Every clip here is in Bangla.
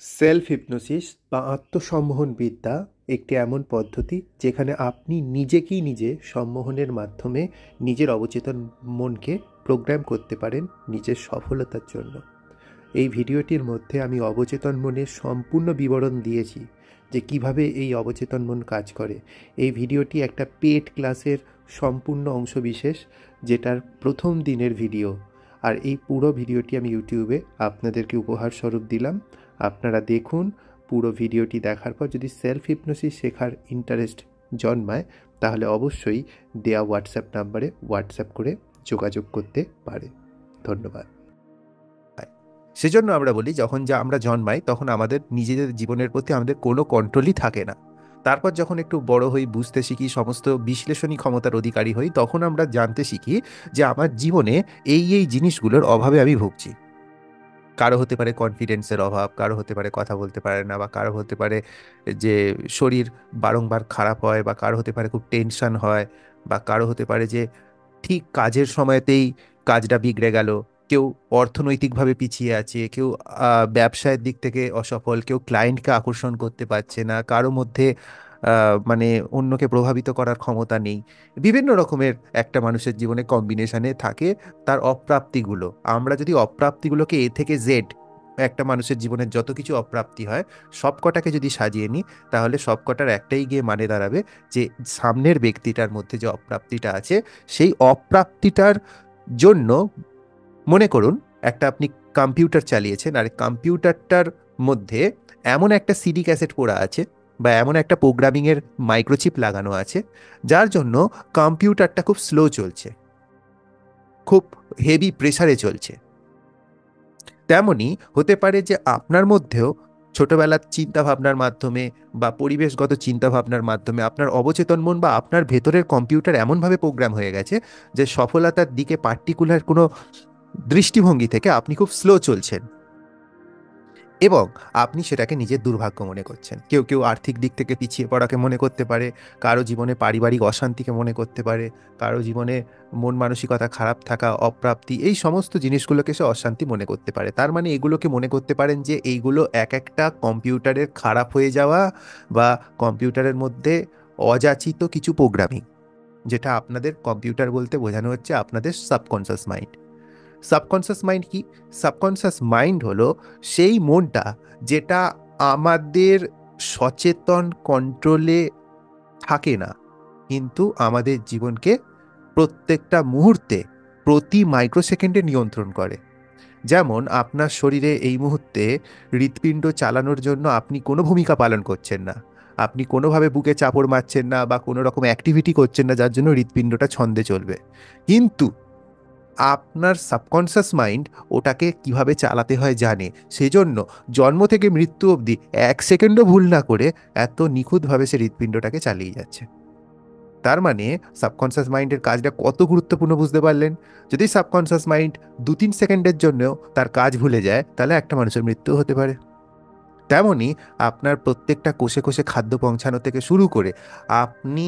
সেলফ হিপনোসিস বা আত্মসম্মোহন বিদ্যা একটি এমন পদ্ধতি যেখানে আপনি নিজেকেই নিজে সম্মোহনের মাধ্যমে নিজের অবচেতন মনকে প্রোগ্রাম করতে পারেন নিজের সফলতার জন্য। এই ভিডিওটির মধ্যে আমি অবচেতন মনের সম্পূর্ণ বিবরণ দিয়েছি যে কিভাবে এই অবচেতন মন কাজ করে। এই ভিডিওটি একটা পেড ক্লাসের সম্পূর্ণ অংশবিশেষ, যেটার প্রথম দিনের ভিডিও। আর এই পুরো ভিডিওটি আমি ইউটিউবে আপনাদেরকে উপহার স্বরূপ দিলাম। আপনারা দেখুন। পুরো ভিডিওটি দেখার পর যদি সেলফ হিপনোসিস শেখার ইন্টারেস্ট জন্মায় তাহলে অবশ্যই দেয়া হোয়াটসঅ্যাপ নাম্বারে হোয়াটসঅ্যাপ করে যোগাযোগ করতে পারে। ধন্যবাদ। সেজন্য আমরা বলি যখন আমরা জন্মাই তখন আমাদের নিজেদের জীবনের প্রতি আমাদের কোনো কন্ট্রোলই থাকে না। তারপর যখন একটু বড় হই, বুঝতে শিখি, সমস্ত বিশ্লেষণী ক্ষমতার অধিকারী হই, তখন আমরা জানতে শিখি যে আমার জীবনে এই জিনিসগুলোর অভাবে আমি ভুগছি। কারো হতে পারে কনফিডেন্সের অভাব, কারো হতে পারে কথা বলতে পারে না, বা কারো হতে পারে যে শরীর বারংবার খারাপ হয়, বা কারো হতে পারে খুব টেনশন হয়, বা কারো হতে পারে যে ঠিক কাজের সময়তেই কাজটা বিগড়ে গেল, কেউ অর্থনৈতিকভাবে পিছিয়ে আছে, কেউ ব্যবসায়ের দিক থেকে অসফল, কেউ ক্লায়েন্টকে আকর্ষণ করতে পারছে না, কারো মধ্যে মানে অন্যকে প্রভাবিত করার ক্ষমতা নেই। বিভিন্ন রকমের একটা মানুষের জীবনে কম্বিনেশনে থাকে তার অপ্রাপ্তিগুলো। আমরা যদি অপ্রাপ্তিগুলোকে এ থেকে জেড, একটা মানুষের জীবনের যত কিছু অপ্রাপ্তি হয় সবকটাকে যদি সাজিয়ে নিই, তাহলে সবকটার একটাই গিয়ে মানে দাঁড়াবে যে সামনের ব্যক্তিটার মধ্যে যে অপ্রাপ্তিটা আছে, সেই অপ্রাপ্তিটার জন্য মনে করুন একটা আপনি কম্পিউটার চালিয়েছেন, আর কম্পিউটারটার মধ্যে এমন একটা সিডি ক্যাসেট পড়া আছে, বা এমন একটা প্রোগ্রামিংয়ের মাইক্রোচিপ লাগানো আছে, যার জন্য কম্পিউটারটা খুব স্লো চলছে, খুব হেভি প্রেসারে চলছে। তেমনই হতে পারে যে আপনার মধ্যেও ছোটবেলার চিন্তা ভাবনার মাধ্যমে বা পরিবেশগত চিন্তা ভাবনার মাধ্যমে আপনার অবচেতন মন বা আপনার ভেতরের কম্পিউটার এমনভাবে প্রোগ্রাম হয়ে গেছে যে সফলতার দিকে পার্টিকুলার কোনো দৃষ্টিভঙ্গি থেকে আপনি খুব স্লো চলছেন, এবং আপনি সেটাকে নিজের দুর্ভাগ্য মনে করছেন। কেউ কেউ আর্থিক দিক থেকে পিছিয়ে পড়াকে মনে করতে পারে, কারো জীবনে পারিবারিক অশান্তিকে মনে করতে পারে, কারো জীবনে মন মানসিকতা খারাপ থাকা, অপ্রাপ্তি, এই সমস্ত জিনিসগুলোকে সে অশান্তি মনে করতে পারে। তার মানে এগুলোকে মনে করতে পারেন যে এইগুলো এক একটা কম্পিউটারের খারাপ হয়ে যাওয়া, বা কম্পিউটারের মধ্যে অযাচিত কিছু প্রোগ্রামিং, যেটা আপনাদের কম্পিউটার বলতে বোঝানো হচ্ছে আপনাদের সাবকনসিয়াস মাইন্ড। সাবকনসিয়াস মাইন্ড কি? সাবকনসিয়াস মাইন্ড হলো সেই মনটা যেটা আমাদের সচেতন কন্ট্রোলে থাকে না, কিন্তু আমাদের জীবনকে প্রত্যেকটা মুহূর্তে, প্রতি মাইক্রোসেকেন্ডে নিয়ন্ত্রণ করে। যেমন আপনার শরীরে এই মুহূর্তে হৃৎপিণ্ড চালানোর জন্য আপনি কোনো ভূমিকা পালন করছেন না, আপনি কোনোভাবে বুকে চাপড় মারছেন না, বা কোনো রকম অ্যাক্টিভিটি করছেন না যার জন্য হৃৎপিণ্ডটা ছন্দে চলবে, কিন্তু আপনার সাবকনসিয়াস মাইন্ড ওটাকে কিভাবে চালাতে হয় জানে। সেজন্য জন্ম থেকে মৃত্যু অবধি 1 সেকেন্ডও ভুল না করে এত নিখুঁতভাবে সে হৃৎপিণ্ডটাকে চালিয়ে যাচ্ছে। তার মানে সাবকনসিয়াস মাইন্ডের কাজটা কত গুরুত্বপূর্ণ বুঝতে পারলেন? যদি সাবকনসিয়াস মাইন্ড 2-3 সেকেন্ডের জন্যও তার কাজ ভুলে যায়, তাহলে একটা মানুষের মৃত্যু হতে পারে। তেমনি আপনার প্রত্যেকটা কোষে কোষে খাদ্য পৌঁছানো থেকে শুরু করে আপনি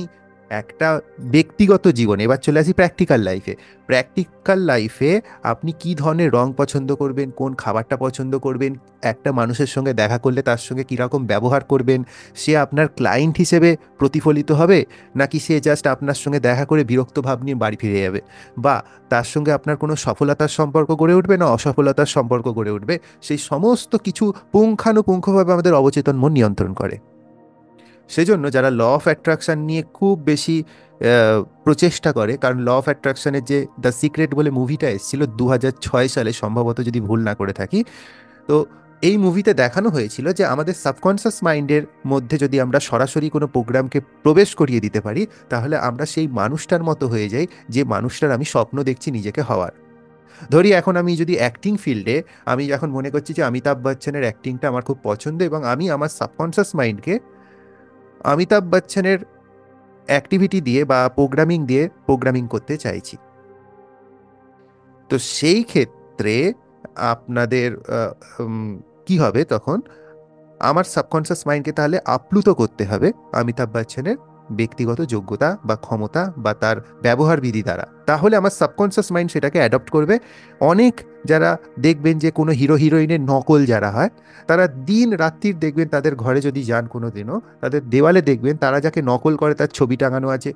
একটা ব্যক্তিগত জীবনে, এবার চলে আসি প্র্যাকটিক্যাল লাইফে। প্র্যাকটিক্যাল লাইফে আপনি কি ধরনের রং পছন্দ করবেন, কোন খাবারটা পছন্দ করবেন, একটা মানুষের সঙ্গে দেখা করলে তার সঙ্গে কীরকম ব্যবহার করবেন, সে আপনার ক্লায়েন্ট হিসেবে প্রতিফলিত হবে, নাকি সে জাস্ট আপনার সঙ্গে দেখা করে বিরক্ত ভাব নিয়ে বাড়ি ফিরে যাবে, বা তার সঙ্গে আপনার কোনো সফলতার সম্পর্ক গড়ে উঠবে না অসফলতার সম্পর্ক গড়ে উঠবে, সেই সমস্ত কিছু পুঙ্খানুপুঙ্খভাবে আমাদের অবচেতন মন নিয়ন্ত্রণ করে। সেজন্য যারা ল অফ অ্যাট্রাকশন নিয়ে খুব বেশি প্রচেষ্টা করে, কারণ ল অফ অ্যাট্রাকশনের যে দ্য সিক্রেট বলে মুভিটা এসেছিল 2006 সালে সম্ভবত, যদি ভুল না করে থাকি, তো এই মুভিতে দেখানো হয়েছিল যে আমাদের সাবকনসিয়াস মাইন্ডের মধ্যে যদি আমরা সরাসরি কোনো প্রোগ্রামকে প্রবেশ করিয়ে দিতে পারি, তাহলে আমরা সেই মানুষটার মতো হয়ে যাই যে মানুষটার আমি স্বপ্ন দেখছি নিজেকে হওয়ার। ধরি এখন আমি যদি অ্যাক্টিং ফিল্ডে, আমি এখন মনে করছি যে অমিতাভ বচ্চনের অ্যাক্টিংটা আমার খুব পছন্দ, এবং আমি আমার সাবকনসিয়াস মাইন্ডকে অমিতাভ বচ্চনের অ্যাক্টিভিটি দিয়ে বা প্রোগ্রামিং দিয়ে প্রোগ্রামিং করতে চাইছি। তো সেই ক্ষেত্রে আপনাদের কি হবে তখন? আমার সাবকনসিয়াস মাইন্ডকে তাহলে আপ্লুত করতে হবে অমিতাভ বচ্চনের ব্যক্তিগত যোগ্যতা বা ক্ষমতা বা তার ব্যবহার বিধি দ্বারা, তাহলে আমার সাবকনসিয়াস মাইন্ড সেটাকে অ্যাডপ্ট করবে। অনেক যারা দেখবেন যে কোনো হিরো হিরোইনের নকল যারা হয়, তারা দিন রাত্রির দেখবেন তাদের ঘরে যদি যান কোনো দিনও, তাদের দেওয়ালে দেখবেন তারা যাকে নকল করে তার ছবি টাঙানো আছে,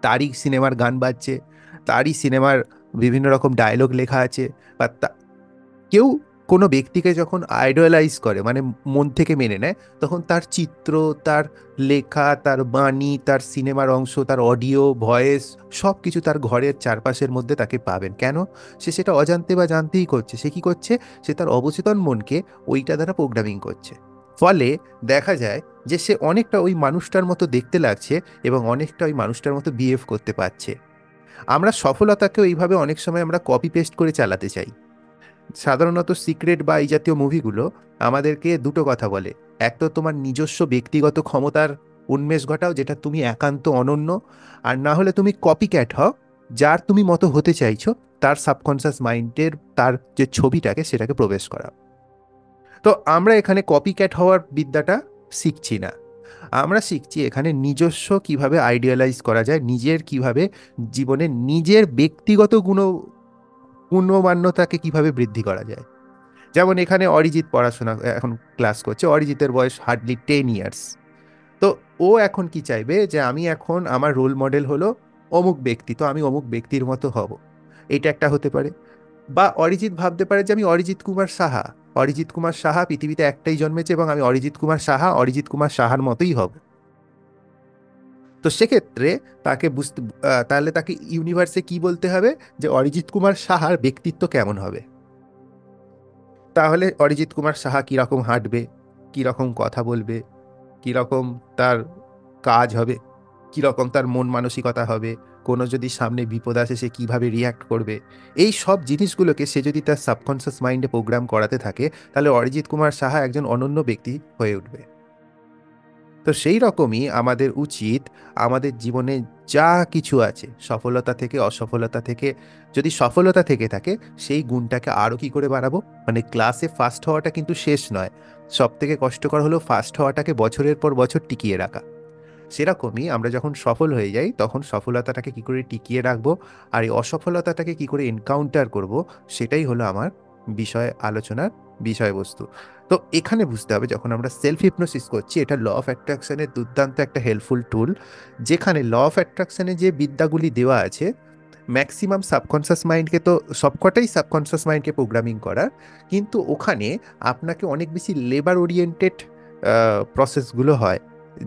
তারই সিনেমার গান বাজছে, তারই সিনেমার বিভিন্ন রকম ডায়লগ লেখা আছে। বা কেউ কোনো ব্যক্তিকে যখন আইডলাইজ করে, মানে মন থেকে মেনে নেয়, তখন তার চিত্র, তার লেখা, তার বাণী, তার সিনেমার অংশ, তার অডিও ভয়েস, সব কিছু তার ঘরের চারপাশের মধ্যে তাকে পাবেন। কেন? সে সেটা অজান্তে বা জানতেই করছে। সে কি করছে? সে তার অবচেতন মনকে ওইটা দ্বারা প্রোগ্রামিং করছে। ফলে দেখা যায় যে সে অনেকটা ওই মানুষটার মতো দেখতে লাগছে এবং অনেকটা ওই মানুষটার মতো বিহেভ করতে পারছে। আমরা সফলতাকেও এইভাবে অনেক সময় আমরা কপি পেস্ট করে চালাতে চাই। সাধারণত সিক্রেট বা এই জাতীয় মুভিগুলো আমাদেরকে দুটো কথা বলে। এক তো তোমার নিজস্ব ব্যক্তিগত ক্ষমতার উন্মেষ ঘটাও, যেটা তুমি একান্ত অনন্য। আর না হলে তুমি কপি ক্যাট হও, যার তুমি মতো হতে চাইছো তার সাবকনসিয়াস মাইন্ডের তার যে ছবিটাকে সেটাকে প্রবেশ করা। তো আমরা এখানে কপি ক্যাট হওয়ার বিদ্যাটা শিখছি না, আমরা শিখছি এখানে নিজস্ব কিভাবে আইডিয়ালাইজ করা যায়, নিজের কিভাবে জীবনে নিজের ব্যক্তিগত গুণমান্যতাকে কিভাবে বৃদ্ধি করা যায়। যেমন এখানে অরিজিৎ পড়াশোনা এখন ক্লাস করছে, অরিজিতের বয়স হার্ডলি 10 ইয়ার্স। তো ও এখন কি চাইবে যে আমি এখন আমার রোল মডেল হলো অমুক ব্যক্তি, তো আমি অমুক ব্যক্তির মতো হব। এটা একটা হতে পারে। বা অরিজিৎ ভাবতে পারে যে আমি অরিজিৎ কুমার সাহা, অরিজিৎ কুমার সাহা পৃথিবীতে একটাই জন্মেছে এবং আমি অরিজিৎ কুমার সাহা অরিজিৎ কুমার সাহার মতোই হব। তো সেক্ষেত্রে তাকে বুঝতে তাহলে তাকে ইউনিভার্সে কি বলতে হবে, যে অরিজিৎ কুমার সাহার ব্যক্তিত্ব কেমন হবে। তাহলে অরিজিৎ কুমার সাহা কীরকম হাঁটবে, কীরকম কথা বলবে, কীরকম তার কাজ হবে, কীরকম তার মন মানসিকতা হবে, কোনো যদি সামনে বিপদ আসে সে কীভাবে রিয়্যাক্ট করবে, এই সব জিনিসগুলোকে সে যদি তার সাবকনসিয়াস মাইন্ডে প্রোগ্রাম করাতে থাকে, তাহলে অরিজিৎ কুমার সাহা একজন অনন্য ব্যক্তি হয়ে উঠবে। তো সেই রকমই আমাদের উচিত আমাদের জীবনে যা কিছু আছে, সফলতা থেকে অসফলতা থেকে, যদি সফলতা থেকে থাকে সেই গুণটাকে আরও কি করে বাড়াবো। মানে ক্লাসে ফার্স্ট হওয়াটা কিন্তু শেষ নয়, সব থেকে কষ্টকর হলো ফার্স্ট হওয়াটাকে বছরের পর বছর টিকিয়ে রাখা। সেরকমই আমরা যখন সফল হয়ে যাই তখন সফলতাটাকে কি করে টিকিয়ে রাখবো আর এই অসফলতাটাকে কি করে এনকাউন্টার করব, সেটাই হলো আমার বিষয় আলোচনার বিষয়বস্তু। তো এখানে বুঝতে হবে যখন আমরা সেলফ হিপনোসিস করছি, এটা ল অফ অ্যাট্রাকশনের দুর্দান্ত একটা হেল্পফুল টুল। যেখানে ল অফ অ্যাট্রাকশনে যে বিদ্যাগুলি দেওয়া আছে, ম্যাক্সিমাম সাবকনসিয়াস মাইন্ডকে তো সবকটাই সাবকনসিয়াস মাইন্ডকে প্রোগ্রামিং করার, কিন্তু ওখানে আপনাকে অনেক বেশি লেবার ওরিয়েন্টেড প্রসেসগুলো হয়,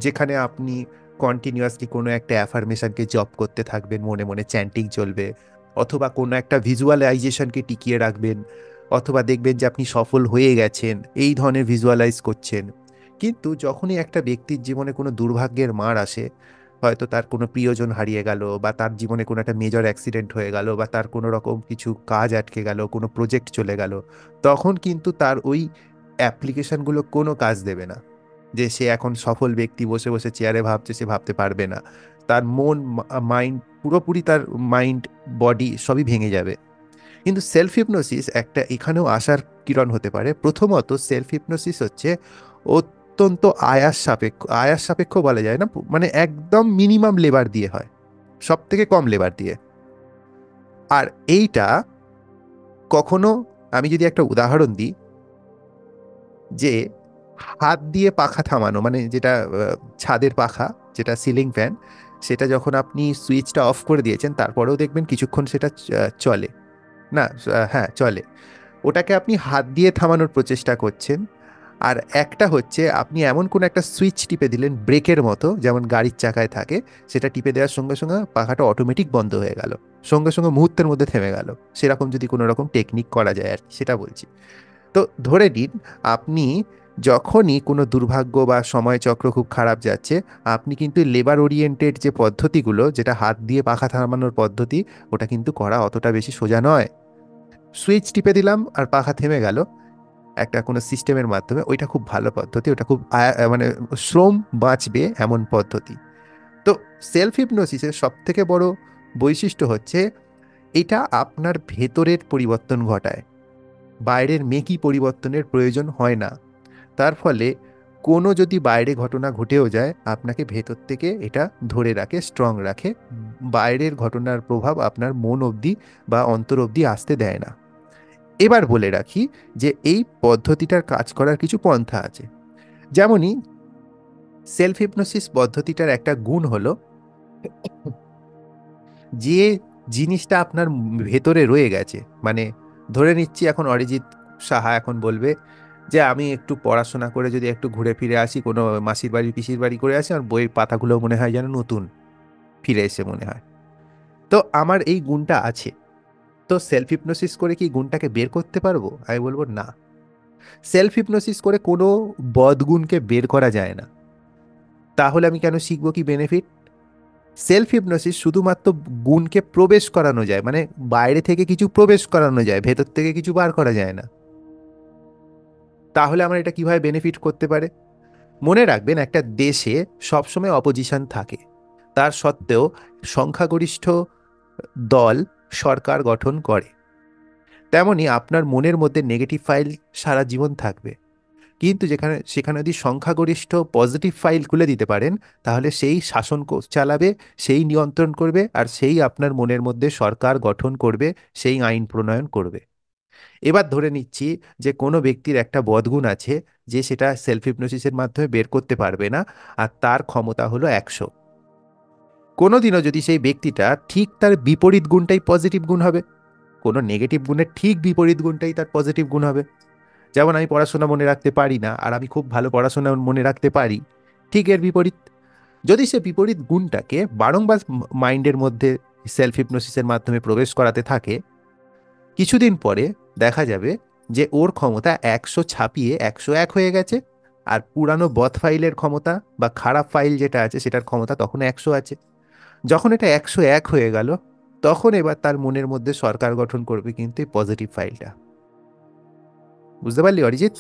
যেখানে আপনি কন্টিনিউয়াসলি কোনো একটা অ্যাফার্মেশনকে জব করতে থাকবেন, মনে মনে চ্যান্টিং চলবে, অথবা কোনো একটা ভিজুয়ালাইজেশনকে টিকিয়ে রাখবেন, অথবা দেখবেন যে আপনি সফল হয়ে গেছেন, এই ধরনের ভিজুয়ালাইজ করছেন। কিন্তু যখনই একটা ব্যক্তির জীবনে কোনো দুর্ভাগ্যের মার আসে, হয়তো তার কোনো প্রিয়জন হারিয়ে গেল, বা তার জীবনে কোনো একটা মেজর অ্যাক্সিডেন্ট হয়ে গেল, বা তার কোনো রকম কিছু কাজ আটকে গেল, কোনো প্রজেক্ট চলে গেল, তখন কিন্তু তার ওই অ্যাপ্লিকেশনগুলো কোনো কাজ দেবে না। যে সে এখন সফল ব্যক্তি বসে বসে চেয়ারে ভাবছে, সে ভাবতে পারবে না। তার মন মাইন্ড পুরোপুরি, তার মাইন্ড বডি সবই ভেঙে যাবে। কিন্তু সেলফ হিপনোসিস একটা এখানেও আশার কিরণ হতে পারে। প্রথমত সেলফ হিপনোসিস হচ্ছে অত্যন্ত আয়াস সাপেক্ষ বলা যায় না, মানে একদম মিনিমাম লেবার দিয়ে হয়, সব থেকে কম লেবার দিয়ে। আর এইটা কখনো, আমি যদি একটা উদাহরণ দিই, যে হাত দিয়ে পাখা থামানো, মানে যেটা ছাদের পাখা, যেটা সিলিং ফ্যান, সেটা যখন আপনি সুইচটা অফ করে দিয়েছেন তারপরেও দেখবেন কিছুক্ষণ সেটা চলে না। হ্যাঁ, চলে। ওটাকে আপনি হাত দিয়ে থামানোর প্রচেষ্টা করছেন। আর একটা হচ্ছে আপনি এমন কোনো একটা সুইচ টিপে দিলেন ব্রেকের মতো, যেমন গাড়ির চাকায় থাকে, সেটা টিপে দেওয়ার সঙ্গে সঙ্গে পাখাটা অটোমেটিক বন্ধ হয়ে গেল, সঙ্গে সঙ্গে মুহূর্তের মধ্যে থেমে গেল। সেরকম যদি কোনো রকম টেকনিক করা যায় আর কি, সেটা বলছি। তো ধরে নিন আপনি যখনই কোনো দুর্ভাগ্য বা সময়চক্র খুব খারাপ যাচ্ছে, আপনি কিন্তু লেবার ওরিয়েন্টেড যে পদ্ধতিগুলো, যেটা হাত দিয়ে পাখা থামানোর পদ্ধতি, ওটা কিন্তু করা অতটা বেশি সোজা নয়। সুইচ টিপে দিলাম আর পাখা থেমে গেল একটা কোনো সিস্টেমের মাধ্যমে, ওইটা খুব ভালো পদ্ধতি, ওটা খুব মানে শ্রম বাঁচবে এমন পদ্ধতি। তো সেলফ হিপনোসিসের সব থেকে বড় বৈশিষ্ট্য হচ্ছে এটা আপনার ভেতরের পরিবর্তন ঘটায়, বাইরের মেকি পরিবর্তনের প্রয়োজন হয় না। তার ফলে কোনো যদি বাইরে ঘটনা ঘটেও যায় আপনাকে ভেতর থেকে এটা ধরে রাখে, স্ট্রং রাখে। বাইরের ঘটনার প্রভাব আপনার মন অবধি বা অন্তর অবধি আসতে দেয় না। এবার বলে রাখি যে এই পদ্ধতিটার কাজ করার কিছু পন্থা আছে। যেমনই সেলফ হিপনোসিস পদ্ধতিটার একটা গুণ হলো, যে জিনিসটা আপনার ভেতরে রয়ে গেছে, মানে ধরে নিচ্ছি এখন অরিজিৎ সাহা এখন বলবে যে আমি একটু পড়াশোনা করে যদি একটু ঘুরে ফিরে আসি, কোনো মাসির বাড়ি পিসির বাড়ি করে আসি, আর বইয়ের পাতাগুলো মনে হয় যেন নতুন ফিরে এসে মনে হয়। তো আমার এই গুণটা আছে, তো সেলফ হিপনোসিস করে কি গুণটাকে বের করতে পারবো? আমি বলবো না। সেলফ হিপনোসিস করে কোনো বদগুণকে বের করা যায় না। তাহলে আমি কেন শিখবো? কি বেনিফিট? সেলফ হিপনোসিস শুধুমাত্র গুণকে প্রবেশ করানো যায়, মানে বাইরে থেকে কিছু প্রবেশ করানো যায়, ভেতর থেকে কিছু বার করা যায় না। তাহলে আমার এটা কিভাবে বেনিফিট করতে পারে? মনে রাখবেন, একটা দেশে সবসময় অপোজিশন থাকে, তার সত্ত্বেও সংখ্যাগরিষ্ঠ দল সরকার গঠন করে। তেমনি আপনার মনের মধ্যে নেগেটিভ ফাইল সারা জীবন থাকবে, কিন্তু সেখানে যদি সংখ্যাগরিষ্ঠ পজিটিভ ফাইল খুলে দিতে পারেন, তাহলে সেই শাসন চালাবে, সেই নিয়ন্ত্রণ করবে, আর সেই আপনার মনের মধ্যে সরকার গঠন করবে, সেই আইন প্রণয়ন করবে। এবার ধরে নিচ্ছি যে কোনো ব্যক্তির একটা বদগুণ আছে, যে সেটা সেলফ হিপনোসিসের মাধ্যমে বের করতে পারবে না, আর তার ক্ষমতা হলো 100। কোনোদিনও যদি সেই ব্যক্তিটা ঠিক তার বিপরীত গুণটাই পজিটিভ গুণ হবে, কোনো নেগেটিভ গুণের ঠিক বিপরীত গুণটাই তার পজিটিভ গুণ হবে। যেমন আমি পড়াশোনা মনে রাখতে পারি না, আর আমি খুব ভালো পড়াশোনা মনে রাখতে পারি, ঠিক এর বিপরীত। যদি সে বিপরীত গুণটাকে বারংবার মাইন্ডের মধ্যে সেলফ হিপনোসিসের মাধ্যমে প্রবেশ করাতে থাকে, কিছুদিন পরে দেখা যাবে যে ওর ক্ষমতা 100 ছাপিয়ে 101 হয়ে গেছে, আর পুরানো বদ ফাইলের ক্ষমতা বা খারাপ ফাইল যেটা আছে সেটার ক্ষমতা তখন 100 আছে। যখন এটা 101 হয়ে গেল, তখন এবার তার মনের মধ্যে সরকার গঠন করবে কিন্তু এই পজিটিভ ফাইলটা। বুঝতে পারলি অরিজিৎ?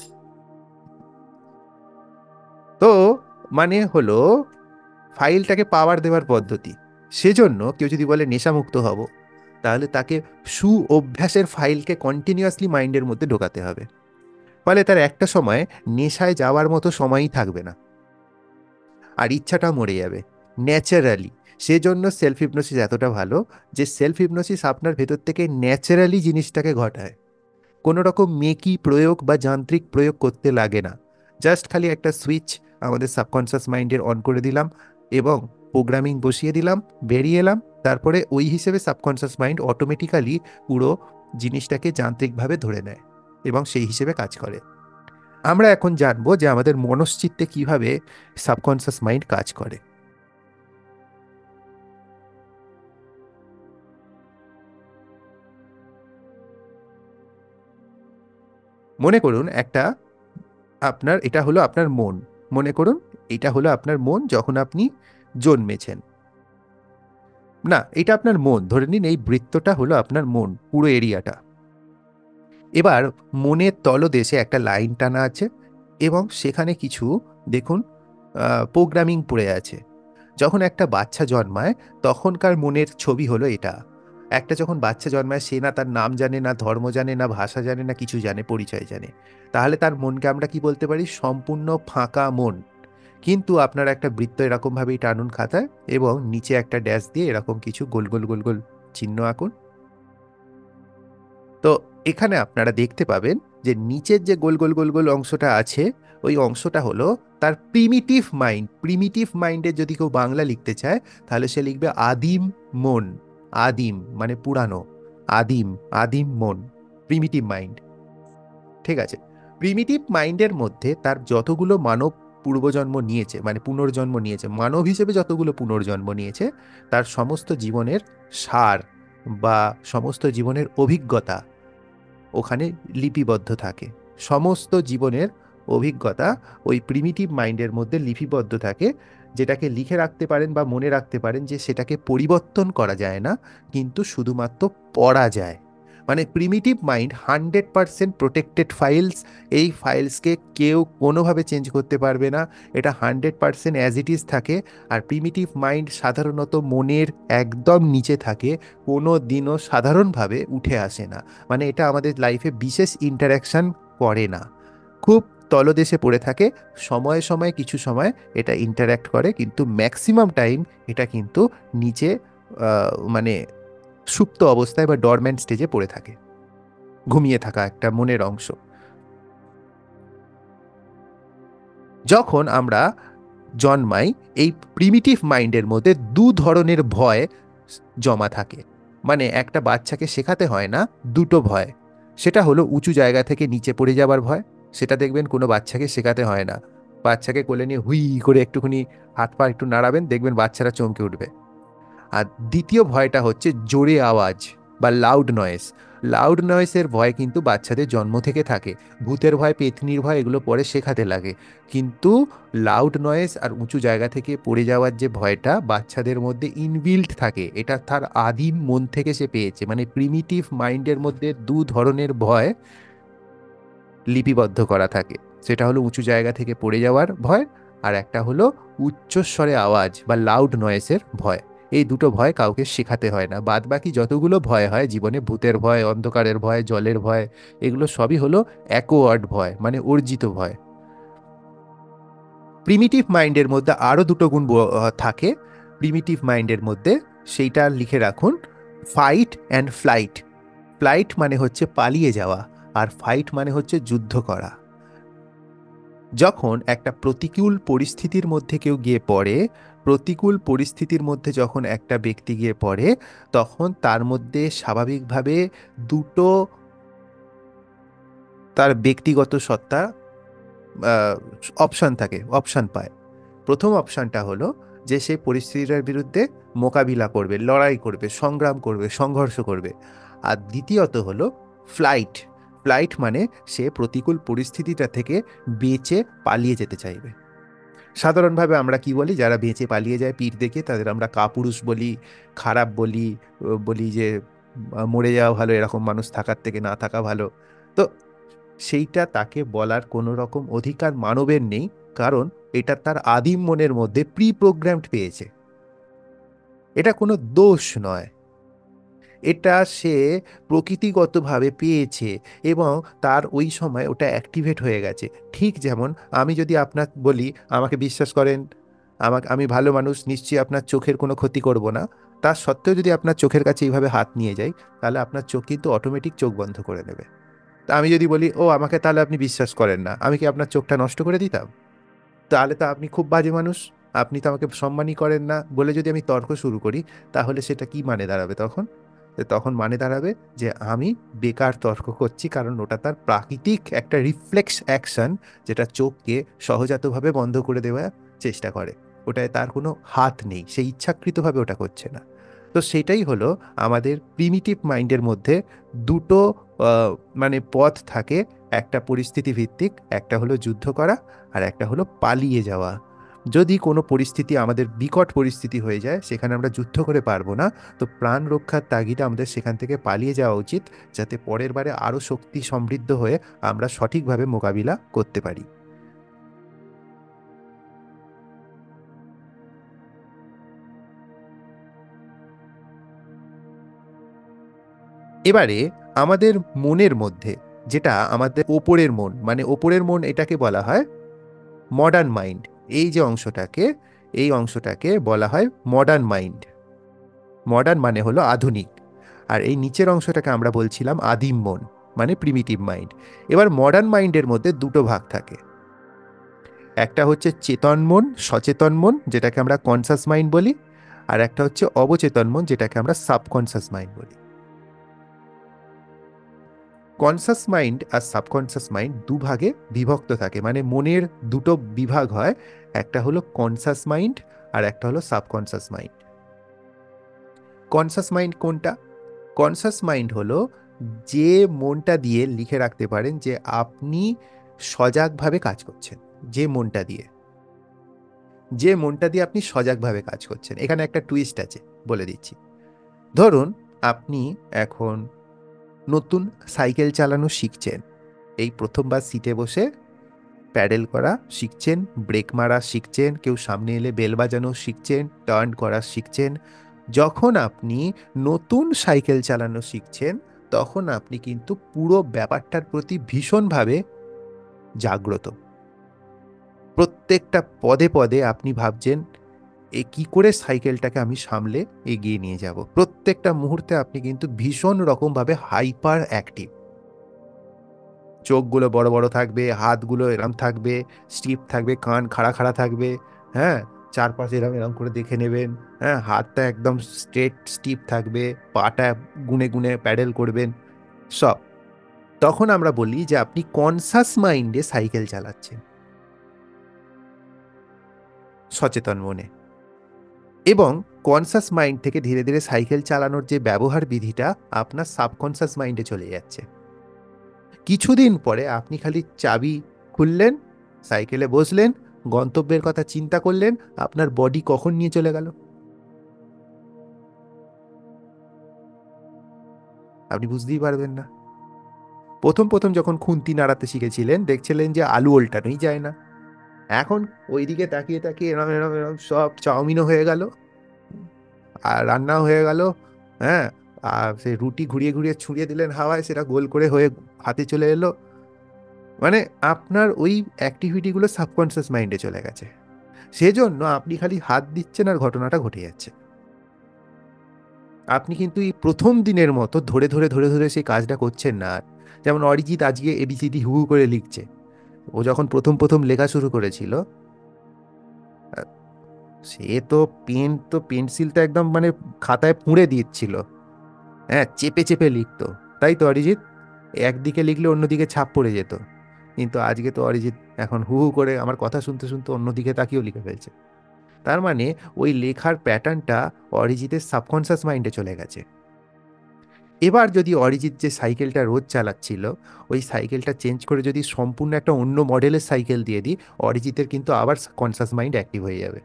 তো মানে হলো ফাইলটাকে পাওয়ার দেওয়ার পদ্ধতি। সেজন্য কেউ যদি বলে নেশামুক্ত হব, তাহলে তাকে অভ্যাসের ফাইলকে কন্টিনিউয়াসলি মাইন্ডের মধ্যে ঢোকাতে হবে। ফলে তার একটা সময় নেশায় যাওয়ার মতো সময়ই থাকবে না, আর ইচ্ছাটা মরে যাবে ন্যাচারালি। সেজন্য সেলফ হিপনোসিস এতটা ভালো, যে সেলফ হিপনোসিস আপনার ভেতর থেকে ন্যাচারালি জিনিসটাকে ঘটায়। কোনো রকম মেকি প্রয়োগ বা যান্ত্রিক প্রয়োগ করতে লাগে না। জাস্ট খালি একটা সুইচ আমাদের সাবকনসিয়াস মাইন্ডের অন করে দিলাম, এবং প্রোগ্রামিং বসিয়ে দিলাম, বেরিয়ে এলাম, তারপরে ওই হিসেবে সাবকনসিয়াস মাইন্ড অটোমেটিক্যালি পুরো জিনিসটাকে যান্ত্রিকভাবে ধরে নেয় এবং সেই হিসেবে কাজ করে। আমরা এখন জানবো যে আমাদের মনশ্চিত্তে কিভাবে সাবকনসিয়াস মাইন্ড কাজ করে। মনে করুন এটা হলো আপনার মন। মনে করুন এটা হলো আপনার মন যখন আপনি জন্মেছেন। না, এটা আপনার মন, ধরে নিন এই বৃত্তটা হলো আপনার মন, পুরো এরিয়াটা। এবার মনের তলদেশে একটা লাইন টানা আছে, এবং সেখানে কিছু দেখুন প্রোগ্রামিং পড়ে আছে। যখন একটা বাচ্চা জন্মায়, তখনকার মনের ছবি হলো এটা। একটা যখন বাচ্চা জন্মায়, সে না তার নাম জানে, না ধর্ম জানে, না ভাষা জানে, না কিছু জানে, পরিচয় জানে। তাহলে তার মনকে আমরা কি বলতে পারি? সম্পূর্ণ ফাঁকা মন। কিন্তু আপনারা একটা বৃত্ত এরকমভাবেই টানুন খাতায়, এবং নিচে একটা ড্যাশ দিয়ে এরকম কিছু গোল গোল গোল গোল চিহ্ন আঁকুন। তো এখানে আপনারা দেখতে পাবেন যে নিচের যে গোল গোল গোল গোল অংশটা আছে, ওই অংশটা হলো তার প্রিমিটিভ মাইন্ড। প্রিমিটিভ মাইন্ডের যদি কেউ বাংলা লিখতে চায়, তাহলে সে লিখবে আদিম মন। আদিম মানে পুরানো, আদিম, আদিম মন, প্রিমিটিভ মাইন্ড। ঠিক আছে? প্রিমিটিভ মাইন্ডের মধ্যে তার যতগুলো মানব পূর্বজন্ম নিয়েছে, মানে পুনর্জন্ম নিয়েছে, মানব হিসেবে যতগুলো পুনর্জন্ম নিয়েছে, তার সমস্ত জীবনের সার বা সমস্ত জীবনের অভিজ্ঞতা ওখানে লিপিবদ্ধ থাকে। সমস্ত জীবনের অভিজ্ঞতা ওই প্রিমিটিভ মাইন্ডের মধ্যে লিপিবদ্ধ থাকে, যেটাকে লিখে রাখতে পারেন বা মনে রাখতে পারেন, যে সেটাকে পরিবর্তন করা যায় না, কিন্তু শুধুমাত্র পড়া যায়। মানে প্রিমিটিভ মাইন্ড 100% প্রোটেক্টেড ফাইলস। এই ফাইলসকে কেউ কোনোভাবে চেঞ্জ করতে পারবে না, এটা 100% অ্যাজ ইট ইজ থাকে। আর প্রিমিটিভ মাইন্ড সাধারণত মনের একদম নিচে থাকে, কোনো দিনও সাধারণভাবে উঠে আসে না। মানে এটা আমাদের লাইফে বিশেষ ইন্টারাকশন করে না, খুব তলদেশে পড়ে থাকে, সময়ে সময়ে কিছু সময় এটা ইন্টারঅ্যাক্ট করে, কিন্তু ম্যাক্সিমাম টাইম এটা কিন্তু নিচে মানে সুপ্ত অবস্থায় বা ডরম্যান্ট স্টেজে পড়ে থাকে, ঘুমিয়ে থাকা একটা মনের অংশ। যখন আমরা জন্মাই, এই প্রিমিটিভ মাইন্ডের মধ্যে দু ধরনের ভয় জমা থাকে। মানে একটা বাচ্চাকে শেখাতে হয় না, দুটো ভয়। সেটা হলো উঁচু জায়গা থেকে নিচে পড়ে যাবার ভয়, সেটা দেখবেন কোনো বাচ্চাকে শেখাতে হয় না। বাচ্চাকে কোলে নিয়ে হুই করে একটুখানি হাত পা একটু নাড়াবেন, দেখবেন বাচ্চারা চমকে উঠবে। আর দ্বিতীয় ভয়টা হচ্ছে জোরে আওয়াজ বা লাউড নয়েজ। লাউড নয়েজের ভয় কিন্তু বাচ্চাদের জন্ম থেকে থাকে। ভূতের ভয়, পেতনির ভয় এগুলো পরে শেখাতে লাগে, কিন্তু লাউড নয়েজ আর উঁচু জায়গা থেকে পড়ে যাওয়ার যে ভয়টা বাচ্চাদের মধ্যে ইনবিল্ট থাকে, এটা তার আদিম মন থেকে সে পেয়েছে। মানে প্রিমিটিভ মাইন্ডের মধ্যে দু ধরনের ভয় লিপিবদ্ধ করা থাকে। সেটা হলো উঁচু জায়গা থেকে পড়ে যাওয়ার ভয়, আর একটা হলো উচ্চস্বরে আওয়াজ বা লাউড নয়েজের ভয়। এই দুটো ভয় কাউকে শেখাতে হয় না। বাদ বাকি যতগুলো ভয় হয় জীবনে, ভূতের ভয়, অন্ধকারের ভয়, জলের ভয়, এগুলো সবই হলো অ্যাকোয়ার্ড ভয়, মানে অর্জিত ভয়। প্রিমিটিভ মাইন্ডের মধ্যে আরও দুটো গুণ থাকে। প্রিমিটিভ মাইন্ডের মধ্যে, সেইটা লিখে রাখুন, ফাইট অ্যান্ড ফ্লাইট। ফ্লাইট মানে হচ্ছে পালিয়ে যাওয়া, আর ফাইট মানে হচ্ছে যুদ্ধ করা। যখন একটা প্রতিকূল পরিস্থিতির মধ্যে কেউ গিয়ে পড়ে, প্রতিকূল পরিস্থিতির মধ্যে যখন একটা ব্যক্তি গিয়ে পড়ে, তখন তার মধ্যে স্বাভাবিকভাবে দুটো তার ব্যক্তিগত সত্তা অপশান থাকে, অপশান পায়। প্রথম অপশানটা হলো যে সে পরিস্থিতিটার বিরুদ্ধে মোকাবিলা করবে, লড়াই করবে, সংগ্রাম করবে, সংঘর্ষ করবে। আর দ্বিতীয়ত হলো ফ্লাইট। ফ্লাইট মানে সে প্রতিকূল পরিস্থিতিটা থেকে বেঁচে পালিয়ে যেতে চাইবে। সাধারণভাবে আমরা কি বলি, যারা বেঁচে পালিয়ে যায় পীর দেখে, তাদের আমরা কাপুরুষ বলি, খারাপ বলি, বলি যে মরে যাওয়া ভালো, এরকম মানুষ থাকার থেকে না থাকা ভালো। তো সেইটা তাকে বলার কোনো রকম অধিকার মানবের নেই, কারণ এটা তার আদিম মনের মধ্যে প্রি প্রোগ্রামড পেয়েছে। এটা কোনো দোষ নয়, এটা সে প্রকৃতিগতভাবে পেয়েছে, এবং তার ওই সময় ওটা অ্যাক্টিভেট হয়ে গেছে। ঠিক যেমন আমি যদি আপনার বলি, আমাকে বিশ্বাস করেন, আমি ভালো মানুষ, নিশ্চয়ই আপনার চোখের কোনো ক্ষতি করব না, তার সত্ত্বেও যদি আপনার চোখের কাছে এইভাবে হাত নিয়ে যাই, তাহলে আপনার চোখ কিন্তু অটোমেটিক চোখ বন্ধ করে নেবে। তা আমি যদি বলি, ও আমাকে তাহলে আপনি বিশ্বাস করেন না, আমি কি আপনার চোখটা নষ্ট করে দিতাম? তাহলে তো আপনি খুব বাজে মানুষ, আপনি তো আমাকে সম্মানই করেন না বলে যদি আমি তর্ক শুরু করি, তাহলে সেটা কি মানে দাঁড়াবে তখন? তখন মানে দাঁড়াবে যে আমি বেকার তর্ক করছি, কারণ ওটা তার প্রাকৃতিক একটা রিফ্লেক্স অ্যাকশন, যেটা চোখকে সহজাতভাবে বন্ধ করে দেওয়ার চেষ্টা করে। ওটায় তার কোনো হাত নেই, সে ইচ্ছাকৃতভাবে ওটা করছে না। তো সেটাই হলো আমাদের প্রিমিটিভ মাইন্ডের মধ্যে দুটো মানে পথ থাকে, একটা পরিস্থিতি ভিত্তিক, একটা হলো যুদ্ধ করা, আর একটা হলো পালিয়ে যাওয়া। যদি কোনো পরিস্থিতি আমাদের বিকট পরিস্থিতি হয়ে যায়, সেখানে আমরা যুদ্ধ করে পারবো না, তো প্রাণ রক্ষার তাগিদে আমাদের সেখান থেকে পালিয়ে যাওয়া উচিত, যাতে পরের বারে আরও শক্তি সমৃদ্ধ হয়ে আমরা সঠিকভাবে মোকাবিলা করতে পারি। এবারে আমাদের মনের মধ্যে, যেটা আমাদের ওপরের মন, মানে ওপরের মন এটাকে বলা হয় মডার্ন মাইন্ড। এই যে অংশটাকে, এই অংশটাকে বলা হয় মডার্ন মাইন্ড। মডার্ন মানে হলো আধুনিক। আর এই নিচের অংশটাকে আমরা বলছিলাম আদিম মন, মানে প্রিমিটিভ মাইন্ড। এবার মডার্ন মাইন্ডের মধ্যে দুটো ভাগ থাকে। একটা হচ্ছে চেতন মন, সচেতন মন, যেটাকে আমরা কনসাস মাইন্ড বলি, আর একটা হচ্ছে অবচেতন মন, যেটাকে আমরা সাবকনসাস মাইন্ড বলি। কনসাস মাইন্ড আর সাবকনসাস মাইন্ড দুভাগে বিভক্ত থাকে, মানে মনের দুটো বিভাগ হয়, একটা হলো কনসাস মাইন্ড আর একটা হলো সাবকনসাস মাইন্ড। কনসাস মাইন্ড কোনটা? কনসাস মাইন্ড হলো যে মনটা দিয়ে, লিখে রাখতে পারেন যে আপনি সজাগভাবে কাজ করছেন, যে মনটা দিয়ে, যে মনটা দিয়ে আপনি সজাগভাবে কাজ করছেন। এখানে একটা টুইস্ট আছে, বলে দিচ্ছি। ধরুন আপনি এখন নতুন সাইকেল চালানো শিখছেন, এই প্রথমবার সিটে বসে প্যাডেল করা শিখছেন, ব্রেক মারা শিখছেন, কেউ সামনে এলে বেল বাজানো শিখছেন, টার্ন করা শিখছেন। যখন আপনি নতুন সাইকেল চালানো শিখছেন, তখন আপনি কিন্তু পুরো ব্যাপারটার প্রতি ভীষণভাবে জাগ্রত। প্রত্যেকটা পদে পদে আপনি ভাবছেন কি করে সাইকেলটাকে আমি সামলে এগিয়ে নিয়ে যাব। প্রত্যেকটা মুহূর্তে আপনি কিন্তু ভীষণ রকমভাবে হাইপার অ্যাক্টিভ। চোখগুলো বড় বড় থাকবে, হাতগুলো এরম থাকবে, স্টিফ থাকবে, কান খাড়া খাড়া থাকবে। হ্যাঁ, চারপাশে এরম এরম করে দেখে নেবেন। হ্যাঁ, হাতটা একদম স্ট্রেট স্টিফ থাকবে, পাটা গুনে গুনে প্যাডেল করবেন, সব। তখন আমরা বলি যে আপনি কনসাস মাইন্ডে সাইকেল চালাচ্ছেন, সচেতন মনে। এবং কনসাস মাইন্ড থেকে ধীরে ধীরে সাইকেল চালানোর যে ব্যবহার বিধিটা আপনার সাবকনসাস মাইন্ডে চলে যাচ্ছে। কিছুদিন পরে আপনি খালি চাবি খুললেন, সাইকেলে বসলেন, গন্তব্যের কথা চিন্তা করলেন, আপনার বডি কখন নিয়ে চলে গেল আপনি বুঝতেই পারবেন না। প্রথম প্রথম যখন খুন্তি নাড়াতে শিখেছিলেন দেখছিলেন যে আলু ওল্টানোই যায় না। এখন ওইদিকে তাকিয়ে তাকিয়ে এরম এরম এরম সব চাউমিনও হয়ে গেল, আর রান্নাও হয়ে গেল। হ্যাঁ, আর সেই রুটি ঘুরিয়ে ঘুরিয়ে ছুঁড়িয়ে দিলেন হাওয়ায়, সেটা গোল করে হয়ে হাতে চলে এলো। মানে আপনার ওই অ্যাক্টিভিটিগুলো সাবকনসিয়াস মাইন্ডে চলে গেছে। সেজন্য আপনি খালি হাত দিচ্ছেন আর ঘটনাটা ঘটে যাচ্ছে। আপনি কিন্তু এই প্রথম দিনের মতো ধরে ধরে ধরে ধরে সেই কাজটা করছেন না আর। যেমন অরিজিৎ আজকে এবিসিডি হু হু করে লিখছে। ও যখন প্রথম প্রথম লেখা শুরু করেছিল, আহ, সে তো পেন্সিলটা একদম মানে খাতায় পুড়ে দিচ্ছিল। হ্যাঁ, চেপে চেপে লিখতো। তাই তো অরিজিৎ? একদিকে লিখলে অন্যদিকে ছাপ পড়ে যেত। কিন্তু আজকে তো অরিজিৎ এখন হু হু করে আমার কথা শুনতে শুনতে অন্যদিকে তাকিয়েও লিখে ফেলছে। তার মানে ওই লেখার প্যাটার্নটা অরিজিতের সাবকনসিয়াস মাইন্ডে চলে গেছে। এবার যদি অরিজিৎ যে সাইকেলটা রোজ চালাচ্ছিল ওই সাইকেলটা চেঞ্জ করে যদি সম্পূর্ণ একটা অন্য মডেলের সাইকেল দিয়ে দিই, অরিজিতের কিন্তু আবার কনসাস মাইন্ড অ্যাক্টিভ হয়ে যাবে।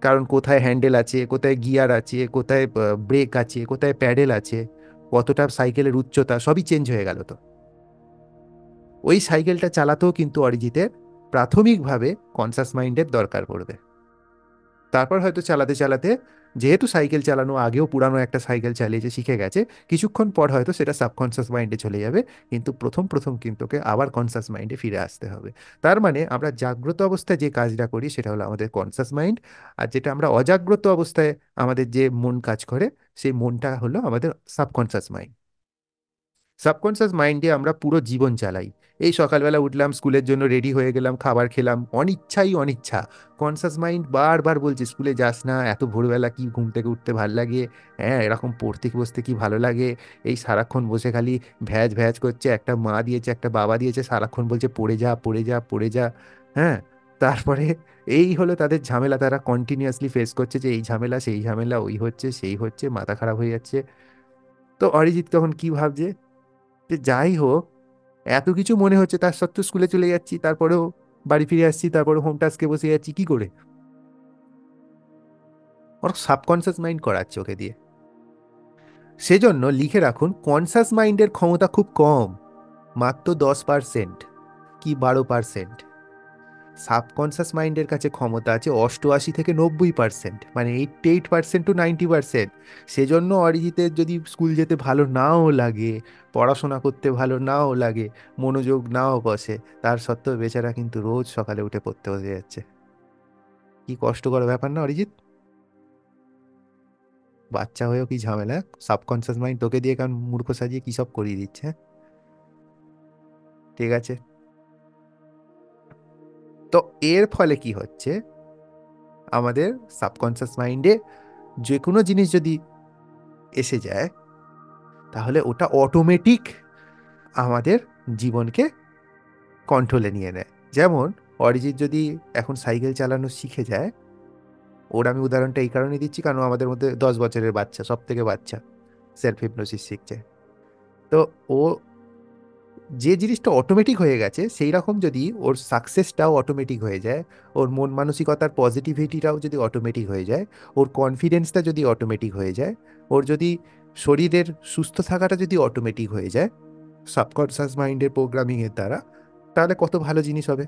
কারণ কোথায় হ্যান্ডেল আছে, কোথায় গিয়ার আছে, কোথায় ব্রেক আছে, কোথায় প্যাডেল আছে, কতটা সাইকেলের উচ্চতা, সবই চেঞ্জ হয়ে গেল। তো ওই সাইকেলটা চালাতেও কিন্তু অরিজিতের প্রাথমিকভাবে কনসাস মাইন্ডের দরকার পড়বে। তারপর হয়তো চালাতে চালাতে, যেহেতু সাইকেল চালানো আগেও পুরানো একটা সাইকেল চালিয়েছে, শিখে গেছে, কিছুক্ষণ পর হয়তো সেটা সাবকনসিয়াস মাইন্ডে চলে যাবে। কিন্তু প্রথম প্রথম কিন্তু ওকে আবার কনসাস মাইন্ডে ফিরে আসতে হবে। তার মানে আমরা জাগ্রত অবস্থায় যে কাজটা করি সেটা হলো আমাদের কনসাস মাইন্ড, আর যেটা আমরা অজাগ্রত অবস্থায় আমাদের যে মন কাজ করে সেই মনটা হলো আমাদের সাবকনসাস মাইন্ড। সাবকনসিয়াস মাইন্ডে আমরা পুরো জীবন চালাই। এই সকালবেলা উঠলাম, স্কুলের জন্য রেডি হয়ে গেলাম, খাবার খেলাম, অনিচ্ছাই অনিচ্ছা কনসাস মাইন্ড বারবার বলছে স্কুলে যাস না, এত ভোরবেলা কি ঘুম থেকে উঠতে ভাল লাগে, হ্যাঁ এরকম পড়তে বসতে কি ভালো লাগে, এই সারাক্ষণ বসে খালি ভ্যাজ ভ্যাজ করছে, একটা মা দিয়েছে একটা বাবা দিয়েছে, সারাক্ষণ বলছে পড়ে যা পড়ে যা পড়ে যা। হ্যাঁ, তারপরে এই হলো তাদের ঝামেলা, তারা কন্টিনিউয়াসলি ফেস করছে যে এই ঝামেলা সেই ঝামেলা, ওই হচ্ছে সেই হচ্ছে, মাথা খারাপ হয়ে যাচ্ছে। তো অরিজিৎ তখন কি ভাবছে যে যাই হোক, এত কিছু মনে হচ্ছে তার সত্ত্বেও স্কুলে চলে যাচ্ছি, তারপরেও বাড়ি ফিরে আসছি, তারপরে হোম টাস্কে বসে যাচ্ছি কি করে? ওর সাবকনসিয়াস মাইন্ড করাচ্ছে ওকে দিয়ে। সেজন্য লিখে রাখুন, কনসাস মাইন্ডের ক্ষমতা খুব কম, মাত্র 10% কি 12%। সাবকনসাস মাইন্ডের কাছে ক্ষমতা আছে 88 থেকে 90%, মানে 88% টু 90%। সেজন্য অরিজিতের যদি স্কুল যেতে ভালো নাও লাগে, পড়াশোনা করতে ভালো নাও লাগে, মনোযোগ নাও বসে, তার সত্ত্বেও বেচারা কিন্তু রোজ সকালে উঠে পড়তে বসে যাচ্ছে। কি কষ্টকর ব্যাপার না অরিজিৎ? বাচ্চা হয়েও কি ঝামেলা! সাবকনসাস মাইন্ড তোকে দিয়ে কারণ মূর্খ সাজিয়ে কি সব করিয়ে দিচ্ছে, হ্যাঁ? ঠিক আছে। তো এর ফলে কি হচ্ছে, আমাদের সাবকনসাস মাইন্ডে যে কোনো জিনিস যদি এসে যায় তাহলে ওটা অটোমেটিক আমাদের জীবনকে কন্ট্রোলে নিয়ে নেয়। যেমন অরিজিৎ যদি এখন সাইকেল চালানো শিখে যায়, ওর আমি উদাহরণটা এই কারণে দিচ্ছি কারণ ও আমাদের মধ্যে 10 বছরের বাচ্চা, সব থেকে বাচ্চা, সেলফ হিপনোসিস শিখছে। তো ও যে জিনিসটা অটোমেটিক হয়ে গেছে সেই রকম যদি ওর সাকসেসটাও অটোমেটিক হয়ে যায়, ওর মন মানসিকতার পজিটিভিটিটাও যদি অটোমেটিক হয়ে যায়, ওর কনফিডেন্সটা যদি অটোমেটিক হয়ে যায়, ওর যদি শরীরের সুস্থ থাকাটা যদি অটোমেটিক হয়ে যায় সাবকনসাস মাইন্ডের প্রোগ্রামিংয়ের দ্বারা, তাহলে কত ভালো জিনিস হবে,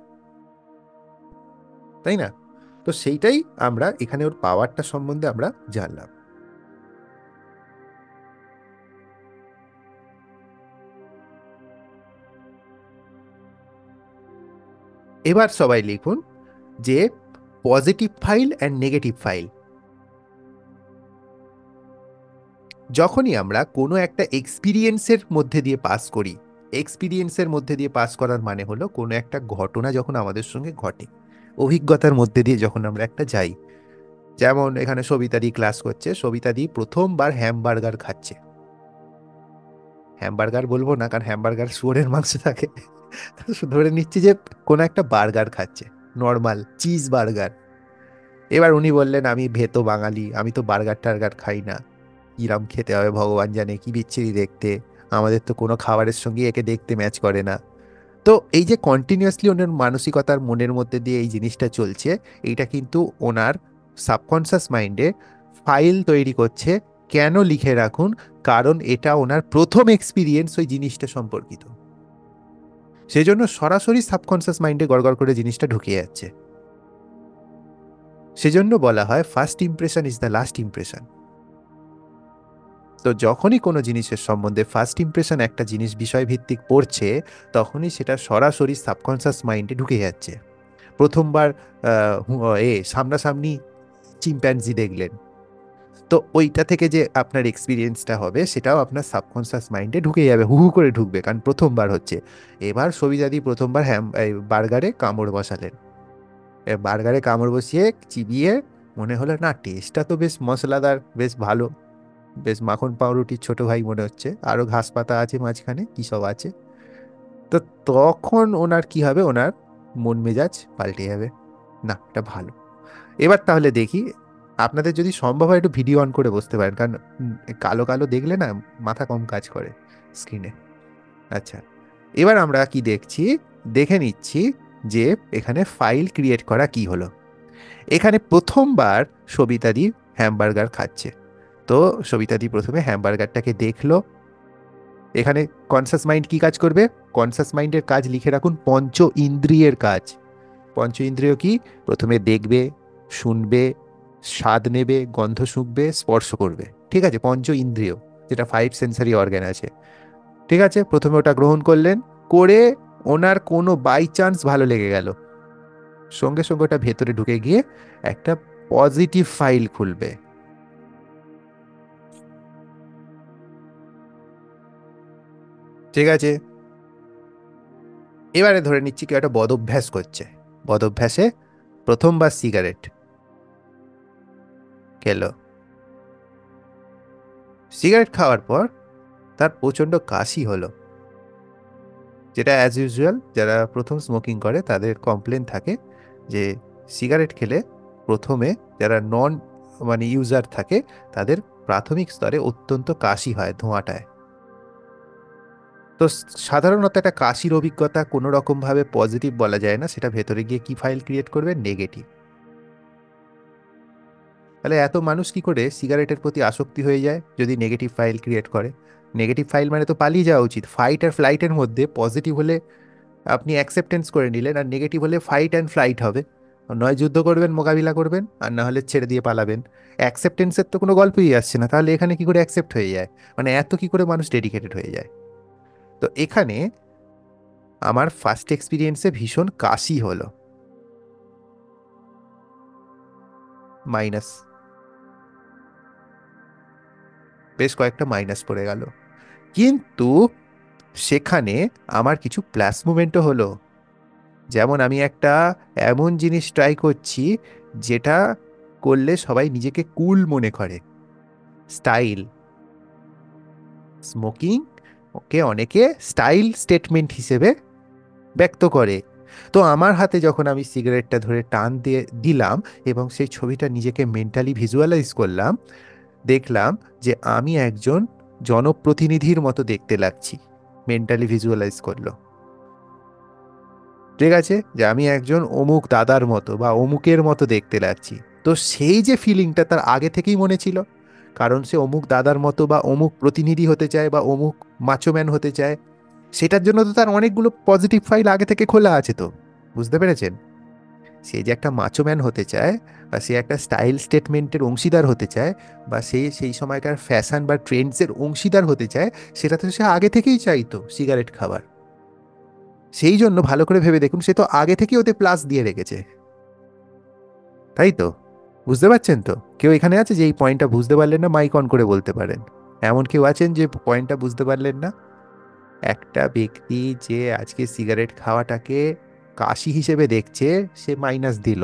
তাই না? তো সেইটাই আমরা এখানে ওর পাওয়ারটা সম্বন্ধে আমরা জানলাম। এবার সবাই লিখুন যে positive file and negative file. যখনই আমরা কোনো একটা এক্সপিরিয়েন্সের মধ্যে দিয়ে পাস করি, এক্সপিরিয়েন্সের মধ্যে দিয়ে পাস করার মানে হলো কোনো একটা ঘটনা যখন আমাদের সঙ্গে ঘটে, অভিজ্ঞতার মধ্যে দিয়ে যখন আমরা একটা যাই। যেমন এখানে সবিতাদি ক্লাস করছে, সবিতাদি প্রথমবার হ্যামবার্গার খাচ্ছে। হ্যামবার্গার বলবো না, কারণ হ্যামবার্গার শুয়োরের মাংস থাকে, ধরে নিচ্ছি যে কোনো একটা বার্গার খাচ্ছে, নর্মাল চিজ বার্গার। এবার উনি বললেন আমি ভেতো বাঙালি, আমি তো বার্গার টার্গার খাই না, কিরাম খেতে হবে ভগবান জানে, কি বিচ্ছিরি দেখতে, আমাদের তো কোনো খাবারের সঙ্গে একে দেখতে ম্যাচ করে না। তো এই যে কন্টিনিউয়াসলি ওনার মানসিকতার মনের মধ্যে দিয়ে এই জিনিসটা চলছে, এইটা কিন্তু ওনার সাবকনসিয়াস মাইন্ডে ফাইল তৈরি করছে। কেন লিখে রাখুন, কারণ এটা ওনার প্রথম এক্সপিরিয়েন্স ওই জিনিসটা সম্পর্কিত, সেজন্য সরাসরি সাবকনসিয়াস মাইন্ডে গড়গড় করে জিনিসটা ঢুকে যাচ্ছে। সেজন্য বলা হয় first impression is the last impression. তো যখনই কোনো জিনিসের সম্বন্ধে ফার্স্ট ইমপ্রেশন একটা জিনিস বিষয় ভিত্তিক পড়ছে, তখনই সেটা সরাসরি সাবকনসিয়াস মাইন্ডে ঢুকে যাচ্ছে। প্রথমবার সামনাসামনি চিম্প্যাঞ্জি দেখলেন, তো ওইটা থেকে যে আপনার এক্সপিরিয়েন্সটা হবে সেটাও আপনার সাবকনসিয়াস মাইন্ডে ঢুকে যাবে, হু হু করে ঢুকবে, কারণ প্রথমবার হচ্ছে। এবার সবিতাদি প্রথমবার বার্গারে কামড় বসালেন, বার্গারে কামড় বসিয়ে চিবিয়ে মনে হলো না টেস্টটা তো বেশ মশলাদার, বেশ ভালো, বেশ মাখন পাউরুটির ছোট ভাই মনে হচ্ছে, আরো ঘাস পাতা আছে মাঝখানে, কি সব আছে। তো তখন ওনার কি হবে, ওনার মন মেজাজ পাল্টে যাবে, না এটা ভালো। এবার তাহলে দেখি, আপনাদের যদি সম্ভব হয় একটু ভিডিও অন করে বসতে পারেন, কারণ কালো কালো দেখলে না মাথা কম কাজ করে স্ক্রিনে। আচ্ছা, এবার আমরা কি দেখছি, দেখে নিচ্ছি যে এখানে ফাইল ক্রিয়েট করা কি হলো। এখানে প্রথমবার সবিতাদি হ্যামবার্গার খাচ্ছে, তো সবিতাদি প্রথমে হ্যামবার্গারটাকে দেখলো। এখানে কনসাস মাইন্ড কি কাজ করবে, কনসাস মাইন্ডের কাজ লিখে রাখুন পঞ্চ ইন্দ্রিয়ের কাজ। পঞ্চ ইন্দ্রিয় কি, প্রথমে দেখবে, শুনবে, স্বাদ নেবে, গন্ধ শুঁকবে, স্পর্শ করবে, ঠিক আছে, পঞ্চ ইন্দ্রিয়, যেটা 5 সেন্সারি অর্গান আছে। ঠিক আছে, প্রথমে ওটা গ্রহণ করলেন, করে ওনার কোনো বাই চান্স ভালো লেগে গেল, সঙ্গে সঙ্গে ওটা ভেতরে ঢুকে গিয়ে একটা পজিটিভ ফাইল খুলবে। ঠিক আছে, এবারে ধরে নিচ্ছি কেউ একটা বদঅভ্যাস করছে, বদঅভ্যাসে প্রথমবার সিগারেট খেলো। সিগারেট খাওয়ার পর তার প্রচণ্ড কাশি হলো, যেটা অ্যাজ ইউজুয়াল যারা প্রথম স্মোকিং করে তাদের কমপ্লেন থাকে যে সিগারেট খেলে প্রথমে যারা নন ইউজার থাকে তাদের প্রাথমিক স্তরে অত্যন্ত কাশি হয় ধোঁয়াটায়। তো সাধারণত একটা কাশির অভিজ্ঞতা কোনো রকমভাবে পজিটিভ বলা যায় না, সেটা ভেতরে গিয়ে কি ফাইল ক্রিয়েট করবে, নেগেটিভ। তাহলে এত মানুষ কি করে সিগারেটের প্রতি আসক্তি হয়ে যায় যদি নেগেটিভ ফাইল ক্রিয়েট করে? নেগেটিভ ফাইল মানে তো পালিয়ে যাওয়া উচিত। ফাইট আর ফ্লাইটের মধ্যে পজিটিভ হলে আপনি অ্যাকসেপ্টেন্স করে নিলেন, আর নেগেটিভ হলে ফাইট অ্যান্ড ফ্লাইট হবে, নয় যুদ্ধ করবেন মোকাবিলা করবেন, আর না হলে ছেড়ে দিয়ে পালাবেন। অ্যাকসেপ্টেন্সের তো কোনো গল্পই আসছে না, তাহলে এখানে কি করে অ্যাকসেপ্ট হয়ে যায়, মানে এত কি করে মানুষ ডেডিকেটেড হয়ে যায়? তো এখানে আমার ফার্স্ট এক্সপিরিয়েন্সে ভীষণ কাশি হলো, মাইনাস, বেশ কয়েকটা মাইনাস পড়ে গেল। কিন্তু সেখানে আমার কিছু প্লাস মুভমেন্টও হলো। যেমন আমি একটা এমন জিনিস ট্রাই করছি যেটা করলে সবাই নিজেকে কুল মনে করে, স্টাইল। স্মোকিং ওকে অনেকে স্টাইল স্টেটমেন্ট হিসেবে ব্যক্ত করে। তো আমার হাতে যখন আমি সিগারেটটা ধরে টান দিয়ে দিলাম এবং সেই ছবিটা নিজেকে মেন্টালি ভিজুয়ালাইজ করলাম, দেখলাম যে আমি একজন জনপ্রতিনিধির মতো দেখতে লাগছি, মেন্টালি ভিজুয়ালাইজ করলো। ঠিক আছে, যে আমি একজন অমুক দাদার মতো বা অমুকের মতো দেখতে লাগছি। তো সেই যে ফিলিংটা তার আগে থেকেই মনে ছিল, কারণ সে অমুক দাদার মতো বা অমুক প্রতিনিধি হতে চায় বা অমুক মাচোম্যান হতে চায়, সেটার জন্য তো তার অনেকগুলো পজিটিভ ফাইল আগে থেকে খোলা আছে। তো বুঝতে পেরেছেন, সে যে একটা মাচোম্যান হতে চায় বা সে একটা স্টাইল স্টেটমেন্টের অংশীদার হতে চায় বা সে সেই সময়কার ফ্যাশন বা ট্রেন্ডসের অংশীদার হতে চায়, সেটা তো সে আগে থেকেই চাইতো সিগারেট খাবার। সেই জন্য ভালো করে ভেবে দেখুন, সে তো আগে থেকেই ওতে প্লাস দিয়ে রেখেছে, তাই তো? বুঝতে পারছেন তো? কেউ এখানে আছে যে এই পয়েন্টটা বুঝতে পারলেন না? মাইক অন করে বলতে পারেন। এমন কেউ আছেন যে পয়েন্টটা বুঝতে পারলেন না? একটা ব্যক্তি যে আজকে সিগারেট খাওয়াটাকে কাশি হিসেবে দেখছে, সে মাইনাস দিল,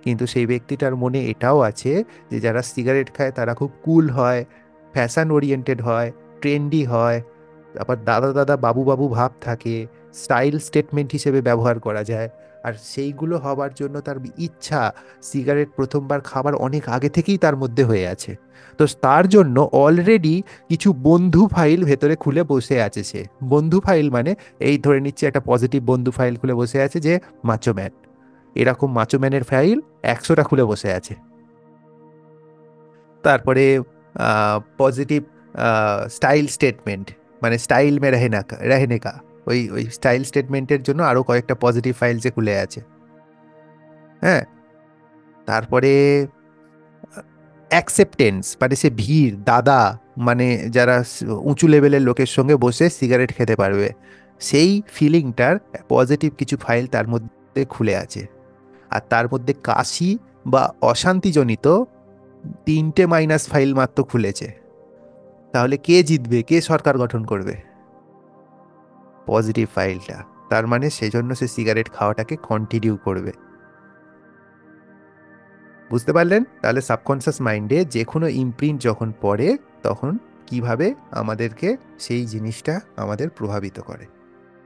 কিন্তু সেই ব্যক্তিটার মনে এটাও আছে যে যারা সিগারেট খায় তারা খুব কুল হয়, ফ্যাশন ওরিয়েন্টেড হয়, ট্রেন্ডি হয়, আবার দাদা দাদা বাবু বাবু ভাব থাকে, স্টাইল স্টেটমেন্ট হিসেবে ব্যবহার করা যায়। আর সেইগুলো হবার জন্য তার ইচ্ছা সিগারেট প্রথমবার খাবার অনেক আগে থেকেই তার মধ্যে হয়ে আছে। তো তার জন্য অলরেডি কিছু বন্ধু ফাইল ভেতরে খুলে বসে আছে সে। বন্ধু ফাইল মানে, এই ধরে নিচ্ছে একটা পজিটিভ বন্ধু ফাইল খুলে বসে আছে যে মাচোম্যান, এরকম মাচোম্যানের ফাইল 100টা খুলে বসে আছে। তারপরে পজিটিভ স্টাইল স্টেটমেন্ট, মানে স্টাইল মে রহেনা রহনে কা, ওই ওই স্টাইল স্টেটমেন্টের জন্য আরো কয়েকটা পজিটিভ ফাইল যে খুলে আছে। হ্যাঁ, তারপরে অ্যাকসেপ্টেন্স, মানে সে ভিড় দাদা, মানে যারা উঁচু লেভেলের লোকের সঙ্গে বসে সিগারেট খেতে পারবে, সেই ফিলিংটার পজিটিভ কিছু ফাইল তার মধ্যে খুলে আছে। আর তার মধ্যে কাশি বা অশান্তিজনিত 3টে মাইনাস ফাইল মাত্র খুলেছে। তাহলে কে জিতবে, কে সরকার গঠন করবে? পজিটিভ ফাইলটা। তার মানে সেজন্য সে সিগারেট খাওয়াটাকে কন্টিনিউ করবে। বুঝতে পারলেন? তাহলে সাবকনসিয়াস মাইন্ডে যে কোনো ইমপ্রিন্ট যখন পড়ে, তখন কিভাবে আমাদেরকে সেই জিনিসটা আমাদের প্রভাবিত করে।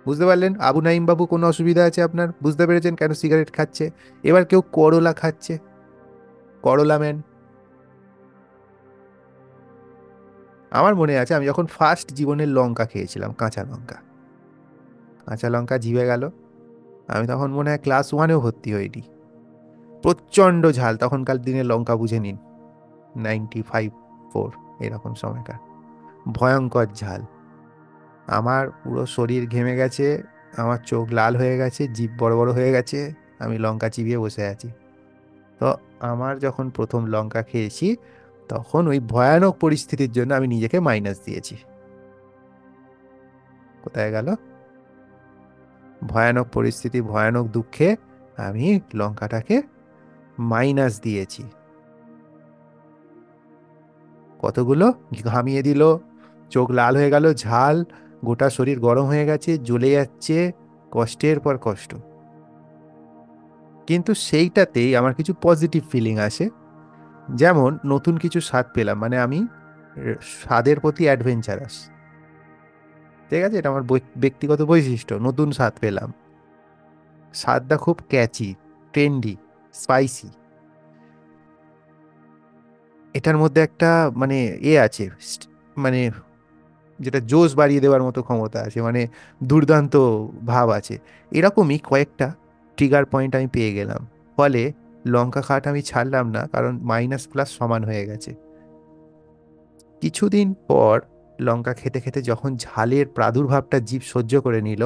বুঝতে পারলেন? আবু নাইম বাবু, কোনো অসুবিধা আছে আপনার? বুঝতে পেরেছেন কেন সিগারেট খাচ্ছে? এবার কেউ করলা খাচ্ছে, করলা ম্যান। আমার মনে আছে আমি যখন ফার্স্ট জীবনের লঙ্কা খেয়েছিলাম, কাঁচা লঙ্কা, কাঁচা লঙ্কা জিভে গেল, আমি তখন মনে হয় ক্লাস 1-এও ভর্তি হইনি। প্রচণ্ড ঝাল, তখনকার দিনে লঙ্কা বুঝে নিন, 95-4 এরকম সময়কার, ভয়ঙ্কর ঝাল। আমার পুরো শরীর ঘেমে গেছে, আমার চোখ লাল হয়ে গেছে, জিভ বড় বড় হয়ে গেছে, আমি লঙ্কা চিবিয়ে বসে আছি। তো আমার যখন প্রথম লঙ্কা খেয়েছি, তখন ওই ভয়ানক পরিস্থিতির জন্য আমি নিজেকে মাইনাস দিয়েছি। কোথায় গেল? ভয়ানক পরিস্থিতি, ভয়ানক দুঃখে আমি লঙ্কাটাকে মাইনাস দিয়েছি। কতগুলো ঘামিয়ে দিল, চোখ লাল হয়ে গেল, ঝাল, গোটা শরীর গরম হয়ে গেছে, জ্বলে যাচ্ছে, কষ্টের পর কষ্ট। কিন্তু সেইটাতেই আমার কিছু পজিটিভ ফিলিং আসে, যেমন নতুন কিছু স্বাদ পেলাম, মানে আমি স্বাদের প্রতি অ্যাডভেঞ্চারাস। ঠিক আছে, এটা আমার ব্যক্তিগত বৈশিষ্ট্য। নতুন স্বাদ পেলাম, স্বাদটা খুব ক্যাচি, ট্রেন্ডি, স্পাইসি, এটার মধ্যে একটা মানে আছে, মানে যেটা জোশ বাড়িয়ে দেওয়ার মতো ক্ষমতা আছে, মানে দুর্দান্ত ভাব আছে। এরকমই কয়েকটা ট্রিগার পয়েন্ট আমি পেয়ে গেলাম। ফলে লঙ্কা খাওয়াটা আমি ছাড়লাম না, কারণ মাইনাস প্লাস সমান হয়ে গেছে। কিছুদিন পর লঙ্কা খেতে খেতে যখন ঝালের প্রাদুর্ভাবটা জীব সহ্য করে নিল,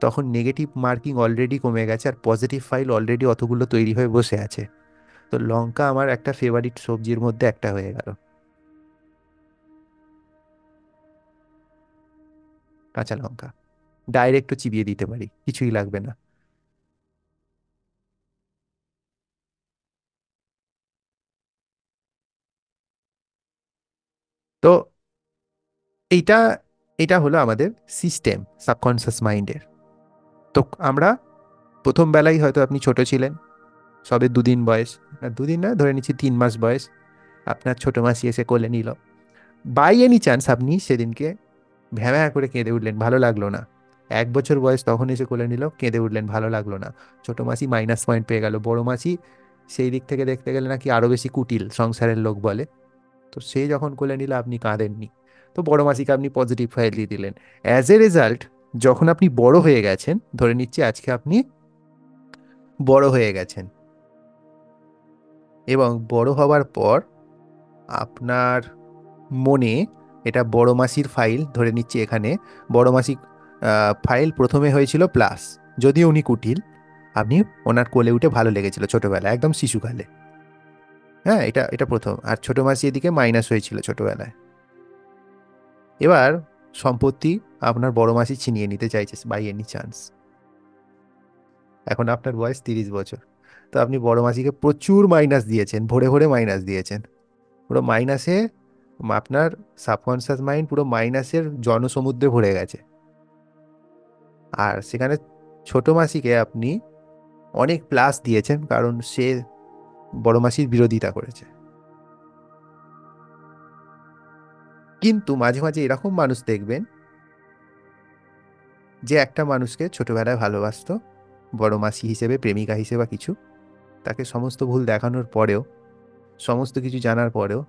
তখন নেগেটিভ মার্কিং অলরেডি কমে গেছে আর পজিটিভ ফাইল অলরেডি অতগুলো তৈরি হয়ে বসে আছে। তো লঙ্কা আমার একটা ফেভারিট সবজির মধ্যে একটা হয়ে গেল। কাঁচা লঙ্কা ডাইরেক্টও চিবিয়ে দিতে পারি, কিছুই লাগবে না। তো এইটা এটা হলো আমাদের সিস্টেম, সাবকনসিয়াস মাইন্ডের। তো আমরা প্রথম বেলায়, হয়তো আপনি ছোট ছিলেন, সবে 2 দিন বয়স, না 2 দিন না, ধরে নিচ্ছি 3 মাস বয়স, আপনার ছোট মাসি এসে কোলে নিল। বাই এনি চান্স আপনি সেদিনকে ভ্যাঁ করে কেঁদে উঠলেন, ভালো লাগলো না। 1 বছর বয়স, তখন এসে কোলে নিল, কেঁদে উঠলেন, ভালো লাগলো না। ছোট মাসি মাইনাস পয়েন্ট পেয়ে গেল। বড় মাসি সেই দিক থেকে দেখতে গেলে নাকি আরো বেশি কুটিল, সংসারের লোক বলে। তো সে যখন কোলে নিল, আপনি কাঁদেননি। তো বড় মাসিকে আপনি পজিটিভ ফাইল দিয়ে দিলেন। অ্যাজ এ রেজাল্ট, যখন আপনি বড় হয়ে গেছেন, ধরে নিচ্ছি আজকে আপনি বড় হয়ে গেছেন, এবং বড় হওয়ার পর আপনার মনে এটা বড় মাসির ফাইল, ধরে নিচ্ছি এখানে বড় মাসি ফাইল প্রথমে হয়েছিল প্লাস, যদিও উনি কুটিল, আপনি ওনার কোলে উঠে ভালো লেগেছিল ছোটবেলায়, একদম শিশুকালে। হ্যাঁ, এটা এটা প্রথম। আর ছোট মাসি এদিকে মাইনাস হয়েছিল ছোটবেলায়। এবার সম্পত্তি আপনার বড় মাসি ছিনিয়ে নিতে চাইছে বাই এনি চান্স। এখন আপনার বয়স 30 বছর। তো আপনি বড় মাসিকে প্রচুর মাইনাস দিয়েছেন, ভরে ভরে মাইনাস দিয়েছেন। পুরো মাইনাসে আপনার সাবকনসিয়াস মাইন্ড পুরো মাইনাসের জনসমুদ্রে ভরে গেছে। আর সেখানে ছোট মাসিকে আপনি অনেক প্লাস দিয়েছেন, কারণ সে বড় মাসির বিরোধিতা করেছে। কিন্তু মাঝে মাঝে এরকম মানুষ দেখবেন যে একটা মানুষকে ছোটবেলায় ভালোবাসতো, বড় মাসি হিসেবে, প্রেমিকা হিসেবে বা কিছু, তাকে সমস্ত ভুল দেখানোর পরেও, সমস্ত কিছু জানার পরেও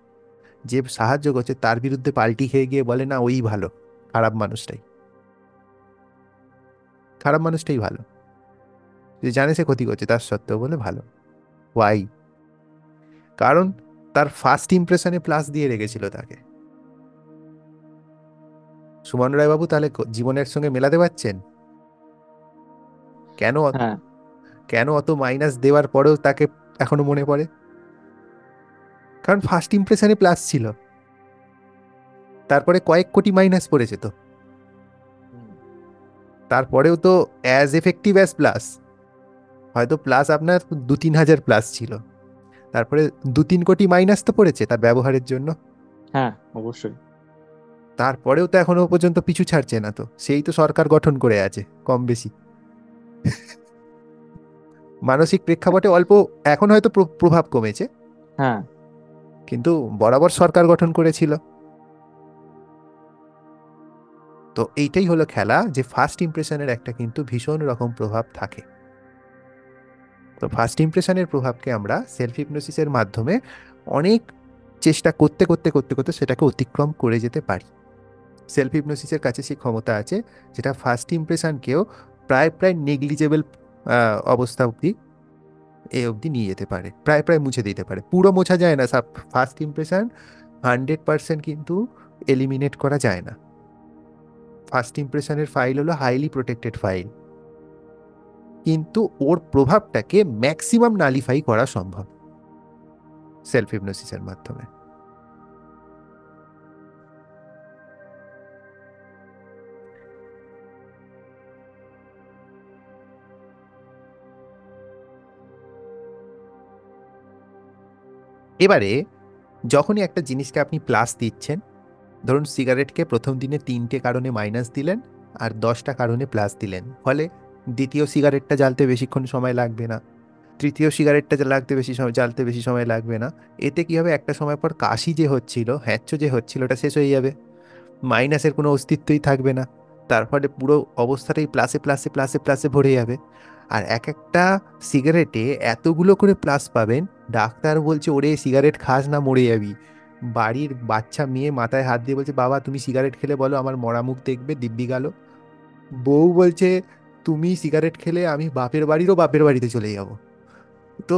যে সাহায্য করছে তার বিরুদ্ধে পাল্টি খেয়ে গিয়ে বলে না ওই ভালো, খারাপ মানুষটাই, খারাপ মানুষটাই ভালো। যে জানে সে ক্ষতি করছে তার সত্ত্বেও বলে ভালো। ওয়াই? কারণ তার ফার্স্ট ইমপ্রেশনে প্লাস দিয়ে রেখেছিল তাকে। সুমন রায় বাবু, তাহলে জীবনের সঙ্গে মেলাতে পারছেন? কেন হ্যাঁ কেন অত মাইনাস দেওয়ার পরেও তাকে এখনো মনে পড়ে? কারণ ফার্স্ট ইমপ্রেশনে প্লাস ছিল, তারপরে কয়েক কোটি মাইনাস পড়েছে তো, তারপরেও তো অ্যাজ এফেক্টিভ অ্যাজ প্লাস। হয়তো প্লাস আপনার 2-3 হাজার প্লাস ছিল, তারপরে 2-3 কোটি মাইনাস তো পড়েছে তার ব্যবহারের জন্য। হ্যাঁ অবশ্যই। তারপরেও তো এখনো পর্যন্ত পিছু ছাড়ছে না, তো সেই তো সরকার গঠন করে আছে কম বেশি। মানসিক প্রেক্ষাপটে অল্প এখন হয়তো প্রভাব কমেছে, হ্যাঁ কিন্তু বরাবর সরকার গঠন করেছিল। তো এইটাই হলো খেলা, যে ফার্স্ট ইমপ্রেশনের একটা কিন্তু ভীষণ রকম প্রভাব থাকে। তো ফার্স্ট ইমপ্রেশনের প্রভাবকে আমরা সেলফ হিপনোসিসের মাধ্যমে অনেক চেষ্টা করতে করতে করতে করতে সেটাকে অতিক্রম করে যেতে পারি। সেলফ হিপনোসিসের কাছে সেই ক্ষমতা আছে, যেটা ফার্স্ট ইমপ্রেশনকেও প্রায় প্রায় নেগলিজেবল অবস্থা অবধি অবধি নিয়ে যেতে পারে, প্রায় প্রায় মুছে দিতে পারে। পুরো মোছা যায় না সব ফার্স্ট ইমপ্রেশন, 100% কিন্তু এলিমিনেট করা যায় না। ফার্স্ট ইমপ্রেশনের ফাইল হলো হাইলি প্রোটেক্টেড ফাইল, কিন্তু ওর প্রভাবটাকে ম্যাক্সিমাম নালিফাই করা সম্ভব সেলফ হিপনোসিসের মাধ্যমে। এবারে যখনই একটা জিনিসকে আপনি প্লাস দিচ্ছেন, ধরুন সিগারেটকে প্রথম দিনে 3টে কারণে মাইনাস দিলেন আর 10টা কারণে প্লাস দিলেন, ফলে দ্বিতীয় সিগারেটটা জ্বালতে বেশিক্ষণ সময় লাগবে না, তৃতীয় সিগারেটটা জ্বালতে বেশি সময় লাগবে না। এতে কি হবে, একটা সময় পর কাশি যে হচ্ছিল, হ্যাচ্চ যে হচ্ছিল, ওটা শেষ হয়ে যাবে, মাইনাসের কোনো অস্তিত্বই থাকবে না। তার ফলে পুরো অবস্থাটাই প্লাসে প্লাসে প্লাসে প্লাসে ভরে যাবে। আর এক একটা সিগারেটে এতগুলো করে প্লাস পাবেন, ডাক্তার বলছে ওরে সিগারেট খাস না মরে যাবি। বাড়ির বাচ্চা মেয়ে মাথায় হাত দিয়ে বলছে বাবা তুমি সিগারেট খেলে বলো আমার মরা মুখ দেখবে দিব্যি গেল। বউ বলছে তুমি সিগারেট খেলে আমি বাপের বাড়িরও বাপের বাড়িতে চলে যাব। তো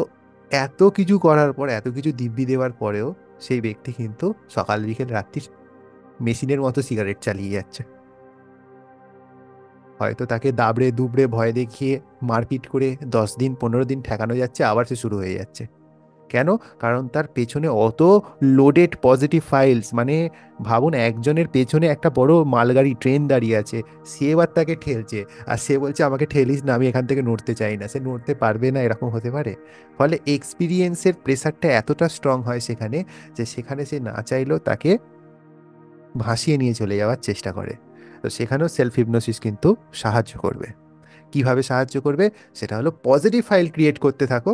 এত কিছু করার পর, এত কিছু দিব্যি দেওয়ার পরেও সেই ব্যক্তি কিন্তু সকাল বিকেল রাত্রি মেশিনের মতো সিগারেট চালিয়ে যাচ্ছে। হয়তো তাকে দাবড়ে দুবড়ে ভয় দেখিয়ে মারপিট করে 10 দিন 15 দিন ঠেকানো যাচ্ছে, আবার সে শুরু হয়ে যাচ্ছে। কেন? কারণ তার পেছনে অত লোডেড পজিটিভ ফাইলস, মানে ভাবুন একজনের পেছনে একটা বড় মালগাড়ি ট্রেন দাঁড়িয়ে আছে, সে এবার তাকে ঠেলছে, আর সে বলছে আমাকে ঠেলিস না, আমি এখান থেকে নড়তে চাই না। সে নড়তে পারবে না, এরকম হতে পারে। ফলে এক্সপিরিয়েন্সের প্রেসারটা এতটা স্ট্রং হয় সেখানে, যে সেখানে সে না চাইলেও তাকে ভাসিয়ে নিয়ে চলে যাওয়ার চেষ্টা করে। তো সেখানেও সেলফ হিপনোসিস কিন্তু সাহায্য করবে। কিভাবে সাহায্য করবে? সেটা হলো পজিটিভ ফাইল ক্রিয়েট করতে থাকো,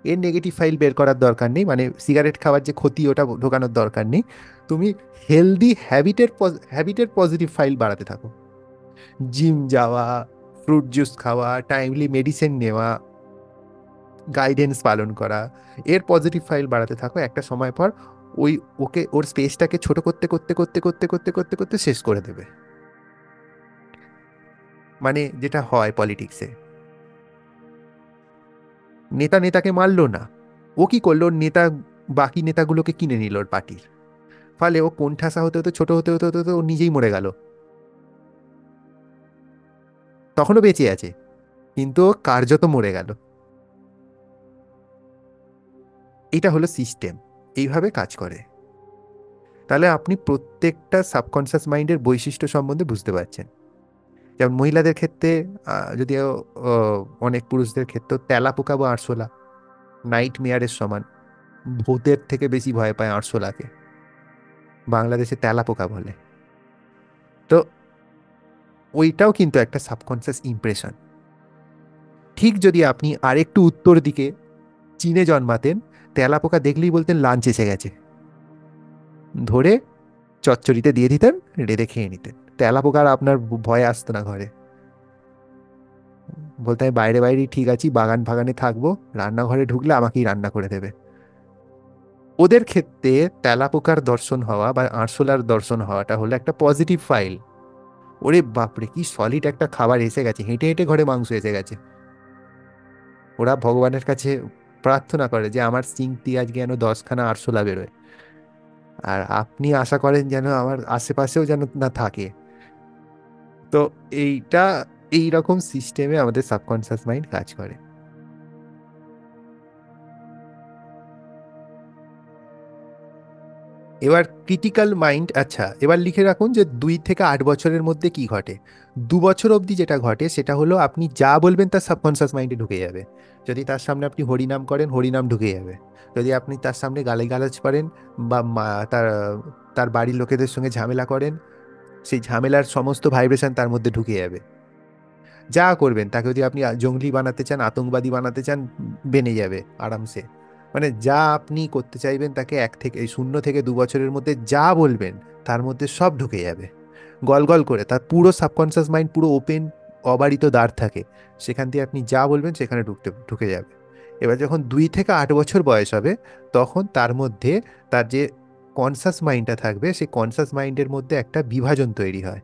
এর নেগেটিভ ফাইল বের করার দরকার নেই, মানে সিগারেট খাওয়ার যে ক্ষতি ওটা ঢোকানোর দরকার নেই। তুমি হেলদি হ্যাবিটের পজিটিভ ফাইল বাড়াতে থাকো, জিম যাওয়া, ফ্রুট জুস খাওয়া, টাইমলি মেডিসিন নেওয়া, গাইডেন্স পালন করা, এর পজিটিভ ফাইল বাড়াতে থাকো। একটা সময় পর ওই ওর স্পেসটাকে ছোট করতে করতে করতে করতে করতে করতে করতে শেষ করে দেবে। মানে যেটা হয় পলিটিক্সে, নেতা নেতাকে মারলো না, ও কি করলো, ওর নেতা বাকি নেতাগুলোকে কিনে নিল ওর পার্টির। ফলে ও কোণঠাসা হতে হতে ছোট হতে হতে হতে হতে ও নিজেই মরে গেল। তখনও বেঁচে আছে, কিন্তু ও কার্যত মরে গেল। এটা হলো সিস্টেম, এইভাবে কাজ করে। তাহলে আপনি প্রত্যেকটা সাবকনসিয়াস মাইন্ডের বৈশিষ্ট্য সম্বন্ধে বুঝতে পারছেন। যেমন মহিলাদের ক্ষেত্রে যদিও অনেক পুরুষদের ক্ষেত্রে তেলাপোকা বা আরশোলা নাইট মেয়ারের সমান, ভূতের থেকে বেশি ভয় পায় আরশোলাকে, বাংলাদেশে তেলাপোকা বলে। তো ওইটাও কিন্তু একটা সাবকনসিয়াস ইমপ্রেশন। ঠিক যদি আপনি আরেকটু উত্তর দিকে চীনে জন্মাতেন, তেলাপোকা দেখলেই বলতেন লাঞ্চ এসে গেছে, ধরে চচ্চড়িতে দিয়ে দিতেন, রেঁধে খেয়ে নিতেন, তেলাপোকার আপনার ভয় আসতো না ঘরে। বলতে আমি বাইরে বাইরেই ঠিক আছি, বাগান ফাগানে থাকবো, রান্নাঘরে ঢুকলে আমাকেই রান্না করে দেবে। ওদের ক্ষেত্রে তেলাপোকার দর্শন হওয়া বা আরশোলার দর্শন হওয়াটা হলো একটা পজিটিভ ফাইল। ওরে বাপরে, কি সলিড একটা খাবার এসে গেছে, হেঁটে হেঁটে ঘরে মাংস এসে গেছে। ওরা ভগবানের কাছে প্রার্থনা করে যে আমার সিঙ্ক দিয়ে আজকে যেন 10খানা আরশোলা বেরোয়, আর আপনি আশা করেন যেন আমার আশেপাশেও যেন না থাকে। তো এইটা, এই রকম সিস্টেমে আমাদের সাবকনসিয়াস মাইন্ড কাজ করে। এবার ক্রিটিক্যাল মাইন্ড, আচ্ছা এবার লিখে রাখুন যে 2 থেকে 8 বছরের মধ্যে কি ঘটে। 2 বছর অবধি যেটা ঘটে সেটা হলো আপনি যা বলবেন তার সাবকনসিয়াস মাইন্ডে ঢুকে যাবে। যদি তার সামনে আপনি হরিনাম করেন, হরিনাম ঢুকে যাবে। যদি আপনি তার সামনে গালিগালাজ করেন বা তার তার বাড়ির লোকেদের সঙ্গে ঝামেলা করেন, সেই ঝামেলার সমস্ত ভাইব্রেশন তার মধ্যে ঢুকে যাবে। যা করবেন তাকে, যদি আপনি জঙ্গলি বানাতে চান, আতঙ্কবাদী বানাতে চান, বেনে যাবে আরামসে। মানে যা আপনি করতে চাইবেন তাকে 0 থেকে 2 বছরের মধ্যে যা বলবেন তার মধ্যে সব ঢুকে যাবে গল গল করে। তার পুরো সাবকনসিয়াস মাইন্ড পুরো ওপেন, অবারিত দ্বার থাকে, সেখান দিয়ে আপনি যা বলবেন সেখানে ঢুকে যাবে। এবার যখন 2 থেকে 8 বছর বয়স হবে, তখন তার মধ্যে তার যে কনসাস মাইন্ডটা থাকবে, সেই কনসাস মাইন্ডের মধ্যে একটা বিভাজন তৈরি হয়।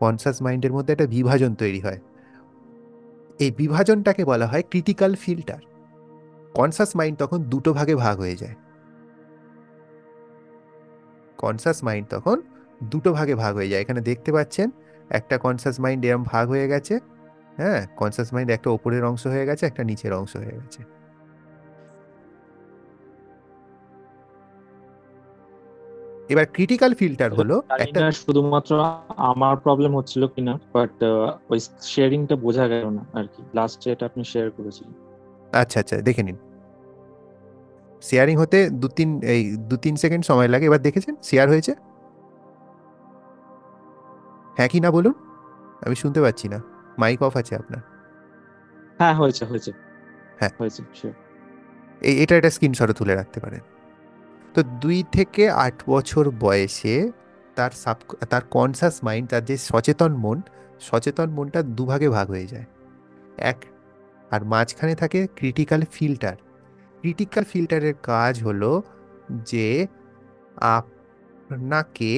কনসাস মাইন্ডের মধ্যে একটা বিভাজন তৈরি হয়। এই বিভাজনটাকে বলা হয় ক্রিটিক্যাল ফিল্টার। কনসাস মাইন্ড তখন 2 ভাগে ভাগ হয়ে যায়। কনসাস মাইন্ড তখন 2 ভাগে ভাগ হয়ে যায়। এখানে দেখতে পাচ্ছেন একটা কনসাস মাইন্ড এরম ভাগ হয়ে গেছে। হ্যাঁ, কনসাস মাইন্ড একটা ওপরের অংশ হয়ে গেছে, একটা নিচের অংশ হয়ে গেছে। এবার ক্রিটিক্যাল ফিল্টার হলো জানি একটা, না শুধুমাত্র আমার প্রবলেম হচ্ছিল কিনা, বাট ওই শেয়ারিংটা বোঝা গেল না আর কি, লাস্টে এটা আপনি শেয়ার করেছিলেন। আচ্ছা আচ্ছা দেখে নিন। শেয়ারিং হতে 2-3 সেকেন্ড সময় লাগে। এবার দেখেছেন শেয়ার হয়েছে? হ্যাঁ কি না বলুন, আমি শুনতে পাচ্ছি না, মাইক অফ আছে আপনার। হ্যাঁ, হয়েছে হয়েছে হ্যাঁ, হয়েছে sure। এটা একটা স্ক্রিনশটও তুলে রাখতে পারেন। তো 2 থেকে 8 বছর বয়সে তার কনসাস মাইন্ড, তার যে সচেতন মন, সচেতন মনটা 2 ভাগে ভাগ হয়ে যায়। এক, আর মাঝখানে থাকে ক্রিটিক্যাল ফিল্টার। ক্রিটিক্যাল ফিল্টারের কাজ হলো যে আপনাকে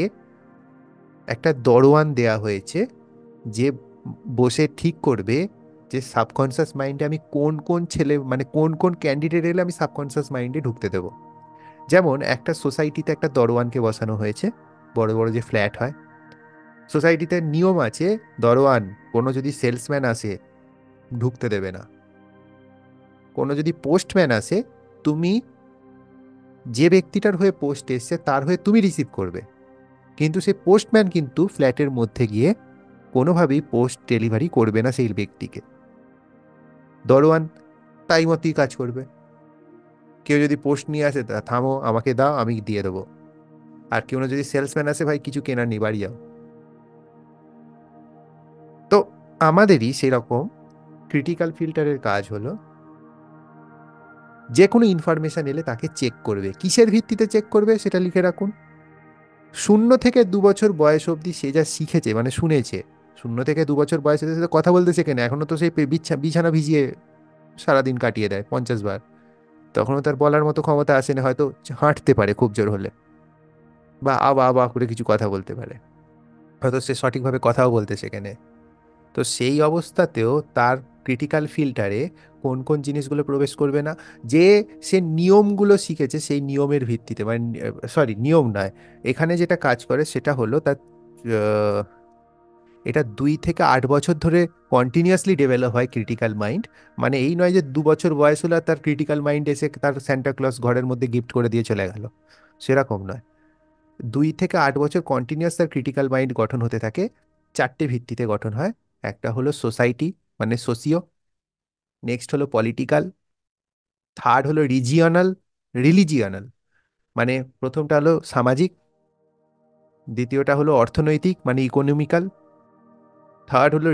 একটা দরোয়ান দেয়া হয়েছে, যে বসে ঠিক করবে যে সাবকনসিয়াস মাইন্ডে আমি কোন কোন ছেলে, মানে কোন কোন ক্যান্ডিডেট এলে আমি সাবকনসিয়াস মাইন্ডে ঢুকতে দেবো। যেমন একটা সোসাইটিতে একটা দরোয়ানকে বসানো হয়েছে, বড় বড় যে ফ্ল্যাট হয়, সোসাইটিতে নিয়ম আছে, দরোয়ান কোনো যদি সেলসম্যান আসে ঢুকতে দেবে না। কোনো যদি পোস্টম্যান আসে, তুমি যে ব্যক্তিটার হয়ে পোস্ট এসছে তার হয়ে তুমি রিসিভ করবে, কিন্তু সেই পোস্টম্যান কিন্তু ফ্ল্যাটের মধ্যে গিয়ে কোনোভাবেই পোস্ট ডেলিভারি করবে না সেই ব্যক্তিকে। দরোয়ান তাই মতোই কাজ করবে। কেউ যদি পোস্ট নিয়ে আসে, থামো আমাকে দাও আমি দিয়ে দেবো। আর কেউ যদি সেলসম্যান আসে, ভাই কিছু কেনার নেই বাড়ি যাও। তো আমাদেরই সেরকম ক্রিটিক্যাল ফিল্টারের কাজ হলো যে কোনো ইনফরমেশন এলে তাকে চেক করবে। কিসের ভিত্তিতে চেক করবে সেটা লিখে রাখুন। 0 থেকে 2 বছর বয়স অবধি সে যা শিখেছে, মানে শুনেছে, 0 থেকে 2 বছর বয়সে সে তো কথা বলতে শেখে না, এখনো তো সেই বিছানা ভিজিয়ে সারাদিন কাটিয়ে দেয় 50 বার। তখনও তার বলার মতো ক্ষমতা আসে না, হয়তো হাঁটতে পারে খুব জোর হলে, বা আবা আবা করে কিছু কথা বলতে পারে, হয়তো সে সঠিকভাবে কথাও বলতে শেখে না। তো সেই অবস্থাতেও তার ক্রিটিক্যাল ফিল্টারে কোন কোন জিনিসগুলো প্রবেশ করবে না, যে সে নিয়মগুলো শিখেছে সেই নিয়মের ভিত্তিতে, মানে সরি নিয়ম নয়, এখানে যেটা কাজ করে সেটা হলো তার আহ, এটা 2 থেকে 8 বছর ধরে কন্টিনিউয়াসলি ডেভেলপ হয় ক্রিটিক্যাল মাইন্ড। মানে এই নয় যে 2 বছর বয়স হলে আর তার ক্রিটিক্যাল মাইন্ড এসে তার স্যান্টা ক্লজ ঘরের মধ্যে গিফট করে দিয়ে চলে গেল, সেরকম নয়। 2 থেকে 8 বছর কন্টিনিউয়াস তার ক্রিটিক্যাল মাইন্ড গঠন হতে থাকে। 4টে ভিত্তিতে গঠন হয়। একটা হলো সোসাইটি মানে সোসিও, নেক্সট হলো পলিটিক্যাল, থার্ড হলো রিলিজিয়নাল মানে প্রথমটা হলো সামাজিক, দ্বিতীয়টা হলো অর্থনৈতিক মানে ইকোনমিক্যাল, থার্ড হলো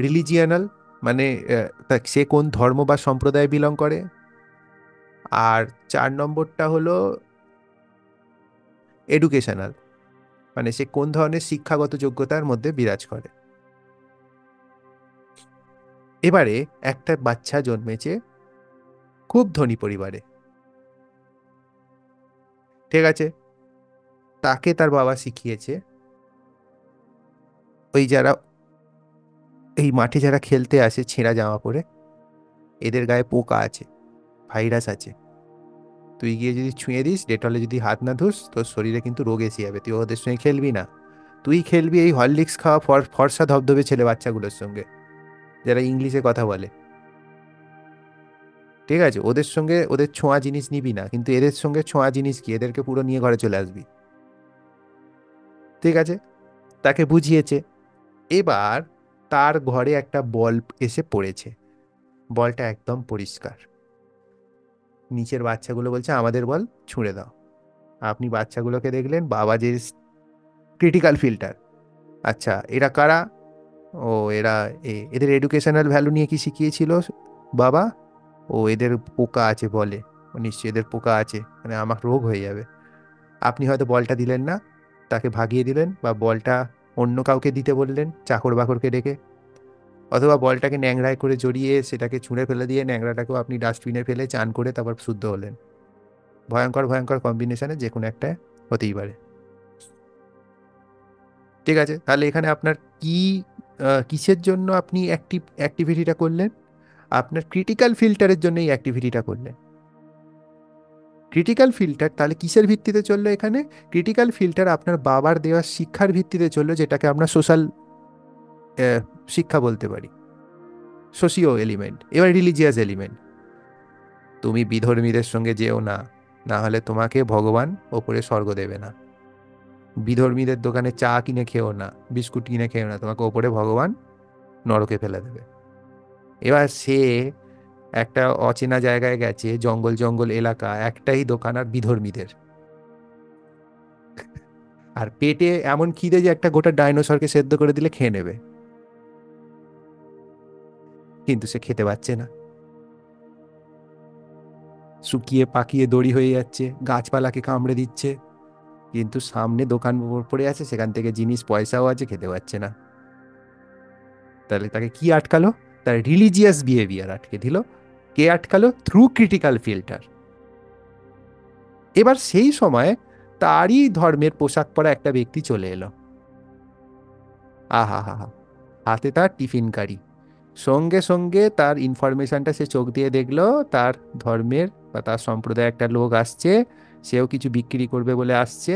রিলিজিয়নাল মানে সে কোন ধর্ম বা সম্প্রদায় বিলং করে, আর 4 নম্বরটা হলো এডুকেশনাল মানে সে কোন ধরনের শিক্ষাগত যোগ্যতার মধ্যে বিরাজ করে। এবারে একটা বাচ্চা জন্মেছে খুব ধনী পরিবারে, ঠিক আছে, তাকে তার বাবা শিখিয়েছে ওই যারা এই মাঠে যারা খেলতে আসে ছেঁড়া জামা পরে, এদের গায়ে পোকা আছে, ভাইরাস আছে, তুই গিয়ে যদি ছুঁয়ে দিস, ডেটলে যদি হাত না ধুস, তোর শরীরে কিন্তু রোগ এসে যাবে, তুই ওদের সঙ্গে খেলবি না। তুই খেলবি এই হরলিক্স খাওয়া ফর্সা ধবধবে ছেলে বাচ্চাগুলোর সঙ্গে যারা ইংলিশে কথা বলে, ঠিক আছে, ওদের সঙ্গে ওদের ছোঁয়া জিনিস নিবি না, কিন্তু এদের সঙ্গে ছোঁয়া জিনিস কি, এদেরকে পুরো নিয়ে ঘরে চলে আসবি, ঠিক আছে। তাকে বুঝিয়েছে। এবার তার ঘরে একটা বল এসে পড়েছে, বলটা একদম পরিষ্কার, নিচের বাচ্চাগুলো বলছে আমাদের বল, ছুঁড়ে দাও। আপনি বাচ্চাগুলোকে দেখলেন, বাবা যে ক্রিটিক্যাল ফিল্টার, আচ্ছা এরা কারা, ও এরা এদের এডুকেশনাল ভ্যালু নিয়ে কি শিখিয়েছিল বাবা, ও এদের পোকা আছে বলে, ও নিশ্চয়ই এদের পোকা আছে মানে আমার রোগ হয়ে যাবে। আপনি হয়তো বলটা দিলেন না, তাকে ভাগিয়ে দিলেন, বা বলটা অন্য কাউকে দিতে বললেন চাকর বাকরকে ডেকে, অথবা বলটাকে ন্যাংরায় করে জড়িয়ে সেটাকে ছুঁড়ে ফেলে দিয়ে ন্যাংরাটাকেও আপনি ডাস্টবিনে ফেলে চান করে তারপর শুদ্ধ হলেন। ভয়ঙ্কর ভয়ঙ্কর কম্বিনেশনে যে কোনো একটা হতেই পারে, ঠিক আছে। তাহলে এখানে আপনার কি কিসের জন্য আপনি অ্যাক্টিভিটিটা করলেন, আপনার ক্রিটিক্যাল ফিল্টারের জন্য এই অ্যাক্টিভিটিটা করলেন। ক্রিটিক্যাল ফিল্টার তাহলে কিসের ভিত্তিতে চললো এখানে, ক্রিটিক্যাল ফিল্টার আপনার বাবার দেওয়া শিক্ষার ভিত্তিতে চললো, যেটাকে আমরা সোশ্যাল শিক্ষা বলতে পারি, সোশিও এলিমেন্ট। এবার রিলিজিয়াস এলিমেন্ট, তুমি বিধর্মীদের সঙ্গে যেও না, না হলে তোমাকে ভগবান ওপরে স্বর্গ দেবে না। বিধর্মীদের দোকানে চা কিনে খেও না, বিস্কুট কিনে খেও না, তোমাকে ওপরে ভগবান নরকে ফেলে দেবে। এবার সে একটা অচেনা জায়গায় গেছে, জঙ্গল জঙ্গল এলাকা, একটাই দোকান আর বিধর্মীদের, আর পেটে এমন খিদে যে একটা গোটা ডাইনোসরকে সেদ্ধ করে দিলে খেয়ে নেবে, কিন্তু সে খেতে পাচ্ছে না, শুকিয়ে পাকিয়ে দড়ি হয়ে যাচ্ছে, গাছপালাকে কামড়ে দিচ্ছে, কিন্তু সামনে দোকান পড়ে আছে, সেখান থেকে জিনিস পয়সাও আছে, খেতে পাচ্ছে না। তাহলে তাকে কি আটকালো, তার রিলিজিয়াস বিহেভিয়ার আটকে দিল। কে আটকালো, থ্রু ক্রিটিক্যাল ফিল্টার। এবার সেই সময় তারই ধর্মের পোশাক পরা একটা ব্যক্তি চলে এলো, আহা হা হা, হাতে তার টিফিন কারি, সঙ্গে সঙ্গে তার ইনফরমেশনটা সে চোখ দিয়ে দেখলো, তার ধর্মের বা তার সম্প্রদায়ের একটা লোক আসছে, সেও কিছু বিক্রি করবে বলে আসছে,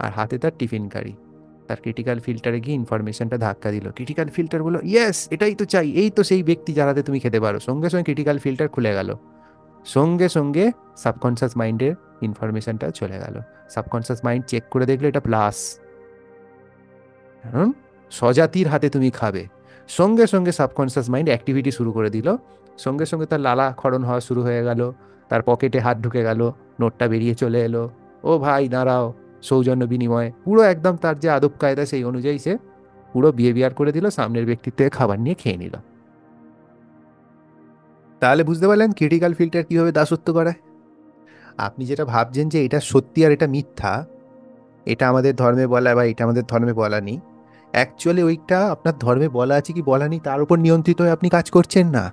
আর হাতে তার টিফিন কারি। তার ক্রিটিক্যাল ফিল্টারে গিয়ে ইনফরমেশনটা ধাক্কা দিল, ক্রিটিক্যাল ফিল্টার বললো ইয়েস এটাই তো চাই, এই তো সেই ব্যক্তি যারাতে তুমি খেতে পারো। সঙ্গে সঙ্গে ক্রিটিক্যাল ফিল্টার খুলে গেল, সঙ্গে সঙ্গে সাবকনসিয়াস মাইন্ডের ইনফরমেশনটা চলে গেল। সাবকনসিয়াস মাইন্ড চেক করে দেখলো এটা প্লাস, কারণ স্বজাতির হাতে তুমি খাবে। সঙ্গে সঙ্গে সাবকনসিয়াস মাইন্ড অ্যাক্টিভিটি শুরু করে দিল, সঙ্গে সঙ্গে তার লালা ক্ষরণ হওয়া শুরু হয়ে গেল, তার পকেটে হাত ঢুকে গেল, নোটটা বেরিয়ে চলে এলো, ও ভাই দাঁড়াও, সৌজন্য বিনিময়, পুরো একদম তার যে আদব কায়দা সেই অনুযায়ী সে পুরো বিহেভিয়ার করে দিল, সামনের ব্যক্তির থেকে খাবার নিয়ে খেয়ে নিল। তাহলে বুঝতে পারলেন ক্রিটিক্যাল ফিল্টার কিভাবে দাসত্ব করায়। আপনি যেটা ভাবছেন যে এটা সত্যি আর এটা মিথ্যা, এটা আমাদের ধর্মে বলা বা এটা আমাদের ধর্মে বলা নেই, অ্যাকচুয়ালি ওইটা আপনার ধর্মে বলা আছে কি বলা নেই তার উপর নিয়ন্ত্রিত হয়ে আপনি কাজ করছেন না,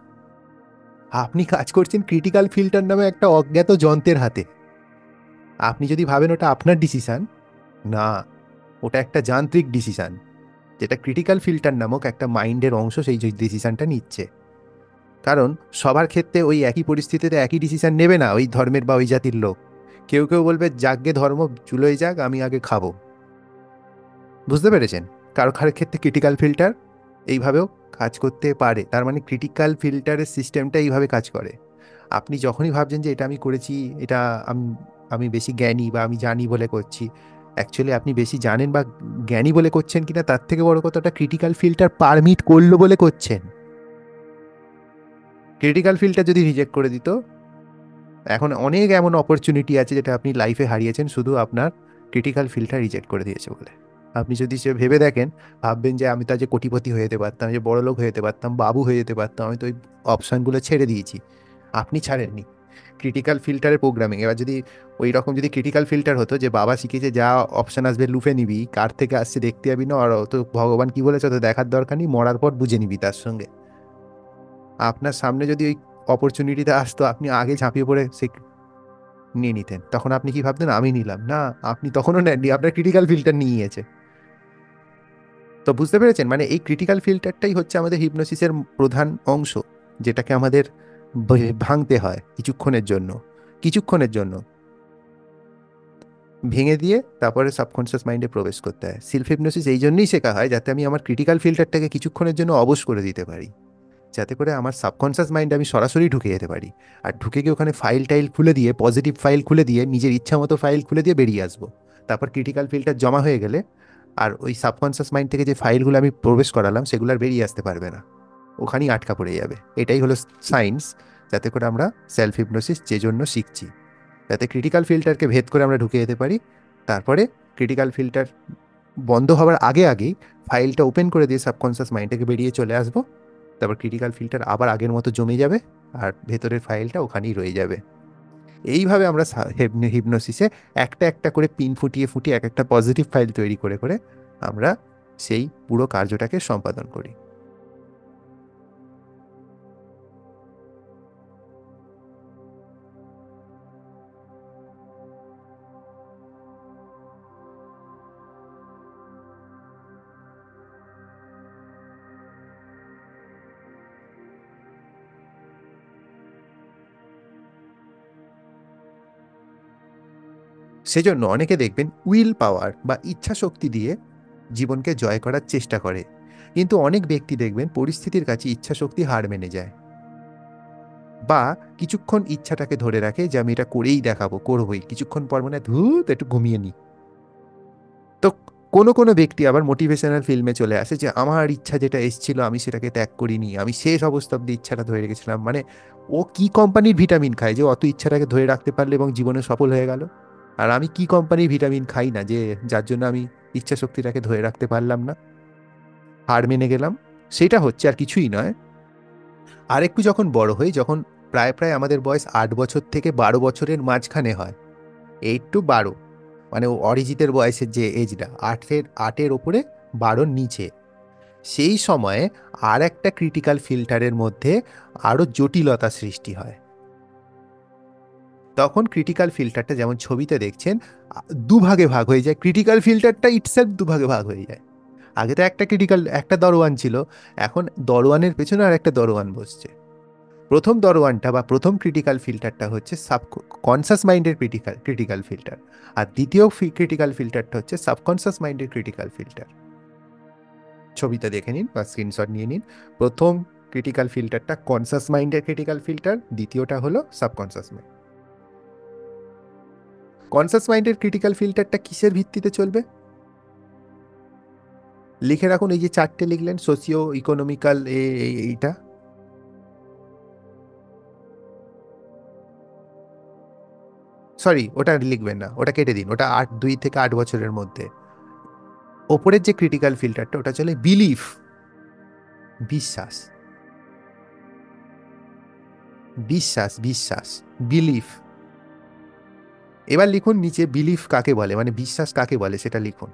আপনি কাজ করছেন ক্রিটিক্যাল ফিল্টার নামে একটা অজ্ঞাত যন্ত্রের হাতে। আপনি যদি ভাবেন ওটা আপনার ডিসিশন, না, ওটা একটা যান্ত্রিক ডিসিশন, যেটা ক্রিটিক্যাল ফিল্টার নামক একটা মাইন্ডের অংশ সেই ডিসিশনটা নিচ্ছে। কারণ সবার ক্ষেত্রে ওই একই পরিস্থিতিতে একই ডিসিশন নেবে না ওই ধর্মের বা ওই জাতির লোক। কেউ কেউ বলবে যাগ্যে ধর্ম চুলোয় যাক, আমি আগে খাবো। বুঝতে পেরেছেন, কারো কারোর ক্ষেত্রে ক্রিটিক্যাল ফিল্টার এইভাবেও কাজ করতে পারে। তার মানে ক্রিটিক্যাল ফিল্টারের সিস্টেমটা এইভাবে কাজ করে। আপনি যখনই ভাবছেন যে এটা আমি করেছি, এটা আমি আমি বেশি জ্ঞানী বা আমি জানি বলে করছি, অ্যাকচুয়ালি আপনি বেশি জানেন বা জ্ঞানী বলে করছেন কিনা তার থেকে বড় কথাটা ক্রিটিক্যাল ফিল্টার পারমিট করলো বলে করছেন। ক্রিটিক্যাল ফিল্টার যদি রিজেক্ট করে দিত, এখন অনেক এমন অপরচুনিটি আছে যেটা আপনি লাইফে হারিয়েছেন শুধু আপনার ক্রিটিক্যাল ফিল্টার রিজেক্ট করে দিয়েছে বলে। আপনি যদি সে ভেবে দেখেন, ভাববেন যে আমি তো আজ কোটিপতি হয়ে যেতে পারতাম, যে বড়লোক হয়ে যেতে পারতাম, বাবু হয়ে যেতে পারতাম, আমি তো ওই অপশানগুলো ছেড়ে দিয়েছি। আপনি ছাড়েননি, ক্রিটিক্যাল ফিল্টারের প্রোগ্রামিং। এবার যদি ওই রকম যদি ক্রিটিক্যাল ফিল্টার হতো যে বাবা শিখেছে যা অপশান আসবে লুফে নিবি, কার থেকে আসছে দেখতে যাবি না, আর তো ভগবান কি বলেছে তো দেখার দরকার নেই, মরার পর বুঝে নিবি তার সঙ্গে। আপনার সামনে যদি ওই অপরচুনিটিটা আসতো, আপনি আগে ঝাঁপিয়ে পড়ে সে নিয়ে নিতেন। তখন আপনি কি ভাবতেন আমি নিলাম না, আপনি তখনও নেননি, আপনার ক্রিটিক্যাল ফিল্টার নিয়েছে। তো বুঝতে পেরেছেন, মানে এই ক্রিটিক্যাল ফিল্টারটাই হচ্ছে আমাদের হিপনোসিসের প্রধান অংশ, যেটাকে আমাদের ভাঙতে হয় কিছুক্ষণের জন্য। কিছুক্ষণের জন্য ভেঙে দিয়ে তারপরে সাবকনশিয়াস মাইন্ডে প্রবেশ করতে হয়। সেলফ হিপনোসিস এই জন্যই শেখা হয় যাতে আমি আমার ক্রিটিক্যাল ফিল্টারটাকে কিছুক্ষণের জন্য অবশ করে দিতে পারি, যাতে করে আমার সাবকনশিয়াস মাইন্ডে আমি সরাসরি ঢুকে যেতে পারি। আর ঢুকে গিয়ে ওখানে ফাইল টাইল খুলে দিয়ে, পজিটিভ ফাইল খুলে দিয়ে, নিজের ইচ্ছা মতো ফাইল খুলে দিয়ে বেরিয়ে আসবো। তারপর ক্রিটিক্যাল ফিল্টার জমা হয়ে গেলে আর ওই সাবকনশিয়াস মাইন্ড থেকে যে ফাইলগুলো আমি প্রবেশ করালাম সেগুলো আর বেরিয়ে আসতে পারবে না, ওখানেই আটকা পড়ে যাবে। এটাই হলো সায়েন্স, যাতে করে আমরা সেলফ হিপনোসিস যে জন্য শিখছি, যাতে ক্রিটিক্যাল ফিল্টারকে ভেদ করে আমরা ঢুকে যেতে পারি। তারপরে ক্রিটিক্যাল ফিল্টার বন্ধ হওয়ার আগে আগেই ফাইলটা ওপেন করে দিয়ে সাবকনশিয়াস মাইন্ড থেকে বেরিয়ে চলে আসবো। তারপর ক্রিটিক্যাল ফিল্টার আবার আগের মতো জমে যাবে আর ভেতরের ফাইলটা ওখানেই রয়ে যাবে। এইভাবে আমরা হিপনোসিসে একটা একটা করে পিন ফুটিয়ে ফুটিয়ে এক একটা পজিটিভ ফাইল তৈরি করে করে আমরা সেই পুরো কার্যটাকে সম্পাদন করি। সেজন্য অনেকে দেখবেন উইল পাওয়ার বা ইচ্ছা শক্তি দিয়ে জীবনকে জয় করার চেষ্টা করে, কিন্তু অনেক ব্যক্তি দেখবেন পরিস্থিতির কাছে ইচ্ছা শক্তি হার মেনে যায়, বা কিছুক্ষণ ইচ্ছাটাকে ধরে রাখে যে আমি এটা করেই দেখাবো, করবোই, কিছুক্ষণ পর মনে হয় ধুত একটু ঘুমিয়ে নি। তো কোনো কোনো ব্যক্তি আবার মোটিভেশনাল ফিল্মে চলে আসে যে আমার ইচ্ছা যেটা এসেছিল আমি সেটাকে ত্যাগ করিনি, আমি শেষ অবস্থা অব্দি ইচ্ছাটা ধরে রেখেছিলাম। মানে ও কি কোম্পানির ভিটামিন খায় যে অত ইচ্ছাটাকে ধরে রাখতে পারলে এবং জীবনে সফল হয়ে গেল? আর আমি কি কোম্পানির ভিটামিন খাই না যে যার জন্য আমি ইচ্ছা শক্তিটাকে ধরে রাখতে পারলাম না, হার মেনে গেলাম? সেটা হচ্ছে আর কিছুই নয়, আর একটু যখন বড় হই, যখন প্রায় প্রায় আমাদের বয়স 8 বছর থেকে 12 বছরের মাঝখানে হয়, 8 to 12, মানে ও অরিজিতের বয়সের যে এজটা, 8-এর ওপরে 12-র নিচে, সেই সময়ে আর একটা ক্রিটিক্যাল ফিল্টারের মধ্যে আরও জটিলতা সৃষ্টি হয়। তখন ক্রিটিক্যাল ফিল্টারটা যেমন ছবিতে দেখছেন দুভাগে ভাগ হয়ে যায়, ক্রিটিক্যাল ফিল্টারটা ইটসেলফ দুভাগে ভাগ হয়ে যায়। আগে তো একটা দরোয়ান ছিল, এখন দরোয়ানের পেছনে আর একটা দরোয়ান বসছে। প্রথম দরোয়ানটা বা প্রথম ক্রিটিক্যাল ফিল্টারটা হচ্ছে কনসাস মাইন্ডের ক্রিটিক্যাল ফিল্টার, আর দ্বিতীয় ক্রিটিক্যাল ফিল্টারটা হচ্ছে সাবকনসাস মাইন্ডের ক্রিটিক্যাল ফিল্টার। ছবিটা দেখে নিন বা স্ক্রিনশট নিয়ে নিন। প্রথম ক্রিটিক্যাল ফিল্টারটা কনসাস মাইন্ডের ক্রিটিক্যাল ফিল্টার, দ্বিতীয়টা হলো সাবকনসাস মাইন্ড। কনসাস মাইন্ডের ক্রিটিক্যাল ফিল্টারটা কিসের ভিত্তিতে চলবে লিখে রাখুন, এই যে চারটে লিখলেন, সোশিও ইকোনমিক্যাল, এইটা সরি ওটা লিখবেন না, ওটা কেটে দিন, ওটা 2 থেকে 8 বছরের মধ্যে। ওপরের যে ক্রিটিক্যাল ফিল্টারটা ওটা চলে বিলিফ, বিশ্বাস, বিশ্বাস, বিশ্বাস, বিলিফ। এবার লিখুন নিচে বিলিফ কাকে বলে, মানে বিশ্বাস কাকে বলে সেটা লিখুন।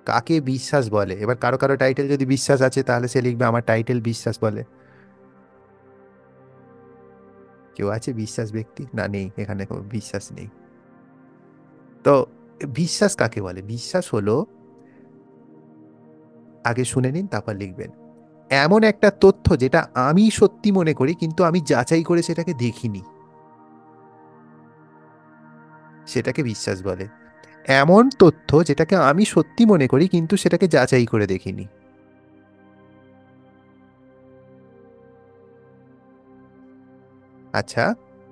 কাকে বিশ্বাস বলে? এবার কারো কারো টাইটেল যদি বিশ্বাস আছে তাহলে সে লিখবে আমার টাইটেল বিশ্বাস বলে। কেউ আছে বিশ্বাস ব্যক্তি? না, নেই, এখানে কোনো বিশ্বাস নেই। তো বিশ্বাস কাকে বলে? বিশ্বাস হলো, আগে শুনে নিন তারপর লিখবেন, এমন একটা তথ্য যেটা আমি সত্যি মনে করি কিন্তু আমি যাচাই করে সেটাকে দেখিনি, সেটাকে বিশ্বাস বলে। এমন তথ্য যেটাকে আমি সত্যি মনে করি কিন্তু সেটাকে যাচাই করে দেখিনি। আচ্ছা,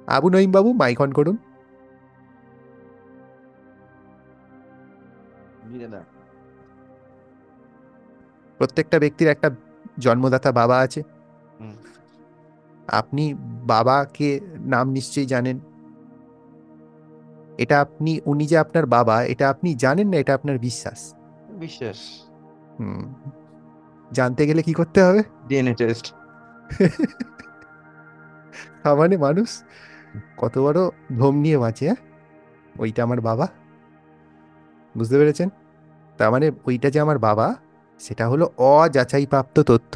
আবু নঈম বাবু মাইক অন করুন। না। প্রত্যেকটা ব্যক্তির একটা জন্মদাতা বাবা আছে। হুম। আপনি বাবাকে নাম নিশ্চয়ই জানেন। এটা আপনি, উনি যে আপনার বাবা এটা আপনি জানেন না, এটা আপনার বিশ্বাস। বিশ্বাস। হুম। জানতে গেলে কি করতে হবে? DNA test. তার মানে মানুষ কত বড় ভ্রম নিয়ে বাঁচে, হ্যাঁ? ওইটা আমার বাবা, বুঝতে পেরেছেন? তার মানে ওইটা যে আমার বাবা সেটা হলো অযাচাইপ্রাপ্ত তথ্য।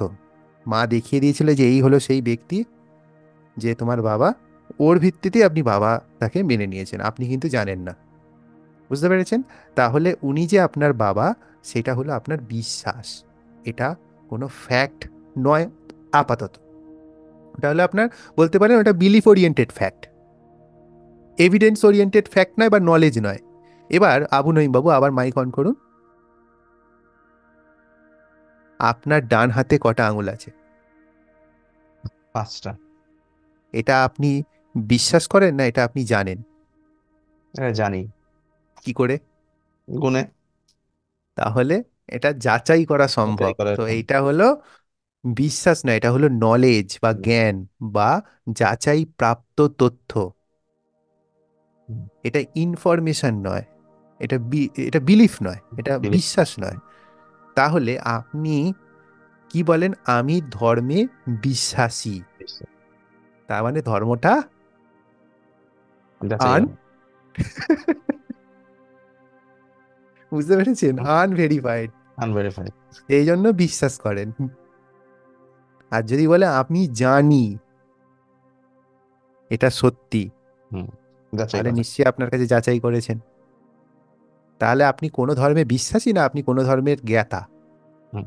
মা দেখিয়ে দিয়েছিল যে এই হলো সেই ব্যক্তি যে তোমার বাবা, ওর ভিত্তিতে আপনি বাবা তাকে মেনে নিয়েছেন, আপনি কিন্তু জানেন না, বুঝতে পেরেছেন? তাহলে উনি যে আপনার বাবা সেটা হলো আপনার বিশ্বাস, এটা কোনো ফ্যাক্ট নয় আপাতত। ওটা হলো আপনার, বলতে পারেন ওটা belief oriented fact, evidence oriented fact নয় বা নলেজ নয়। এবার আবু নঈম বাবু আবার মাইক অন করুন। আপনার ডান হাতে কটা আঙুল আছে? 5টা। এটা আপনি বিশ্বাস করেন না এটা আপনি জানেন? এটা জানি। কি করে? গুণে। তাহলে এটা যাচাই করা সম্ভব। যাচাই করা তো সম্ভব। এইটা হলো বিশ্বাস না, এটা হলো নলেজ বা জ্ঞান বা যাচাই প্রাপ্ত তথ্য। হুম। এটা ইনফরমেশন নয়, এটা বিলিফ নয়, এটা Belief। বিশ্বাস নয়। তাহলে আপনি কি বলেন? আমি ধর্মে বিশ্বাসী। বিশ্বাস। তার মানে ধর্মটা যাচাই আন করা। বুঝতে পেরেছেন? আনভেরিফাইড। আনভেরিফাইড। এই জন্য বিশ্বাস করেন। আর যদি বলে আমি জানি এটা সত্যি, হুম। যাচাই তাহলে করা। নিশ্চয়ই আপনার কাছে যাচাই করেছেন। তাহলে আপনি কোনো ধর্মে বিশ্বাসী না, আপনি কোনো ধর্মের জ্ঞাতা। হুম।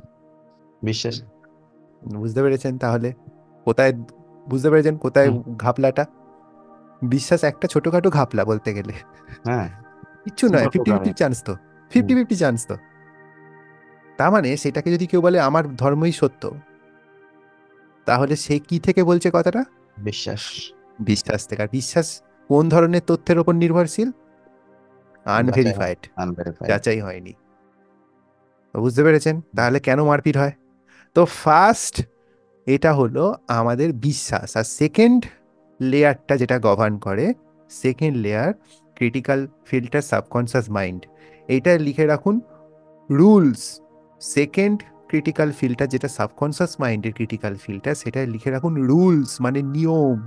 বিশ্বাস। বুঝতে পেরেছেন? তাহলে কোথায়, বুঝতে পেরেছেন কোথায় হুম। ঘাপলাটা? বিশ্বাস একটা ছোটখাটো ঘাপলা বলতে গেলে, হ্যাঁ। কিচ্ছু নয়, Simple 50-50 programming। চান্স তো, হুম। 50-50 চান্স তো। তার মানে সেটাকে যদি কেউ বলে আমার ধর্মই সত্য, তাহলে সে কি থেকে বলছে কথাটা? বিশ্বাস। বিশ্বাস থেকে। আর বিশ্বাস কোন ধরনের তথ্যের উপর নির্ভরশীল? যাচাই হয়। Unverified, unverified. যাচাই হয়নি। তো বুঝতে পেরেছেন তাহলে কেন মারপিট হয়? তো ফার্স্ট এটা হলো আমাদের বিশ্বাস, আর সেকেন্ড লেয়ারটা যেটা গভর্ন করে, second layer critical filter subconscious mind. এইটা লিখে রাখুন, রুলস। সেকেন্ড ক্রিটিক্যাল ফিল্টার যেটা সাবকনসিয়াস মাইন্ডের ক্রিটিক্যাল ফিল্টার, সেটা লিখে রাখুন রুলস, মানে নিয়ম।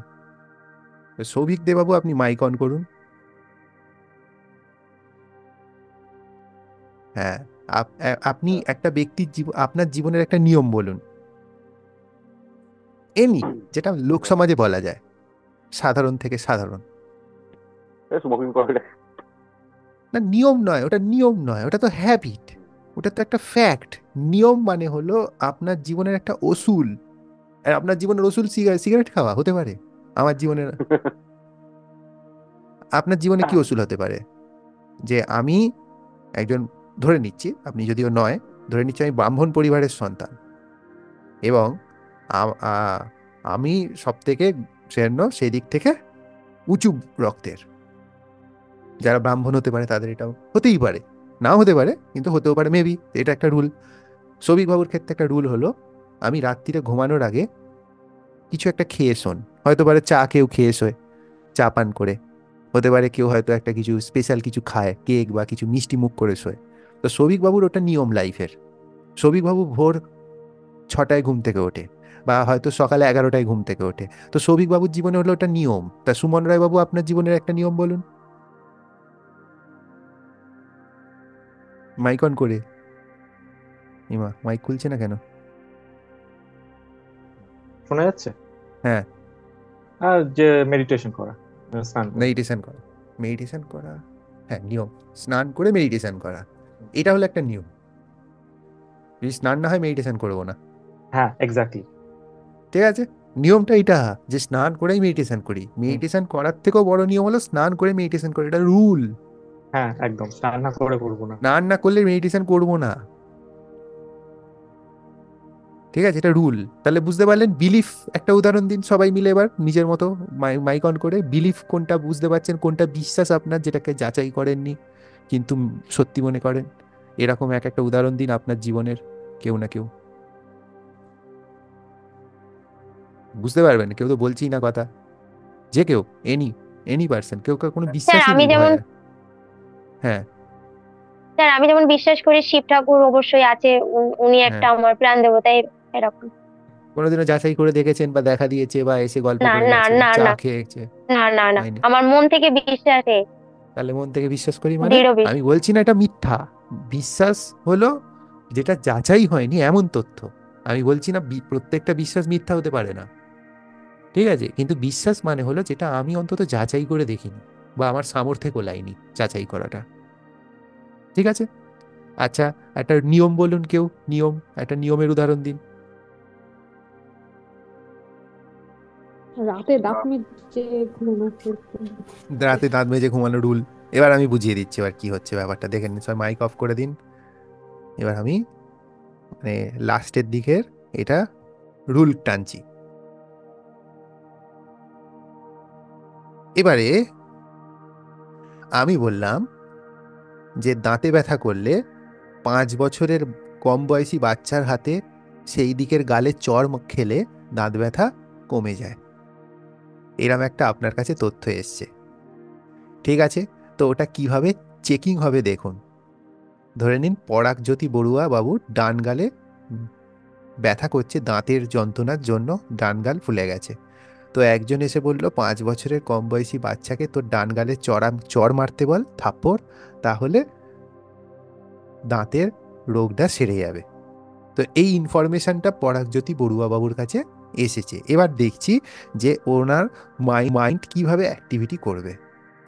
তো সৌভিক দেবাবু আপনি মাইক অন করুন। হ্যাঁ, আপনি একটা ব্যক্তির জীবন, আপনার জীবনের একটা নিয়ম বলুন, এনি, যেটা লোক সমাজে বলা যায়, সাধারণ থেকে সাধারণ। স্মোকিং করে। না, নিয়ম নয় ওটা, নিয়ম নয় ওটা তো হ্যাবিট, ওটা তো একটা ফ্যাক্ট। নিয়ম মানে হলো আপনার জীবনের একটা অসুল। আর আপনার জীবনের অসুল সিগারেট খাওয়া হতে পারে। আমার জীবনের, আপনার জীবনে কি অসুল হতে পারে? যে আমি একজন, ধরে নিচ্ছি আপনি যদিও নয়, ধরে নিচ্ছি আমি ব্রাহ্মণ পরিবারের সন্তান, এবং আমি সব থেকে সেই দিক থেকে উঁচু রক্তের। যারা ব্রাহ্মণ হতে পারে তাদের এটাও হতেই পারে, নাও হতে পারে, কিন্তু হতেও পারে মেবি। এটা একটা রুল। সৌভিক বাবুর ক্ষেত্রে একটা রুল হলো, আমি রাত্রিরে ঘুমানোর আগে কিছু একটা খেয়ে শোন। হয়তো পারে চা, কেউ খেয়ে শোয় চা পান করে, হতে পারে কেউ হয়তো একটা কিছু স্পেশাল কিছু খায়, কেক বা কিছু মিষ্টি মুখ করে শোয়। তো সৌভিক বাবুর ওটা নিয়ম লাইফের। সৌভিক বাবু ভোর 6টায় ঘুম থেকে ওঠে, বা হয়তো সকালে 11টায় ঘুম থেকে ওঠে। তো সৌভিক বাবুর জীবনে হলো ওটা নিয়ম। তা সুমন রায় বাবু আপনার জীবনের একটা নিয়ম বলুন, মাইক অন করে। ইমা মাইক খুলছে না কেন? শোনা যাচ্ছে? হ্যাঁ। আর যে মেডিটেশন করা, স্নান করা। মেডিটেশন করা, মেডিটেশন করা, হ্যাঁ নিয়ম। স্নান করে মেডিটেশন করা, এটা হলো একটা নিয়ম। যদি স্নান না হয় মেডিটেশন করবো না। হ্যাঁ, এক্স্যাক্টলি। ঠিক আছে, নিয়মটা এটা যে স্নান করেই মেডিটেশন করি। মেডিটেশন করার থেকেও বড় নিয়ম হলো স্নান করে মেডিটেশন করি, এটা রুল। হ্যাঁ, একদম স্নান না করে করবো না। স্নান না করলে মেডিটেশন করবো না, ঠিক আছে, এটা রুল। তাহলে বুঝতে পারলেন? বিলিফ একটা উদাহরণ দিন সবাই মিলে এবার নিজের মতো, মাইক অন করে। বিলিফ কোনটা বুঝতে পারছেন, কোনটা বিশ্বাস আপনার যেটাকে যাচাই করেননি কিন্তু সত্যি মনে করেন? এরকম এক একটা উদাহরণ দিন আপনার জীবনের, কেউ না কেউ। বুঝতে পারবেন? কেউ তো বলছেই না কথা। যে কেউ, এনি এনি পার্সন, কেউ কার কোনো স্যার বিশ্বাসই আমি নেই যেমন ভয়। হ্যাঁ স্যার আমি যেমন বিশ্বাস করি শিব ঠাকুর অবশ্যই আছে, উনি হ্যাঁ, একটা আমার প্রাণ দেবতা, এরকম। কোনোদিনও যাচাই করে দেখেছেন বা দেখা দিয়েছে বা এসে গল্প না করে না গেছে, না চা না খেয়েছে? না না না, হয়নি? আমার মন থেকে বিশ্বাসে, তাহলে মন থেকে বিশ্বাস করি মানে? দৃঢ় আমি বিশ্বাস। বলছি না এটা মিথ্যা। বিশ্বাস হলো যেটা যাচাই হয়নি এমন তথ্য। আমি বলছি না প্রত্যেকটা বিশ্বাস মিথ্যা হতে পারে না, ঠিক আছে, কিন্তু বিশ্বাস মানে হলো যেটা আমি অন্তত যাচাই করে দেখিনি বা আমার সামর্থ্যে কোলাইনি যাচাই করাটা, ঠিক আছে? আচ্ছা, একটা নিয়ম বলুন কেউ, নিয়ম, একটা নিয়মের উদাহরণ দিন। রাতে দাঁত মেজে ঘুমানো রাতে দাঁত মেজে ঘুমানো রুল। এবার আমি বুঝিয়ে দিচ্ছি এবার কি হচ্ছে ব্যাপারটা, দেখে নিন স্যার, মাইক অফ করে দিন। এবার আমি মানে লাস্টের দিকের এটা রুল টানছি। এবারে আমি বললাম যে দাঁতে ব্যথা করলে 5 বছরের কম বয়সী বাচ্চার হাতে সেই দিকের গালে চড় খেলে দাঁত ব্যথা কমে যায়। এরম একটা আপনার কাছে তথ্য এসছে, ঠিক আছে? তো ওটা কিভাবে চেকিং হবে দেখুন। ধরে নিন পরাগজ্যোতি বড়ুয়া বাবুর ডান গালে ব্যথা করছে, দাঁতের যন্ত্রণার জন্য ডান গাল ফুলে গেছে। তো একজন এসে বলল 5 বছরের কম বয়সী বাচ্চাকে তোর ডান গালে চড় মারতে বল, থাপ্পড়, তাহলে দাঁতের রোগটা সেরে যাবে। তো এই ইনফরমেশনটা পরাগজ্যোতি বড়ুয়া বাবুর কাছে এসেছে। এবার দেখছি যে ওনার মাইন্ড কিভাবে অ্যাক্টিভিটি করবে।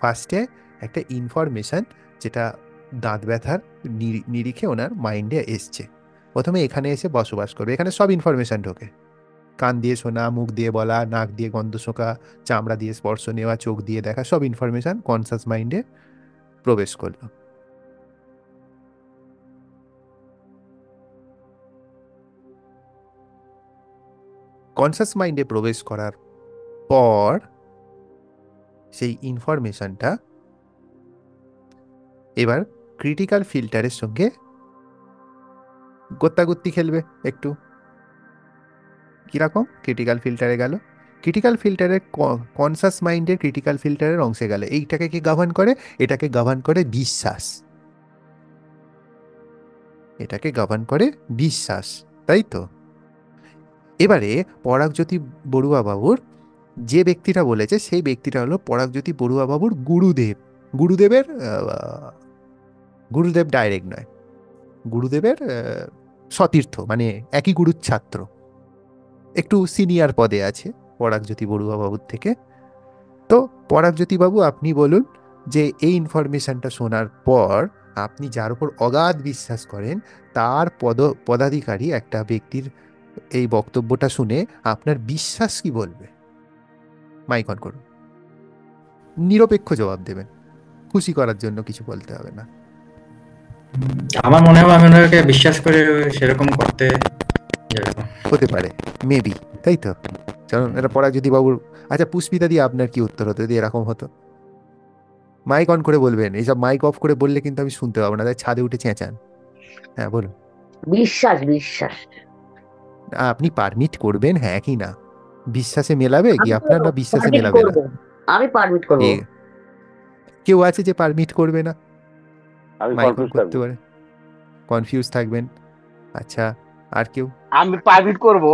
ফার্স্টে একটা ইনফরমেশন যেটা দাঁত ব্যথার নিরিখে ওনার মাইন্ডে এসছে, প্রথমে এখানে এসে বসবাস করবে। এখানে সব ইনফরমেশন ঢোকে, কান দিয়ে শোনা, মুখ দিয়ে বলা, নাক দিয়ে গন্ধ শোকা, চামড়া দিয়ে স্পর্শ নেওয়া, চোখ দিয়ে দেখা, সব ইনফরমেশন কনসাস মাইন্ডে প্রবেশ করলো। কনসাস মাইন্ডে প্রবেশ করার পর সেই ইনফরমেশনটা এবার ক্রিটিক্যাল ফিল্টারের সঙ্গে গোত্তাগুত্তি খেলবে একটু। কিরকম ক্রিটিক্যাল ফিল্টারে গেল? ক্রিটিক্যাল ফিল্টারের কনসাস মাইন্ডের ক্রিটিক্যাল ফিল্টারের অংশে গেলে এইটাকে কি গভর্ন করে? এটাকে গভর্ন করে বিশ্বাস, এটাকে গভর্ন করে বিশ্বাস, তাই তো? এবারে পরাগজ্যোতি বড়ুয়া বাবুর যে ব্যক্তিটা বলেছে সেই ব্যক্তিটা হলো পরাগজ্যোতি বড়ুয়া বাবুর গুরুদেব। গুরুদেবের গুরুদেব ডাইরেক্ট নয়, গুরুদেবের সতীর্থ, মানে একই গুরুর ছাত্র, একটু সিনিয়র পদে আছে পরাগজ্যোতি বড়ুয়া বাবুর থেকে। তো পরাগজ্যোতি বাবু আপনি বলুন যে এই ইনফরমেশনটা শোনার পর আপনি যার উপর অগাধ বিশ্বাস করেন তার পদাধিকারী একটা ব্যক্তির এই বক্তব্যটা শুনে আপনার বিশ্বাস কি বলবে? মাইক অন করুন, নিরপেক্ষ জবাব দেবেন, খুশি করার জন্য কিছু বলতে হবে না। আমার মনে হয় আমি ওনাকে বিশ্বাস করে সেরকম করতে যেরকম। হতে পারে, মেবি, তাই তো? কারণ এটা পরাগজ্যোতি বাবুর। আচ্ছা পুষ্পিতা দিয়ে আপনার কি উত্তর হতো যদি এরকম হতো? মাইক অন করে বলবেন, এইসব মাইক অফ করে বললে কিন্তু আমি শুনতে পাবো না, তাই ছাদে উঠে চেঁচান। হ্যাঁ বলুন। বিশ্বাস বিশ্বাস আপনি পারমিট করবেন হ্যাঁ কি না? বিশ্বাসে মেলাবে কি আমি তো আপনার, না বিশ্বাসে পারমিট মেলাবে না? করবো, আমি পারমিট করবো। কেউ আছে যে পারমিট করবে না? আমি মাইক অন কনফিউজ করতে থাকবো। পারে, কনফিউজ থাকবেন। আচ্ছা, আর কেউ? আমি পারমিট করব,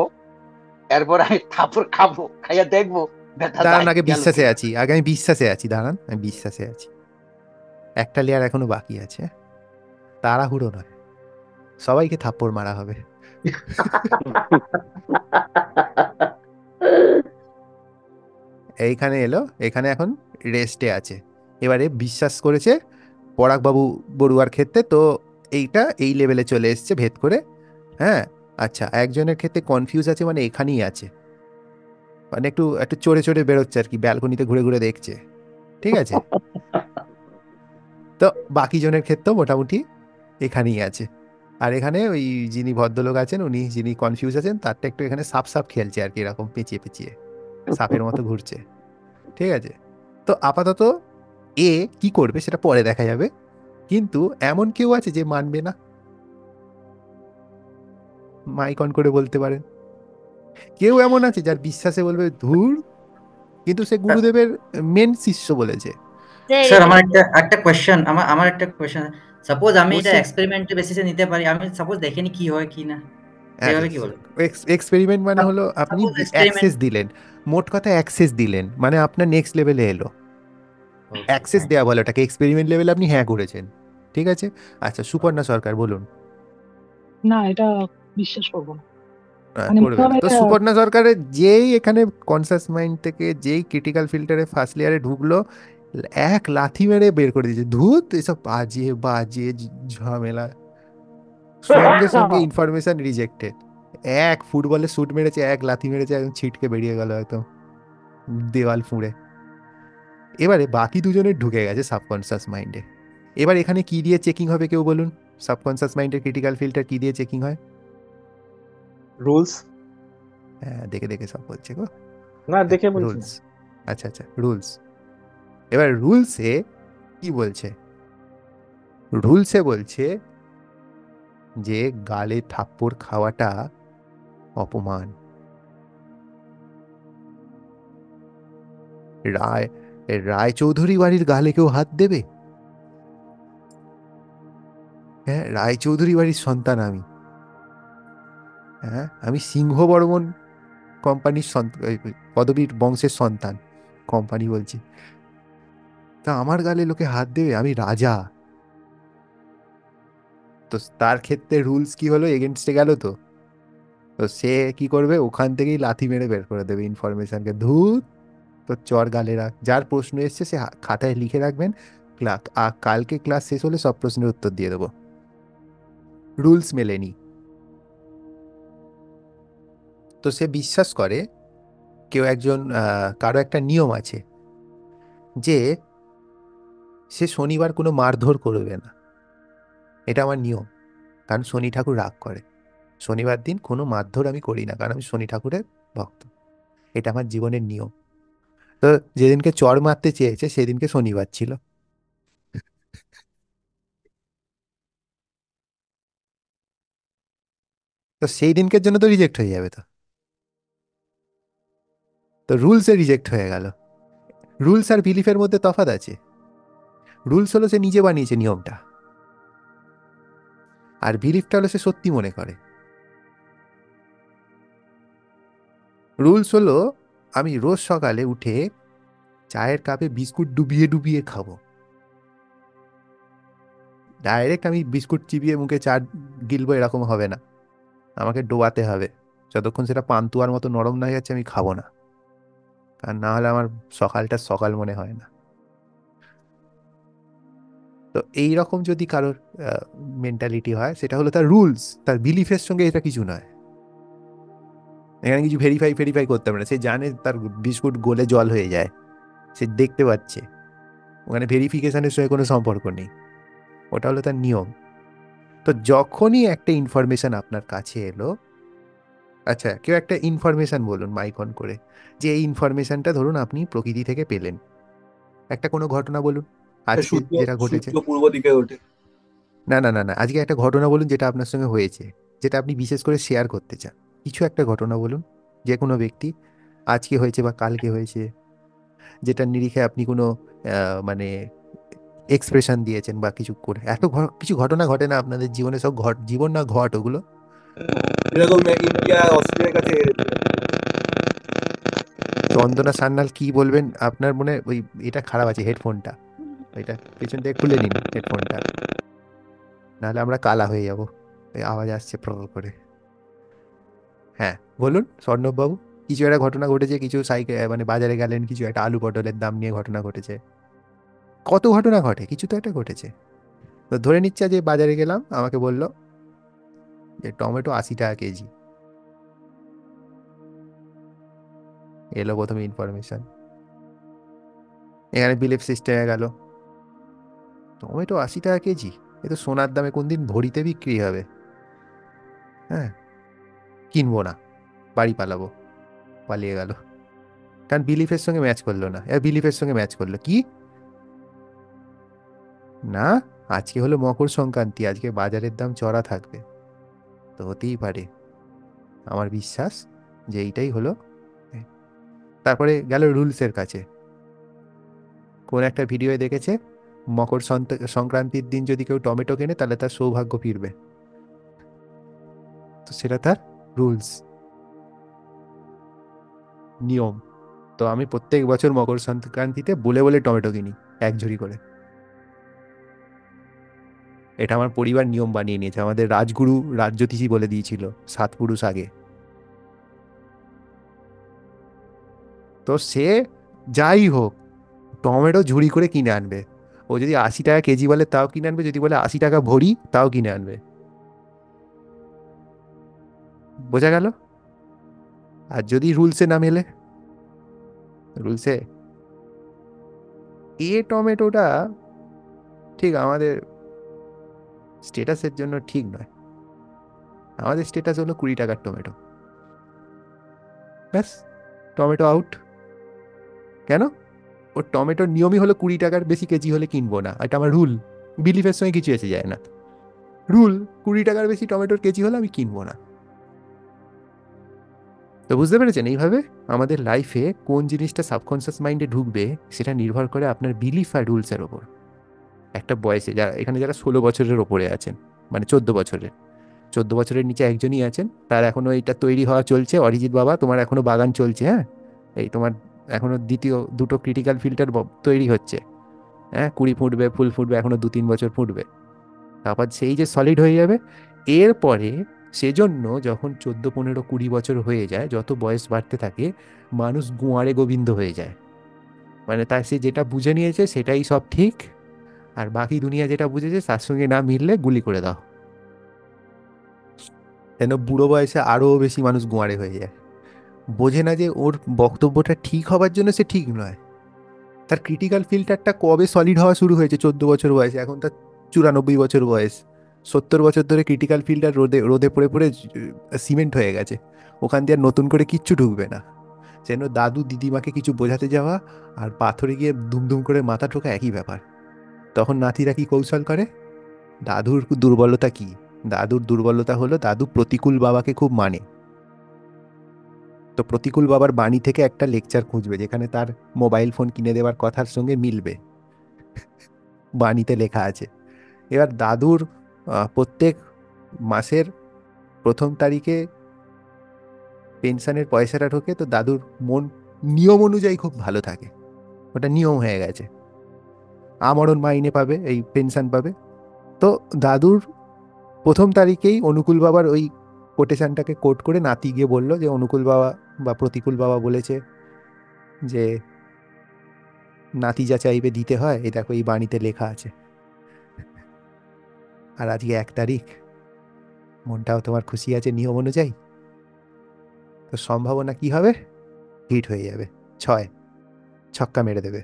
এরপর আমি থাপড় খাবো, খাইয়া দেখবো ব্যথা দাঁড়ান, যায় আগে গেল বিশ্বাসে কিনা। আছি, আগে আমি বিশ্বাসে আছি, দাঁড়ান আমি বিশ্বাসে আছি। একটা লেয়ার এখনো বাকি আছে, তাড়াহুড়ো নয়, সবাইকে থাপ্পড় মারা হবে। এইখানে এলো, এখানে এখন রেস্টে আছে। এবারে বিশ্বাস করেছে পরাগবাবু বড়ুয়ার ক্ষেত্রে, তো এইটা এই লেভেলে চলে এসছে ভেদ করে। হ্যাঁ, আচ্ছা, একজনের ক্ষেত্রে কনফিউজ আছে, মানে এখানেই আছে, মানে একটু একটু চড়ে চড়ে বেরোচ্ছে আর কি, ব্যালকনিতে ঘুরে ঘুরে দেখছে, ঠিক আছে? তো বাকি জনের ক্ষেত্রেও মোটামুটি এখানেই আছে। আর এখানে ওই যিনি ভদ্রলোক আছেন, উনি যিনি কনফিউজ আছেন, তারটা একটু এখানে সাপ সাপ খেলছে আর কি, এরকম পেঁচিয়ে পেঁচিয়ে সাপের মতো ঘুরছে, ঠিক আছে? তো আপাতত এ কি করবে সেটা পরে দেখা যাবে, কিন্তু এমন কেউ আছে যে মানবে না, মাইক অন করে বলতে পারেন। কেউ এমন আছে যার বিশ্বাসে বলবে ধুর, কিন্তু সে গুরুদেবের মেন শিষ্য বলেছে। স্যার আমার একটা কোশ্চেন, আমার একটা কোশ্চেন, সাপোজ আমি এটা Question? এক্সপেরিমেন্টের বেসিসে নিতে পারি, আমি সাপোজ দেখিনি কি হয় কি না, সেভাবে কি বলে? এক্সপেরিমেন্ট মানে হলো আপনি সাপোজ এক্সপেরিমেন্ট। অ্যাক্সেস দিলেন, মোট কথা অ্যাক্সেস দিলেন, মানে আপনার নেক্সট লেভেলে এলো। অ্যাক্সেস দেওয়া বলে ওটাকে, এক্সপেরিমেন্ট লেভেলে আপনি হ্যাঁ করেছেন, ঠিক আছে। আচ্ছা, সুপর্ণা সরকার বলুন। না, এটা বিশ্বাস করবো না। করবে না তো? সুপর্ণা সরকারের যেই এখানে কনসাস মাইন্ড থেকে যেই ক্রিটিক্যাল ফিল্টারে ফার্স্ট লেয়ারে ঢুকলো, এক লাথি মেরে বের করে দিয়েছে, ধুত এসব বাজে বাজে ঝামেলা, সঙ্গে সঙ্গে ইনফরমেশন রিজেক্টেড। এক ফুটবলে শুট মেরেছে, এক লাথি মেরেছে, একদম ছিটকে বেরিয়ে গেল হয়তো দেওয়াল ফুঁড়ে। এবারে বাকি দুজনের ঢুকে গেছে সাবকনসিয়াস মাইন্ডে। এবার এখানে কি দিয়ে চেকিং হবে কেউ বলুন? সাবকনসিয়াস মাইন্ডের ক্রিটিক্যাল ফিল্টার কি দিয়ে চেকিং হয়? রুলস। হ্যাঁ, দেখে দেখে সব বলছে গো। না, দেখে বলছি। রুলস, আচ্ছা আচ্ছা, রুলস। এবার রুলসে কি বলছে? রুলসে বলছে যে গালে থাপ্পড় খাওয়াটা অপমান। রায়চৌধুরী বাড়ির গালে কেউ হাত দেবে? হ্যাঁ, রায়চৌধুরী বাড়ির সন্তান আমি। হ্যাঁ, আমি সিংহ বর্মন কোম্পানির পদবীর বংশের সন্তান, কোম্পানি বলছি, তা আমার গালে লোকে হাত দেবে? আমি রাজা। তো তার ক্ষেত্রে রুলস কি হলো? এগেনস্টে গেল। তো তো সে কি করবে? ওখান থেকেই লাথি মেরে বের করে দেবে ইনফরমেশনকে, ধুত তো চর গালে রাখ। যার প্রশ্ন এসছে সে খাতায় লিখে রাখবেন, কালকে ক্লাস শেষ হলে সব প্রশ্নের উত্তর দিয়ে দেবো। রুলস মেলেনি তো সে বিশ্বাস করে কেউ একজন, কারো একটা নিয়ম আছে যে সে শনিবার কোনো মারধর করবে না, এটা আমার নিয়ম, কারণ শনি ঠাকুর রাগ করে। শনিবার দিন কোনো মারধর আমি করি না, কারণ আমি শনি ঠাকুরের ভক্ত, এটা আমার জীবনের নিয়ম। তো যেদিনকে চড় মারতে চেয়েছে সেদিনকে শনিবার ছিল। তো সেই দিনকের জন্য তো রিজেক্ট হয়ে যাবে। তো রুলসে রিজেক্ট হয়ে গেল। রুলস আর বিলিফের মধ্যে তফাৎ আছে। রুলস হলো সে নিজে বানিয়েছে নিয়মটা, আর বিলিফটা হলো সে সত্যি মনে করে। রুলস হলো আমি রোজ সকালে উঠে চায়ের কাপে বিস্কুট ডুবিয়ে ডুবিয়ে খাবো। ডাইরেক্ট আমি বিস্কুট চিবিয়ে মুখে চা গিলবো এরকম হবে না, আমাকে ডোবাতে হবে। যতক্ষণ সেটা পান্তুয়ার মতো নরম না হয়ে যাচ্ছে আমি খাবো না, কারণ না হলে আমার সকালটা সকাল মনে হয় না। তো এইরকম যদি কারোর মেন্টালিটি হয়, সেটা হলো তার রুলস, তার বিলিফের সঙ্গে এটা কিছু নয়। এখানে কিছু ভেরিফাই করতে পারে না। সে জানে তার বিস্কুট গলে জল হয়ে যায়, সে দেখতে পাচ্ছে, ওখানে ভেরিফিকেশনের সঙ্গে কোনো সম্পর্ক নেই, ওটা হলো তার নিয়ম। তো যখনই একটা ইনফরমেশন আপনার কাছে এলো, আচ্ছা কেউ একটা ইনফরমেশন বলুন মাইক অন করে, যে এই ইনফরমেশনটা ধরুন আপনি প্রকৃতি থেকে পেলেন, একটা কোনো ঘটনা বলুন আজকে যেটা ঘটেছে। পূর্ব দিকে ওঠে। না না না না, আজকে একটা ঘটনা বলুন যেটা আপনার সঙ্গে হয়েছে, যেটা আপনি বিশেষ করে শেয়ার করতে চান। কিছু একটা ঘটনা বলুন, যে কোনো ব্যক্তি, আজকে হয়েছে বা কালকে হয়েছে, যেটার নিরিখে আপনি কোনো মানে এক্সপ্রেশন দিয়েছেন বা কিছু করে। এত কিছু ঘটনা ঘটে না আপনাদের জীবনে? সব জীবন না ঘট ওগুলো। এরকম ইন্ডিয়া অস্ট্রেলিয়ার কাছে চন্দনা সান্যাল কি বলবেন আপনার মনে? ওই এটা খারাপ আছে হেডফোনটা, এটা পেছন থেকে খুলে নিন হেডফোনটা, নাহলে আমরা কালা হয়ে যাব, এই আওয়াজ আসছে প্রবল করে। হ্যাঁ বলুন স্বর্ণবাবু, কিছু একটা ঘটনা ঘটেছে, কিছু সাইকেল মানে বাজারে গেলেন, কিছু একটা আলু পটলের দাম নিয়ে ঘটনা ঘটেছে। কত ঘটনা ঘটে, কিছু তো একটা ঘটেছে। তো ধরে নিচ্ছে যে বাজারে গেলাম, আমাকে বললো যে টমেটো 80 টাকা কেজি, এলো প্রথমে ইনফরমেশন, এখানে বিলিফ সিস্টেমে গেল, টমেটো 80 টাকা কেজি, এ তো সোনার দামে কোন দিন ভরিতে বিক্রি হবে, হ্যাঁ কিনবো না, বাড়ি পালাবো, পালিয়ে গেল। কারণ বিলিফের সঙ্গে ম্যাচ করলো না, বিলিফের সঙ্গে ম্যাচ করলো কি না, আজকে হলো মকর সংক্রান্তি, আজকে বাজারের দাম চড়া থাকবে, তো হতেই পারে, আমার বিশ্বাস যে এইটাই হলো। তারপরে গেল রুলসের কাছে। কোন একটা ভিডিওয়ে দেখেছে মকর সংক্রান্তির দিন যদি কেউ টমেটো কেনে তাহলে তার সৌভাগ্য ফিরবে, তো সেটা তার রুলস, নিয়ম। তো আমি প্রত্যেক বছর মকর সংক্রান্তিতে বলে বলে টমেটো কিনি, এক ঝুড়ি করে। এটা আমার পরিবার নিয়ম বানিয়ে নিয়েছে, আমাদের রাজগুরু রাজজ্যোতিষী বলে দিয়েছিল 7 পুরুষ আগে। তো সে যাই হোক টমেটো ঝুড়ি করে কিনে আনবে। ও যদি 80 টাকা কেজি বলে তাও কিনে আনবে, যদি বলে 80 টাকা ভরি তাও কিনে আনবে। বোঝা গেল? আর যদি রুলসে না মেলে, রুলসে টমেটোটা ঠিক আমাদের স্টেটাসের জন্য ঠিক নয়, আমাদের স্টেটাস হলো 20 টাকার টমেটো, ব্যাস, টমেটো আউট। কেন? ও টমেটোর নিয়মই হলো 20 টাকার বেশি কেজি হলে কিনবো না, এটা আমার রুল, বিলিফের সঙ্গে কিছু এসে যায় না। রুল 20 টাকার বেশি টমেটোর কেজি হলে আমি কিনবো না। তো বুঝতে পেরেছেন, এইভাবে আমাদের লাইফে কোন জিনিসটা সাবকনসিয়াস মাইন্ডে ঢুকবে সেটা নির্ভর করে আপনার বিলিফ আর রুলসের ওপর। একটা বয়সে যারা এখানে যারা 16 বছরের ওপরে আছেন, মানে 14 বছরের, 14 বছরের নিচে একজনই আছেন, তার এখনো এইটা তৈরি হওয়া চলছে। অরিজিৎ বাবা, তোমার এখনো বাগান চলছে, হ্যাঁ, এই তোমার এখনো দ্বিতীয় দুটো ক্রিটিক্যাল ফিল্টার তৈরি হচ্ছে, হ্যাঁ, কুড়ি ফুটবে, ফুল ফুটবে, এখনো 2-3 বছর ফুটবে, তারপর সেই যে সলিড হয়ে যাবে। এরপরে সেজন্য যখন 14, 15, 20 বছর হয়ে যায়, যত বয়স বাড়তে থাকে মানুষ গুঁয়ারে গোবিন্দ হয়ে যায়, মানে তার সে যেটা বুঝে নিয়েছে সেটাই সব ঠিক, আর বাকি দুনিয়া যেটা বুঝেছে তার সঙ্গে না মিললে গুলি করে দাও। কেন বুড়ো বয়সে আরও বেশি মানুষ গুঁয়ারে হয়ে যায়, বোঝে না যে ওর বক্তব্যটা ঠিক হবার জন্য সে ঠিক নয়। তার ক্রিটিক্যাল ফিল্টারটা কবে সলিড হওয়া শুরু হয়েছে? 14 বছর বয়সে, এখন তার 94 বছর বয়স। 70 বছর ধরে ক্রিটিক্যাল ফিল্টার রোদে রোদে পড়ে পড়ে সিমেন্ট হয়ে গেছে, ওখান দিয়ে আর নতুন করে কিচ্ছু ঢুকবে না। যেন দাদু দিদিমাকে কিছু বোঝাতে যাওয়া আর পাথরে গিয়ে দুমদুম করে মাথা ঠোকা একই ব্যাপার। তখন নাতিরা কি কৌশল করে? দাদুর দুর্বলতা কি? দাদুর দুর্বলতা হলো দাদু প্রতিকূল বাবাকে খুব মানে। তো প্রতিকূল বাবার বাণী থেকে একটা লেকচার খুঁজবে যেখানে তার মোবাইল ফোন কিনে দেওয়ার কথার সঙ্গে মিলবে, বাণীতে লেখা আছে। এবার দাদুর প্রত্যেক মাসের 1ম তারিখে পেনশনের পয়সাটা ঢোকে, তো দাদুর মন নিয়ম অনুযায়ী খুব ভালো থাকে, ওটা নিয়ম হয়ে গেছে, আমরণ মাইনে পাবে, এই পেনশন পাবে। তো দাদুর 1ম তারিখেই অনুকূল বাবার ওই কোটেশনটাকে কোট করে নাতি গিয়ে বললো যে অনুকূল বাবা বা প্রতিকূল বাবা বলেছে যে নাতি যা চাইবে দিতে হয়, এই দেখো এই বাণীতে লেখা আছে। আর আজকে 1 তারিখ, মনটাও তোমার খুশি আছে নিয়ম অনুযায়ী, তো সম্ভাবনা কি হবে? হিট হয়ে যাবে, 6 ছক্কা মেরে দেবে।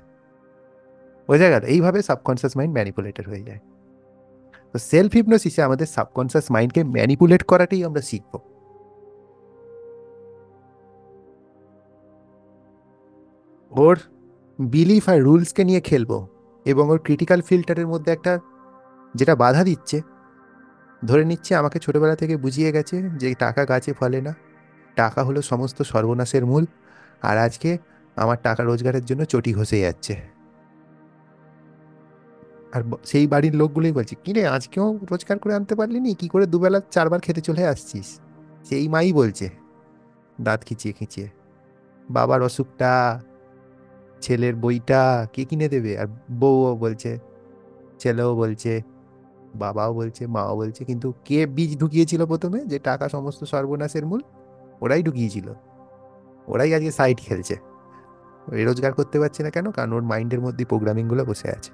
বোঝা গেল? এইভাবে সাবকনসিয়াস মাইন্ড ম্যানিপুলেটেড হয়ে যায়। তো সেলফ হিপনোসিসে আমাদের সাবকনসিয়াস মাইন্ডকে ম্যানিপুলেট করাটাই আমরা শিখব। ওর বিলিফ আর রুলসকে নিয়ে খেলবো, এবং ওর ক্রিটিক্যাল ফিল্টারের মধ্যে একটা যেটা বাধা দিচ্ছে, ধরে নিচ্ছে আমাকে ছোটবেলা থেকে বুঝিয়ে গেছে যে টাকা গাছে ফলে না, টাকা হলো সমস্ত সর্বনাশের মূল, আর আজকে আমার টাকা রোজগারের জন্য চটি ঘষে যাচ্ছে। আর সেই বাড়ির লোকগুলোই বলছে, কিরে আজকেও রোজগার করে আনতে পারলি নি, কি করে দুবেলা 4 বার খেতে চলে আসছিস? সেই মাই বলছে দাঁত খিচিয়ে খিচিয়ে, বাবার অসুখটা, ছেলের বইটা কে কিনে দেবে? আর বউও বলছে, ছেলেও বলছে, বাবাও বলছে, মাও বলছে, কিন্তু কে বীজ ঢুকিয়েছিল প্রথমে যে টাকা সমস্ত সর্বনাশের মূল? ওরাই ঢুকিয়েছিল, ওরাই আজকে সাইড খেলছে। ওই রোজগার করতে পারছে না কেন? কারণ ওর মাইন্ডের মধ্যে প্রোগ্রামিংগুলো বসে আছে।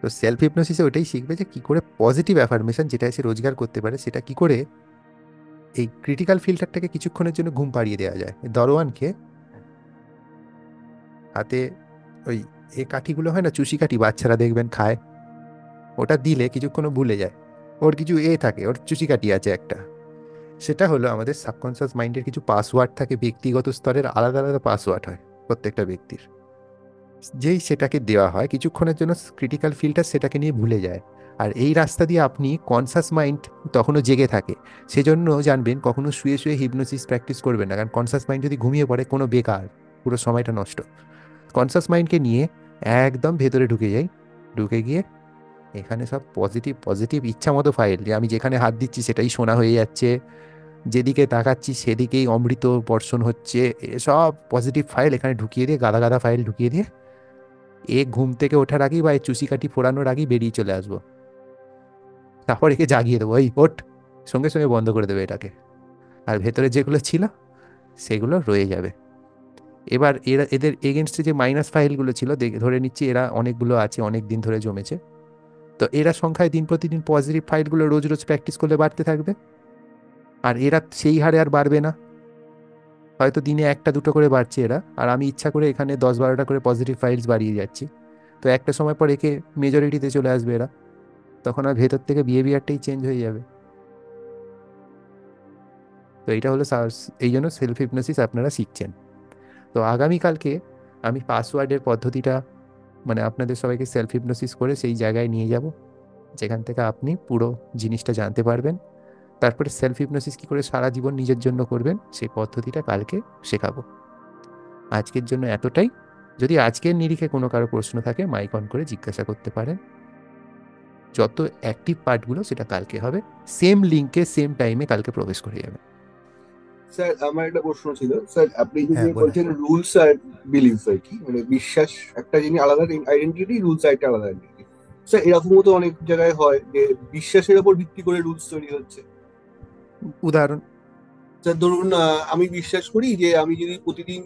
তো সেলফ হিপনোসিসে ওটাই শিখবে যে কি করে পজিটিভ অ্যাফার্মেশন যেটা এসে রোজগার করতে পারে সেটা কি করে এই ক্রিটিক্যাল ফিল্টারটাকে কিছুক্ষণের জন্য ঘুম পাড়িয়ে দেওয়া যায়। দরোয়ানকে হাতে ওই কাঠিগুলো হয় না, চুষি কাঠি, বাচ্চারা দেখবেন খায়, ওটা দিলে কিছুক্ষণ ভুলে যায়, ওর কিছু থাকে, ওর চুষি কাঠি আছে একটা। সেটা হলো আমাদের সাবকনসিয়াস মাইন্ডের কিছু পাসওয়ার্ড থাকে, ব্যক্তিগত স্তরের আলাদা আলাদা পাসওয়ার্ড হয় প্রত্যেকটা ব্যক্তির। যেই সেটাকে দেওয়া হয় কিছুক্ষণের জন্য ক্রিটিক্যাল ফিল্টার সেটাকে নিয়ে ভুলে যায়। আর এই রাস্তা দিয়ে আপনি কনসাস মাইন্ড তখনও জেগে থাকে। সেজন্য জানবেন কখনো শুয়ে শুয়ে হিপনোসিস প্র্যাকটিস করবেন না, কারণ কনসাস মাইন্ড যদি ঘুমিয়ে পড়ে কোনো বেকার, পুরো সময়টা নষ্ট। কনসাস মাইন্ডকে নিয়ে একদম ভেতরে ঢুকে যাই, ঢুকে গিয়ে এখানে সব পজিটিভ পজিটিভ ইচ্ছা মতো ফাইল, যে আমি যেখানে হাত দিচ্ছি সেটাই সোনা হয়ে যাচ্ছে, যেদিকে তাকাচ্ছি সেদিকেই অমৃত বর্ষণ হচ্ছে, সব পজিটিভ ফাইল এখানে ঢুকিয়ে দিয়ে, গাদা গাদা ফাইল ঢুকিয়ে দিয়ে ঘুম থেকে ওঠার আগেই বা চুষি কাঠি ফোড়ানোর আগেই বেরিয়ে চলে আসবো। তারপর একে জাগিয়ে দেবো, এই ওঠ, সঙ্গে সঙ্গে বন্ধ করে দেবে এটাকে। আর ভেতরে যেগুলো ছিল সেগুলো রয়ে যাবে। এবার এদের এগেনস্টে যে মাইনাস ফাইলগুলো ছিল, ধরে নিচ্ছি এরা অনেকগুলো আছে, অনেক দিন ধরে জমেছে, তো এরা সংখ্যায় দিন প্রতিদিন পজিটিভ ফাইলগুলো রোজ রোজ প্র্যাকটিস করলে বাড়তে থাকবে। আর এরা সেই হারে আর বাড়বে না, হয়তো দিনে একটা দুটো করে বাড়ছে এরা, আর আমি ইচ্ছা করে এখানে 10-12টা করে পজিটিভ ফাইলস বাড়িয়ে যাচ্ছি। তো একটা সময় পর একে মেজরিটিতে চলে আসবে এরা, তখন আর ভেতর থেকে বিহেভিয়ারটাই চেঞ্জ হয়ে যাবে। তো এইটা হলো এই জন্য সেলফ হিপনোসিস আপনারা শিখছেন। তো আগামীকালকে আমি পাসওয়ার্ডের পদ্ধতিটা, মানে আপনাদের সবাইকে সেলফ হিপনোসিস করে সেই জায়গায় নিয়ে যাব যেখান থেকে আপনি পুরো জিনিসটা জানতে পারবেন। তারপরে সেলফ হিপনোসিস কী করে সারা জীবন নিজের জন্য করবেন সেই পদ্ধতিটা কালকে শেখাবো। আজকের জন্য এতটাই। যদি আজকের নিরিখে কোনো কারো প্রশ্ন থাকে মাইক অন করে জিজ্ঞাসা করতে পারেন। যত অ্যাক্টিভ পার্টগুলো সেটা কালকে হবে, সেম লিঙ্কে সেম টাইমে কালকে প্রবেশ করে যাবে। স্যার আমার একটা প্রশ্ন ছিল স্যার, আপনি যে হ্যাঁ, বলুন। বলছেন রুলস আর বিলিফ আর কি, মানে বিশ্বাস একটা জিনিস আলাদা আইডেন্টিটি, রুলস একটা আলাদা আইডেন্টিটি। স্যার এরকমও তো অনেক জায়গায় হয় যে বিশ্বাসের উপর ভিত্তি করে রুলস তৈরি হচ্ছে। উদাহরণ, স্যার ধরুন আমি বিশ্বাস করি যে আমি যদি প্রতিদিন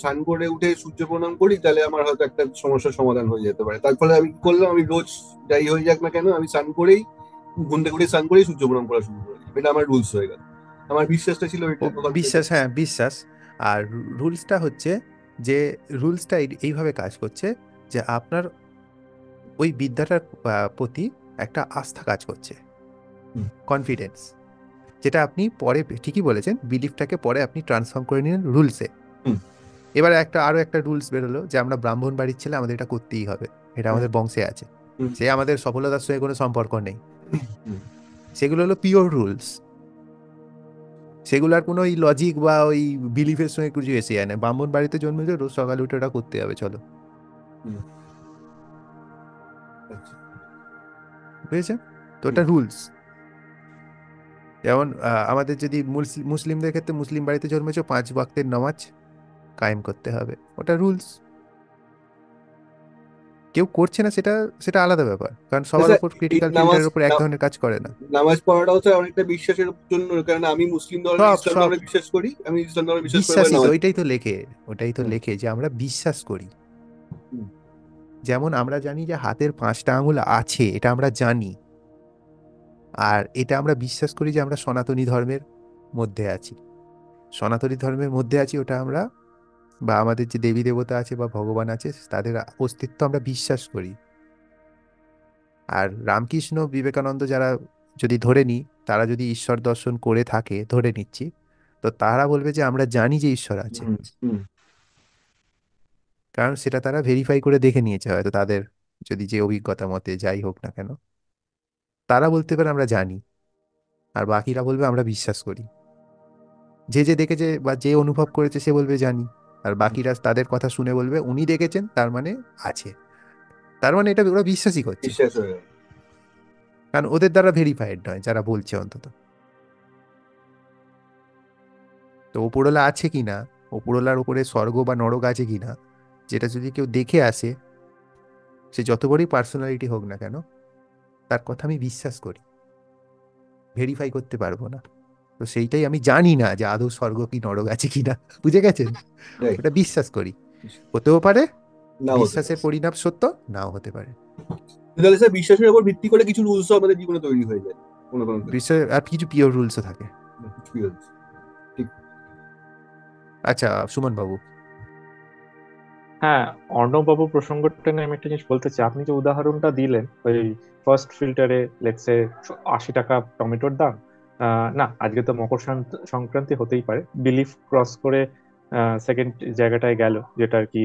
স্নান করে উঠে সূর্য প্রণাম করি তাহলে আমার হয়তো একটা সমস্যার সমাধান হয়ে যেতে পারে। তার ফলে আমি কি করলাম, আমি রোজ যাই হয়ে যাক না কেন আমি স্নান করেই, ঘুম থেকে উঠে স্নান করেই সূর্য প্রণাম করা শুরু করি, এটা আমার রুলস হয়ে গেল। আমার বিশ্বাসটা ছিল এটা বিশ্বাস, হ্যাঁ বিশ্বাস। আর রুলসটা হচ্ছে যে রুলসটা এইভাবে কাজ করছে যে আপনার ওই বিদ্যাটার প্রতি একটা আস্থা কাজ করছে, কনফিডেন্স, যেটা আপনি পরে, ঠিকই বলেছেন, বিলিফটাকে পরে আপনি ট্রান্সফর্ম করে নিলেন রুলসে। এবার আরো একটা রুলস বেরোলো যে আমরা ব্রাহ্মণ বাড়ির ছেলে, আমাদের এটা করতেই হবে, এটা আমাদের বংশে আছে, সে আমাদের সফলতার সঙ্গে কোনো সম্পর্ক নেই। সেগুলো হলো পিওর রুলস, সেগুলো আর কোনো ওই লজিক বা ওই বিলিফের সঙ্গে কিছু এসে যায় না। ব্রাহ্মণ বাড়িতে জন্মেছে, রোজ সকালে উঠে ওটা করতে হবে, চলো, বুঝেছেন তো? ওটা রুলস। যেমন আমাদের যদি মুসলিমদের ক্ষেত্রে, মুসলিম বাড়িতে জন্মেছো, 5 ওয়াক্তের নামাজ কায়েম করতে হবে, ওটা রুলস। কেউ করছে না সেটা সেটা আলাদা ব্যাপার, কারণ সবার উপর ক্রিটিক্যাল ফিল্টারের উপর এক ধরনের কাজ করে না। নামাজ পড়াটাও স্যার অনেকটা বিশ্বাসের জন্য, কারণ আমি মুসলিম ধর্মে, ইসলাম ধর্মে বিশ্বাস করি, আমি ইসলাম ধর্মে বিশ্বাস করি। ওইটাই তো লেখে, ওটাই তো লেখে যে আমরা বিশ্বাস করি। যেমন আমরা জানি যে হাতের 5টা আঙুল আছে, এটা আমরা জানি, আর এটা আমরা বিশ্বাস করি যে আমরা সনাতনী ধর্মের মধ্যে আছি, সনাতনী ধর্মের মধ্যে আছি, ওটা আমরা, বা আমাদের যে দেবী দেবতা আছে বা ভগবান আছে তাদের অস্তিত্ব আমরা বিশ্বাস করি। আর রামকৃষ্ণ বিবেকানন্দ যারা যদি ধরে নিই, তারা যদি ঈশ্বর দর্শন করে থাকে, ধরে নিচ্ছি, তো তারা বলবে যে আমরা জানি যে ঈশ্বর আছে, কারণ সেটা তারা ভেরিফাই করে দেখে নিয়েছে হয়তো, তাদের যদি যে অভিজ্ঞতা মতে যাই হোক না কেন, তারা বলতে পারে আমরা জানি, আর বাকিরা বলবে আমরা বিশ্বাস করি। যে যে দেখেছে বা যে অনুভব করেছে সে বলবে জানি, আর বাকিরা তাদের কথা শুনে বলবে উনি দেখেছেন তার মানে আছে, তার মানে এটা ওরা বিশ্বাসই করছে, কারণ ওদের দ্বারা ভেরিফাইড নয় যারা বলছে অন্তত। তো ওপরওয়ালা আছে কিনা, ওপরওয়ালার উপরে স্বর্গ বা নরক আছে কিনা, যেটা যদি কেউ দেখে আসে, সে যত বড়ই পার্সোনালিটি হোক না কেন, তার কথা আমি বিশ্বাস করি, ভেরিফাই করতে পারবো না। তো সেইটাই আমি জানি না যে আদৌ স্বর্গ কি নরক আছে কিনা, বুঝে গেছেন? ওটা বিশ্বাস করি, হতেও পারে, বিশ্বাসের পরিণাম সত্য, নাও হতে পারে। তাহলে স্যার বিশ্বাসের উপর ভিত্তি করে কিছু রুলস আমাদের জীবনে তৈরি হয়ে যায়, বিশ্বাস আর কিছু পিওর রুলসও থাকে। আচ্ছা সুমন বাবু। হ্যাঁ, অর্ণব বাবু প্রসঙ্গটা নিয়ে আমি একটা জিনিস বলতে চাই। আপনি যে উদাহরণটা দিলেন ওই ফার্স্ট ফিল্টারে লেটসে 80 টাকা টমেটোর দাম, না আজকে তো মকর সংক্রান্তি হতেই পারে, বিলিফ ক্রস করে সেকেন্ড জায়গাটায় গেল, যেটা আর কি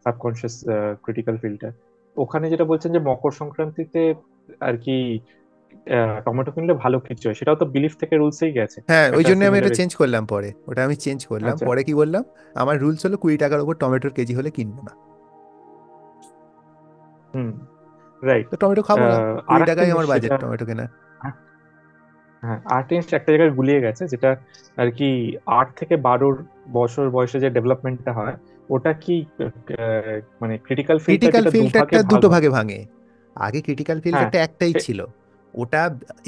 সাবকনশিয়াস ক্রিটিক্যাল ফিল্টার। ওখানে যেটা বলছেন যে মকর সংক্রান্তিতে আর কি টমেটো কিনলে ভালো কিছু হয়, সেটাও তো বিলিফ থেকে রুলসেই গেছে হ্যাঁ, ওই একটা জন্য আমি এটা সিমিলার। চেঞ্জ করলাম পরে, ওটা আমি চেঞ্জ করলাম আচ্ছা। পরে। কি বললাম, আমার রুলস হলো 20 টাকার উপর টমেটোর কেজি হলে কিনবো না, হুম, রাইট। তো টমেটো খাবো না। আর 20 একটা টাকায় জিনিস আমার বাজেট সেটা, টমেটো কেনা। হ্যাঁ আরেকটা জিনিস একটা জায়গায় গুলিয়ে গেছে, যেটা আর কি 8 থেকে 12 বছর বয়সে যে ডেভেলপমেন্টটা হয়, ওটা কি মানে ক্রিটিক্যাল ফিল্টার ক্রিটিক্যাল যেটা দুভাগে ফিল্টারটা ভাগ দুটো হয়। ভাগে ভাঙে। আগে ক্রিটিক্যাল হ্যাঁ ফিল্টারটা একটাই সে- ছিল, ওটা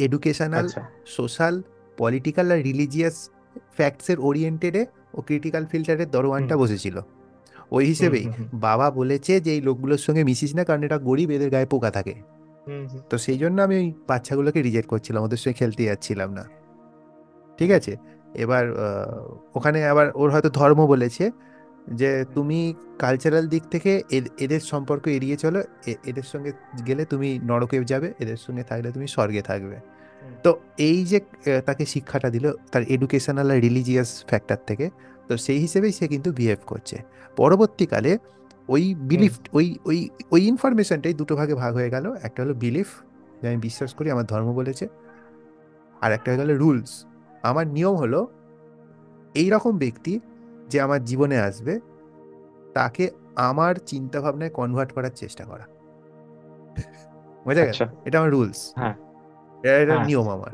এডুকেশনাল, আচ্ছা। সোশ্যাল, পলিটিক্যাল আর রিলিজিয়াস ফ্যাক্টসের ওরিয়েন্টেডে ও ক্রিটিক্যাল ফিল্টারের হুম দরওয়ানটা বসেছিল। ওই হুম হিসেবেই হুম হুম বাবা বলেছে যে এই লোকগুলোর সঙ্গে মিশিস না, কারণ এটা গরিব, এদের গায়ে পোকা থাকে। হুম হুম তো সেই জন্য আমি ওই বাচ্চাগুলোকে রিজেক্ট করছিলাম, ওদের সঙ্গে খেলতে যাচ্ছিলাম না। ঠিক আছে, এবার ওখানে আবার ওর হয়তো ধর্ম বলেছে যে তুমি কালচারাল দিক থেকে এদের সম্পর্ক এড়িয়ে চলো, এদের সঙ্গে গেলে তুমি নরকে যাবে, এদের সঙ্গে থাকলে তুমি স্বর্গে থাকবে। হুম তো এই যে তাকে শিক্ষাটা দিল তার এডুকেশনাল আর রিলিজিয়াস ফ্যাক্টর থেকে, তো সেই হিসেবেই সে কিন্তু বিহেভ করছে। পরবর্তীকালে ওই হুম বিলিফ, ওই ওই ওই ইনফরমেশনটাই দুটো ভাগে ভাগ হয়ে গেল। একটা হলো বিলিফ, যে আমি বিশ্বাস করি, আমার ধর্ম বলেছে। আর একটা হয়ে গেল রুলস। আমার নিয়ম হলো এই রকম ব্যক্তি যে আমার জীবনে আসবে তাকে আমার চিন্তা ভাবনায় কনভার্ট করার চেষ্টা করা। বোঝা গেল? আচ্ছা। এটা আমার রুলস, হ্যাঁ এটা হ্যাঁ নিয়ম আমার।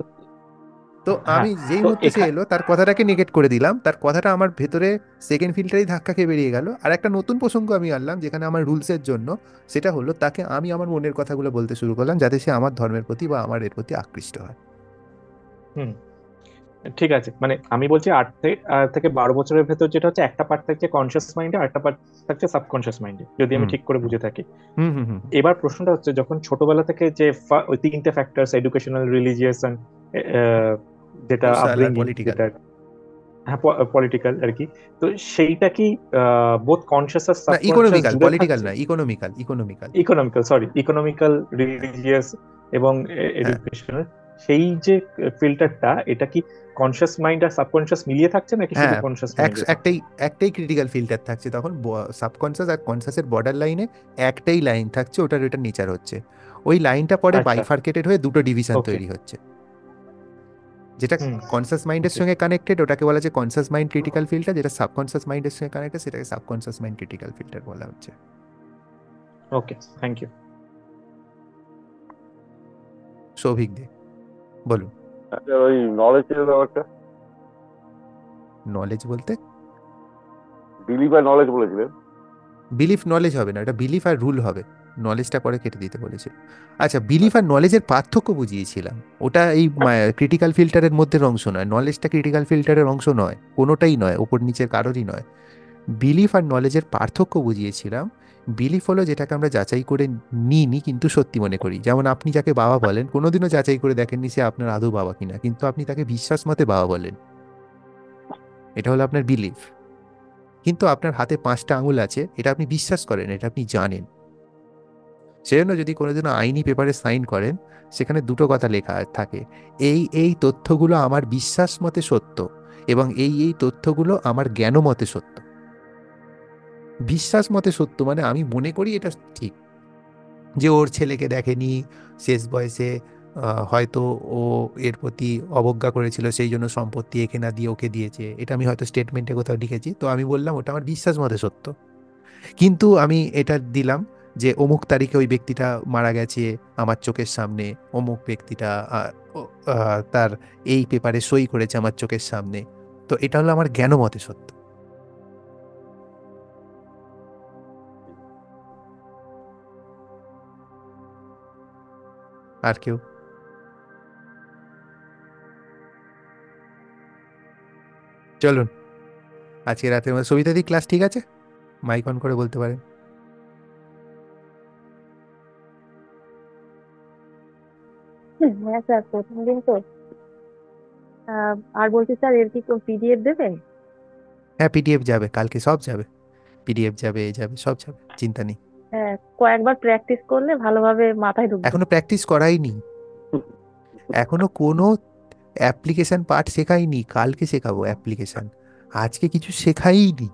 তো হ্যাঁ। আমি যেই তো মুহূর্তে সে এখানে এলো তার কথাটাকে নেগেট করে দিলাম, তার কথাটা আমার ভেতরে সেকেন্ড ফিল্টারেই ধাক্কা খেয়ে বেরিয়ে গেল। আর একটা নতুন প্রসঙ্গ আমি আনলাম যেখানে আমার রুলসের জন্য, সেটা হলো তাকে আমি আমার মনের কথাগুলো বলতে শুরু করলাম যাতে সে আমার ধর্মের প্রতি বা আমার এর প্রতি আকৃষ্ট হয়। হুম, ঠিক আছে। মানে আমি বলছি 8 থেকে 12 বছরের ভেতর যেটা হচ্ছে, একটা পার্ট থাকছে কনসিয়াস মাইন্ডে, আর একটা পার্ট থাকছে সাবকনসিয়াস মাইন্ডে, যদি আমি হুম ঠিক করে বুঝে থাকি। হুম হুম হুম এবার প্রশ্নটা হচ্ছে, যখন ছোটবেলা থেকে যে ওই তিনটে ফ্যাক্টরস, এডুকেশনাল, রিলিজিয়াস এন্ড যেটা সোশ্যাল আর আপব্রিঙ্গিং, পলিটিক্যাল। যেটা হ্যাঁ পলিটিক্যাল আর কি, তো সেইটা কি বোথ কনসিয়াস আর না, সাবকনসিয়াস ইকোনমিক্যাল, জুড়ে পলিটিক্যাল থাকছে? না, economical, economical. Economical, sorry, economical, religious এবং হ্যাঁ এডুকেশনাল, সেই যে ফিল্টারটা, এটা কি কনসিয়াস মাইন্ড আর সাবকনসিয়াস মিলিয়ে থাকছে, নাকি শুধু হ্যাঁ, কনসিয়াস মাইন্ডে থাকছে? একটাই একটাই ক্রিটিক্যাল ফিল্টার থাকছে তখন। সাবকনসিয়াস আর কনসিয়াসের বর্ডার লাইনে একটাই লাইন থাকছে, ওটার নেচার হচ্ছে। ওই লাইনটা পরে আচ্ছা, বাইফার্কেটেড হয়ে দুটো ডিভিশন ওকে। তৈরি হচ্ছে। যেটা হুম, কনসিয়াস মাইন্ডের ওকে সঙ্গে কানেক্টেড ওটাকে বলা হচ্ছে কনসিয়াস মাইন্ড ক্রিটিক্যাল ফিল্টার, যেটা সাবকনসিয়াস মাইন্ডের সঙ্গে কানেক্টেড সেটাকে সাবকনসিয়াস মাইন্ড ক্রিটিক্যাল ফিল্টার বলা হচ্ছে। ওকে, থ্যাংক ইউ। সৌভিক দে, বলুন। আচ্ছা, ওই নলেজের ব্যাপারটা, নলেজ বলতে বিলিভ আর নলেজ বলেছিলেন। বিলিফ নলেজ হবে না, এটা বিলিফ আর রুল হবে, নলেজটা পরে কেটে দিতে বলেছিল। আচ্ছা, বিলিফ আর নলেজের পার্থক্য বুঝিয়েছিলাম, ওটা এই ক্রিটিক্যাল ফিল্টারের মধ্যে অংশ নয়। নলেজটা ক্রিটিক্যাল ফিল্টারের অংশ নয়, কোনোটাই নয়, ওপর নিচের কারোরই নয়। বিলিফ আর নলেজের পার্থক্য বুঝিয়েছিলাম। বিলিফ হলো যেটাকে আমরা যাচাই করে নিইনি কিন্তু সত্যি মনে করি। যেমন আপনি যাকে বাবা বলেন কোনোদিনও যাচাই করে দেখেননি সে আপনার আদৌ বাবা কিনা, কিন্তু আপনি তাকে বিশ্বাস মতে বাবা বলেন, এটা হলো আপনার বিলিফ। কিন্তু আপনার হাতে 5টা আঙুল আছে, এটা আপনি বিশ্বাস করেন, এটা আপনি জানেন। সেজন্য যদি কোনোদিনও আইনি পেপারে সাইন করেন, সেখানে দুটো কথা লেখা থাকে, এই এই তথ্যগুলো আমার বিশ্বাস মতে সত্য এবং এই এই তথ্যগুলো আমার জ্ঞান মতে সত্য। বিশ্বাস মতে সত্য মানে আমি মনে করি এটা ঠিক, যে ওর ছেলেকে দেখেনি, শেষ বয়সে হয়তো ও এর প্রতি অবজ্ঞা করেছিল, সেই জন্য সম্পত্তি একে না দিয়ে ওকে দিয়েছে, এটা আমি হয়তো স্টেটমেন্টে কোথাও লিখেছি, তো আমি বললাম ওটা আমার বিশ্বাস মতে সত্য। কিন্তু আমি এটা দিলাম যে অমুক তারিখে ওই ব্যক্তিটা মারা গেছে আমার চোখের সামনে, অমুক ব্যক্তিটা তার এই পেপারে সই করেছে আমার চোখের সামনে, তো এটা হলো আমার জ্ঞান মতে সত্য। আর কেউ? চলুন, আজকে রাতের মধ্যে সবিতা দি ক্লাস ঠিক আছে? মাইক অন করে বলতে পারেন। হ্যাঁ স্যার, প্রথম দিন তো। আর বলছি স্যার, এর কি পিডিএফ দেবেন? হ্যাঁ, পিডিএফ যাবে, কালকে সব যাবে, পিডিএফ যাবে, এ যাবে, সব যাবে, চিন্তা নেই। হ্যাঁ, কয়েকবার প্র্যাকটিস করলে ভালোভাবে মাথায় ঢুকবে। এখনো প্র্যাকটিস করাইনি, এখনো কোনো অ্যাপ্লিকেশন পার্ট শেখাইনি, কালকে শেখাবো অ্যাপ্লিকেশন, আজকে কিছু শেখাইনি।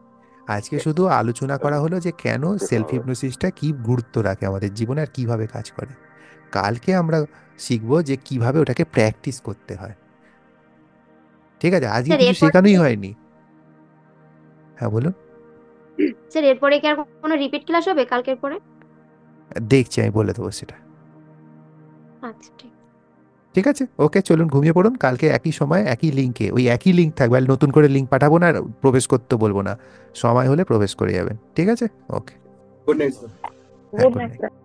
আজকে শুধু আলোচনা করা হলো যে কেন সেলফ হিপনোসিসটা কি গুরুত্ব রাখে আমাদের জীবনে আর কিভাবে কাজ করে। কালকে আমরা শিখবো যে কিভাবে ওটাকে প্র্যাকটিস করতে হয়। ঠিক আছে, আজকে স্যার কিছু এরপর শেখানোই হয়নি। হ্যাঁ বলুন। স্যার এরপরে কি আর কোনো রিপিট ক্লাস হবে কালকের পরে? দেখছি, আমি বলে দেবো সেটা। আচ্ছা ঠিক। ঠিক আছে, ওকে, চলুন ঘুমিয়ে পড়ুন। কালকে একই সময় একই লিঙ্কে, ওই একই লিঙ্ক থাকবে, আর নতুন করে লিঙ্ক পাঠাবো না, আর প্রবেশ করতে বলবো না, সময় হলে প্রবেশ করে যাবেন। ঠিক আছে, ওকে, গুড নাইট স্যার। হ্যাঁ, good good night night. Sir.